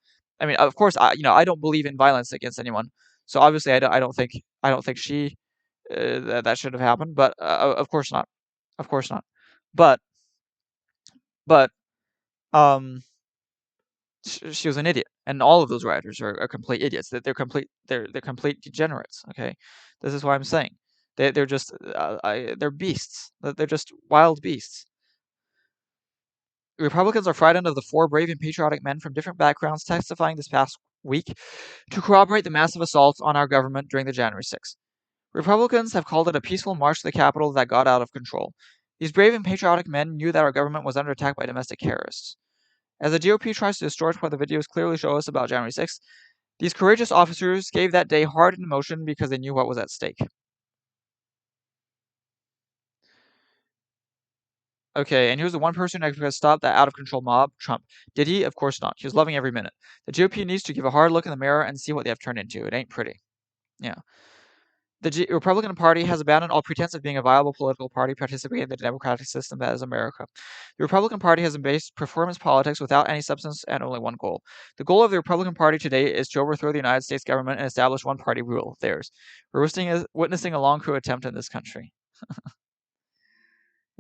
I mean, of course, I don't believe in violence against anyone. So obviously, I don't think she that should have happened. But of course not. Of course not. But um, she was an idiot, and all of those rioters are complete idiots. They're complete degenerates. Okay, this is what I'm saying. They're just they're beasts. They're just wild beasts. Republicans are frightened of the 4 brave and patriotic men from different backgrounds testifying this past week to corroborate the massive assaults on our government during the January 6th. Republicans have called it a peaceful march to the Capitol that got out of control. These brave and patriotic men knew that our government was under attack by domestic terrorists. As the GOP tries to distort what the videos clearly show us about January 6th, these courageous officers gave that day heart and emotion because they knew what was at stake. Okay, and here's the one person who could stop that out-of-control mob, Trump. Did he? Of course not. He was loving every minute. The GOP needs to give a hard look in the mirror and see what they have turned into. It ain't pretty. Yeah. The Republican Party has abandoned all pretense of being a viable political party participating in the democratic system that is America. The Republican Party has embraced performance politics without any substance and only one goal. The goal of the Republican Party today is to overthrow the United States government and establish one-party rule, theirs. We're witnessing a long crew attempt in this country.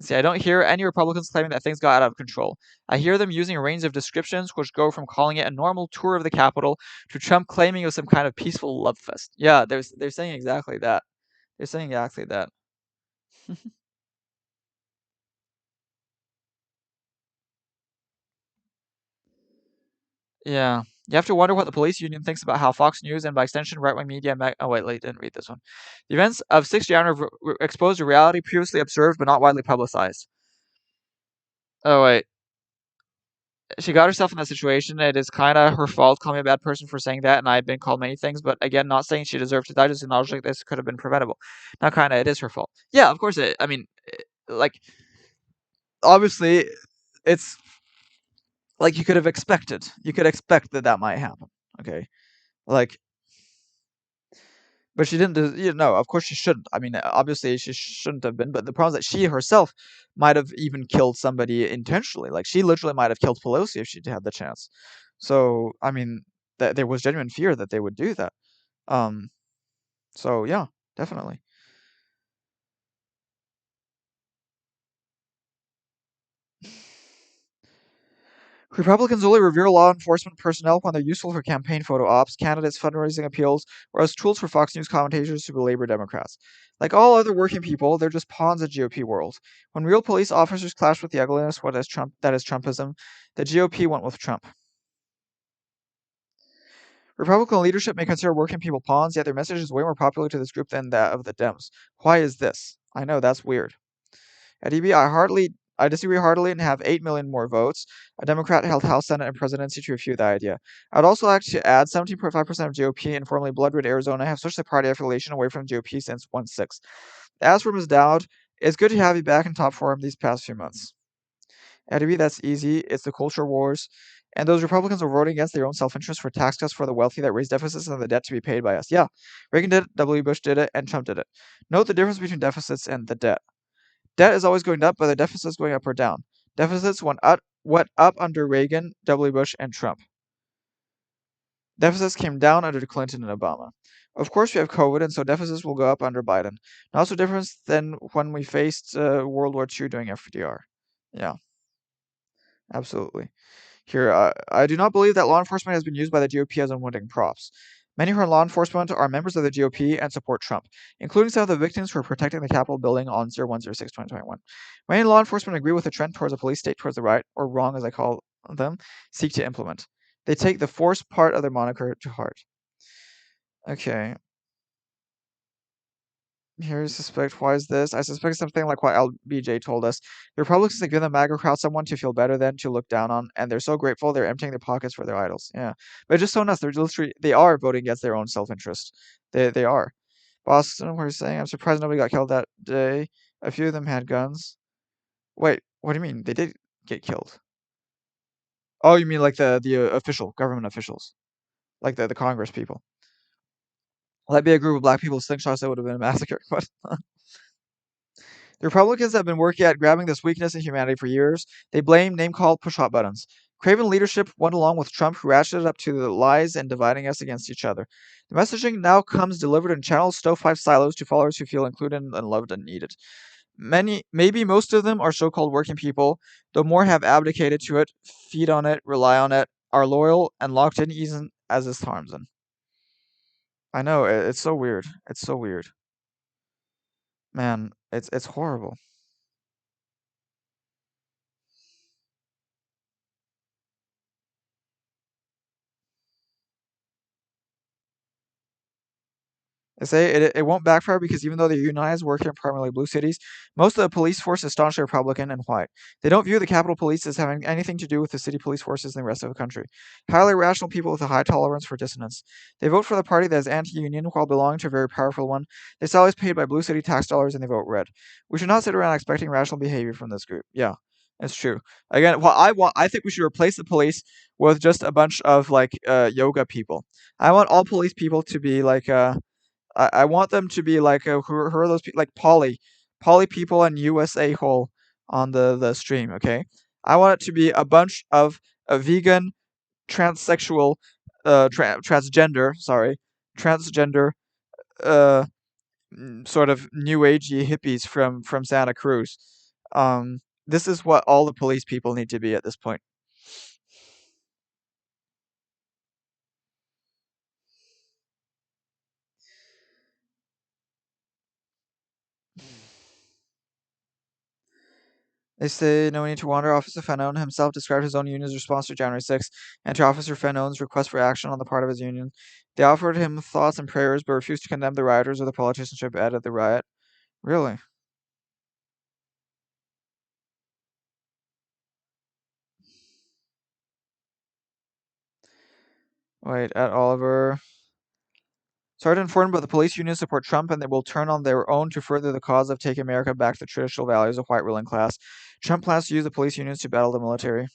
See, I don't hear any Republicans claiming that things got out of control. I hear them using a range of descriptions which go from calling it a normal tour of the Capitol to Trump claiming it was some kind of peaceful love fest. Yeah, they're saying exactly that. They're saying exactly that. Yeah. You have to wonder what the police union thinks about how Fox News and by extension right-wing media oh wait, didn't read this one. The events of 6 January exposed a reality previously observed but not widely publicized. Oh wait. she got herself in that situation. It is kind of her fault. Call me a bad person for saying that, and I've been called many things. But again, not saying she deserved to die. Just acknowledging this could have been preventable. Now, kind of, it is her fault. Yeah, of course. I mean, like obviously, it's like you could have expected. You could expect that that might happen. Okay, like, but she didn't. You know, of course she shouldn't. I mean, obviously she shouldn't have been. But the problem is that she herself might have even killed somebody intentionally. Like she literally might have killed Pelosi if she'd had the chance. So I mean, there was genuine fear that they would do that. Um. So yeah, definitely. Republicans only revere law enforcement personnel when they're useful for campaign photo ops, candidates' fundraising appeals, or as tools for Fox News commentators to belabor Democrats. Like all other working people, they're just pawns of GOP world. When real police officers clash with the ugliness that is Trumpism, the GOP went with Trump. Republican leadership may consider working people pawns, yet their message is way more popular to this group than that of the Dems. Why is this? I know, that's weird. At EB, I disagree heartily and have 8 million more votes. A Democrat held House, Senate, and presidency to refute the idea. I'd also like to add 17.5% of GOP and formerly blood red Arizona have switched their party affiliation away from GOP since 1/6. As for Ms. Dowd, it's good to have you back in top form these past few months. At EB, that's easy. It's the culture wars. And those Republicans are voting against their own self-interest for tax cuts for the wealthy that raise deficits and the debt to be paid by us. Yeah, Reagan did it, W. Bush did it, and Trump did it. Note the difference between deficits and the debt. Debt is always going up, but the deficit is going up or down. Deficits went up under Reagan, W. Bush, and Trump. Deficits came down under Clinton and Obama. Of course, we have COVID, and so deficits will go up under Biden. Not so different than when we faced World War II during FDR. Yeah, absolutely. Here, I do not believe that law enforcement has been used by the GOP as unwitting props. Many who are in law enforcement are members of the GOP and support Trump, including some of the victims who are protecting the Capitol building on 01/06/2021. Many law enforcement agree with the trend towards a police state towards the right, or wrong as I call them, seek to implement. They take the force part of their moniker to heart. Okay. Here, suspect. Why is this? I suspect something like what LBJ told us. The Republicans have given the MAGA crowd someone to feel better than, to look down on, and they're so grateful they're emptying their pockets for their idols. Yeah, but just so nuts. They're literally they are voting against their own self-interest. They are. Boston, we're saying. I'm surprised nobody got killed that day. A few of them had guns. Wait, what do you mean? They did get killed. Oh, you mean like the official government officials, like the Congress people? Well, that'd be a group of black people with slingshots. That would have been a massacre. What? The Republicans have been working at grabbing this weakness in humanity for years. They blame, name call, push hot buttons. Craven leadership went along with Trump, who ratcheted up to the lies and dividing us against each other. The messaging now comes delivered in channels, stovepipe silos to followers who feel included and loved and needed. Maybe most of them are so-called working people, though more have abdicated to it, feed on it, rely on it, are loyal and locked in even as this harms them. I know, it's so weird. It's so weird. Man, it's horrible. They say it won't backfire because even though they're unionized, working in primarily blue cities, most of the police force is staunchly Republican and white. They don't view the Capitol Police as having anything to do with the city police forces in the rest of the country. Highly rational people with a high tolerance for dissonance. They vote for the party that is anti-union while belonging to a very powerful one. Their salaries paid by blue city tax dollars and they vote red. We should not sit around expecting rational behavior from this group. Yeah, it's true. Again, I think we should replace the police with just a bunch of like yoga people. I want all police people to be like I want them to be like who are those people like Polly people and USA Hole on the stream. Okay, I want it to be a bunch of a vegan, transsexual, transgender, uh, sort of new agey hippies from Santa Cruz. This is what all the police people need to be at this point. They say no need to wonder. Officer Fanon himself described his own union's response to January 6th and to Officer Fanon's request for action on the part of his union. They offered him thoughts and prayers, but refused to condemn the rioters or the politicians who added the riot. Really? Wait, at Oliver. Sorry to inform, but the police unions support Trump and they will turn on their own to further the cause of taking America back to the traditional values of white ruling class. Trump plans to use the police unions to battle the military.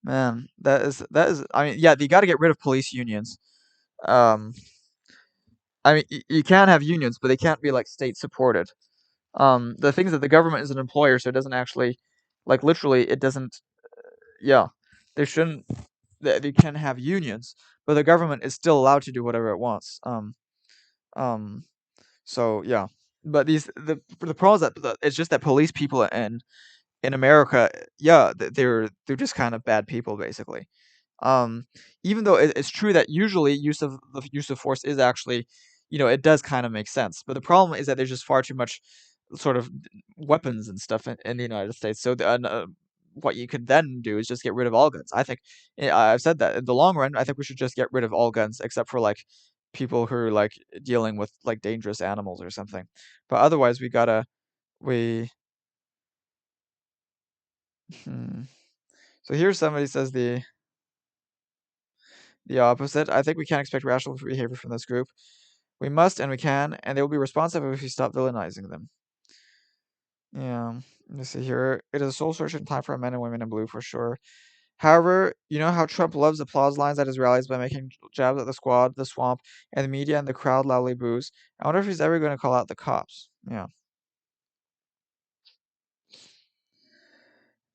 Man, that is. I mean, yeah, you got to get rid of police unions. Um, I mean, you can have unions, but they can't be like state supported. The thing is that the government is an employer, so it doesn't actually, like literally, it doesn't. Yeah, they shouldn't. They can have unions, but the government is still allowed to do whatever it wants. Um. So yeah, but the problem is that it's just that police people in America, yeah, they're just kind of bad people basically. Um, Even though it's true that usually use of force is actually, it does kind of make sense. But the problem is that there's just far too much sort of weapons and stuff in the United States. So what you could then do is just get rid of all guns. I think I've said that in the long run, I think we should just get rid of all guns except for like people who are like dealing with like dangerous animals or something. But otherwise, we. Hmm. So here somebody says the opposite. I think we can't expect rational behavior from this group. We must and we can, and they will be responsive if we stop villainizing them. Yeah, let's see here. It is a soul searching time for men and women in blue for sure. However, you know how Trump loves applause lines at his rallies by making jabs at the squad, the swamp, and the media and the crowd loudly boos. I wonder if he's ever going to call out the cops. Yeah.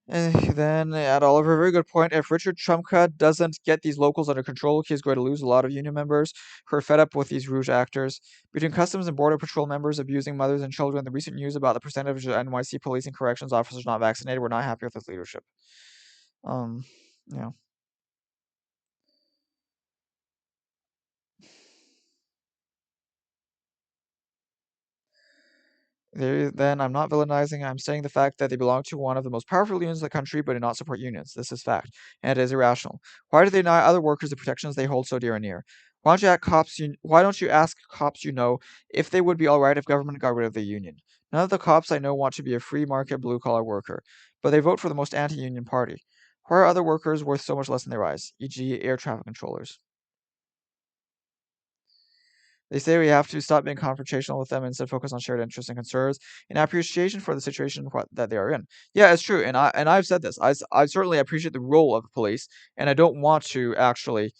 And then at Oliver, very good point. If Richard Trumka doesn't get these locals under control, he's going to lose a lot of union members who are fed up with these Rouge actors. Between Customs and Border Patrol members abusing mothers and children, the recent news about the percentage of NYC police and corrections officers not vaccinated, we're not happy with his leadership. Um, yeah. Then I'm not villainizing. I'm saying the fact that they belong to one of the most powerful unions in the country, but do not support unions. This is fact, and it is irrational. Why do they deny other workers the protections they hold so dear and near? Why don't you ask cops you know if they would be all right if government got rid of the union? None of the cops I know want to be a free market blue collar worker, but they vote for the most anti-union party. Why are other workers worth so much less in their eyes, e.g., air traffic controllers? They say we have to stop being confrontational with them and instead focus on shared interests and concerns and appreciation for the situation that they are in. Yeah, it's true, and I've said this. I certainly appreciate the role of the police, and I don't want to actually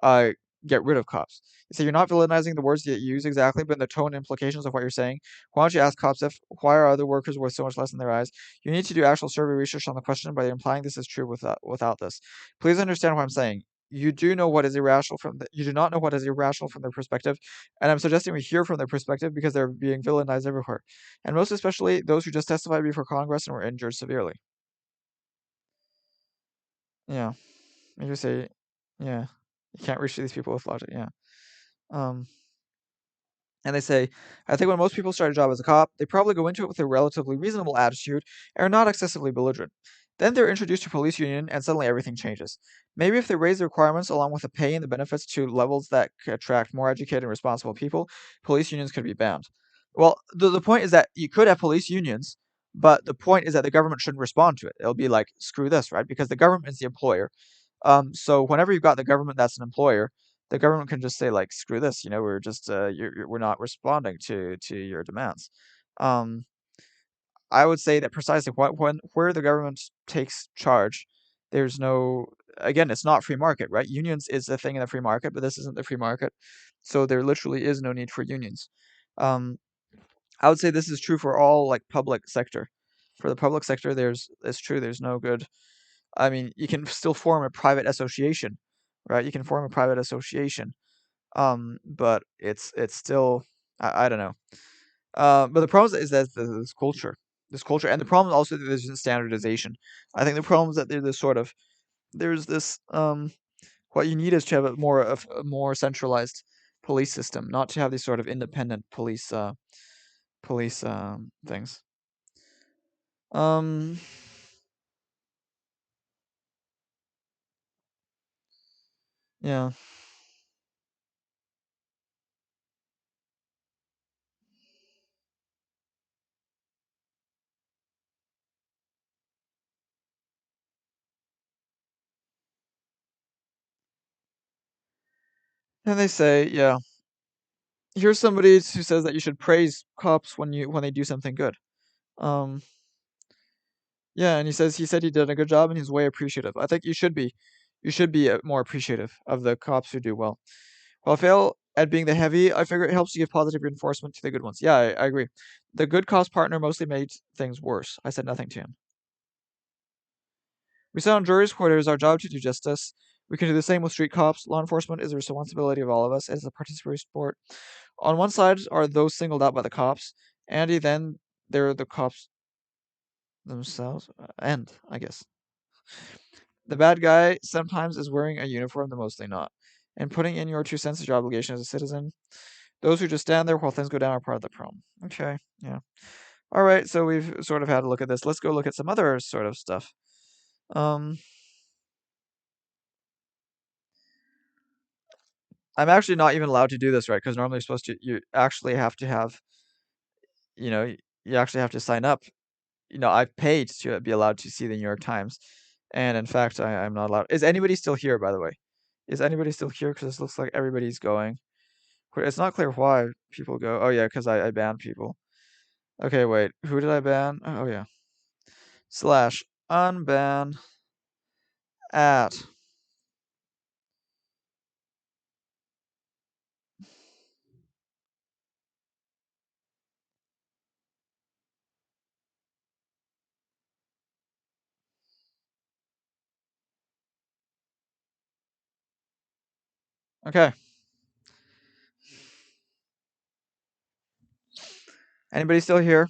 uh, get rid of cops. So you're not villainizing the words that you use exactly, but the tone and implications of what you're saying. Why don't you ask cops if why are other workers worth so much less in their eyes? You need to do actual survey research on the question by implying this is true without this. Please understand what I'm saying. You do know what is irrational you do not know what is irrational from their perspective, and I'm suggesting we hear from their perspective because they're being villainized everywhere, and most especially those who just testified before Congress and were injured severely. Yeah, you say, yeah, you can't reach these people with logic. Yeah. Um, And they say, I think when most people start a job as a cop, they probably go into it with a relatively reasonable attitude and are not excessively belligerent. Then they're introduced to a police union and suddenly everything changes. Maybe if they raise the requirements along with the pay and the benefits to levels that could attract more educated and responsible people, police unions could be banned. Well, the point is that you could have police unions, but the point is that the government shouldn't respond to it. It'll be like, screw this, right? Because the government is the employer. So whenever you've got the government that's an employer, the government can just say like, "Screw this," we're just we're not responding to your demands. Um, I would say that precisely where the government takes charge, there's no again, it's not free market, right? Unions is a thing in the free market, but this isn't the free market, so there literally is no need for unions. Um, I would say this is true for all like public sector. For the public sector, it's true. There's no good. I mean, you can still form a private association, right? You can form a private association, but it's still I don't know. But the problem is that there's this culture, and the problem also that there's standardization. I think the problem is that there's this what you need is to have a more centralized police system, not to have these sort of independent police things. Um, yeah. And they say, yeah, here's somebody who says that you should praise cops when they do something good. Yeah, and he said he did a good job and he's way appreciative. I think you should be more appreciative of the cops who do well. While I fail at being the heavy, I figure it helps you give positive reinforcement to the good ones. Yeah, I agree. The good cops partner mostly made things worse. I said nothing to him. We sit on jury's quarters, our job to do justice. We can do the same with street cops. Law enforcement is a responsibility of all of us. It is a participatory sport. On one side are those singled out by the cops. Andy, then there are the cops themselves. And, I guess. The bad guy sometimes is wearing a uniform, the mostly not. And putting in your 2 cents is your obligation as a citizen. Those who just stand there while things go down are part of the problem. Okay, yeah. All right, so we've sort of had a look at this. Let's go look at some other sort of stuff. I'm actually not even allowed to do this, right? Because normally you're supposed to, you actually have to have, you actually have to sign up. I've paid to be allowed to see the New York Times. And in fact, I'm not allowed. Is anybody still here, by the way? Is anybody still here? Because this looks like everybody's going. It's not clear why people go. Oh, yeah, because I banned people. Okay, wait. Who did I ban? Oh, yeah. / unban at. Okay. Anybody still here?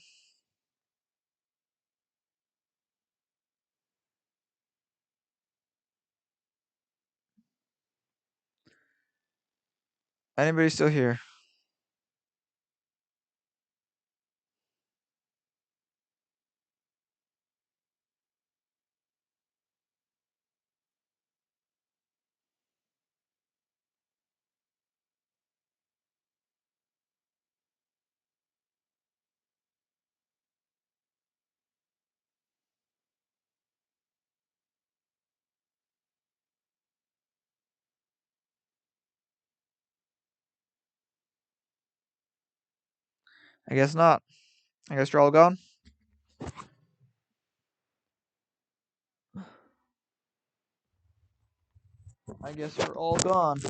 Anybody still here? I guess not. I guess you're all gone. I guess you're all gone.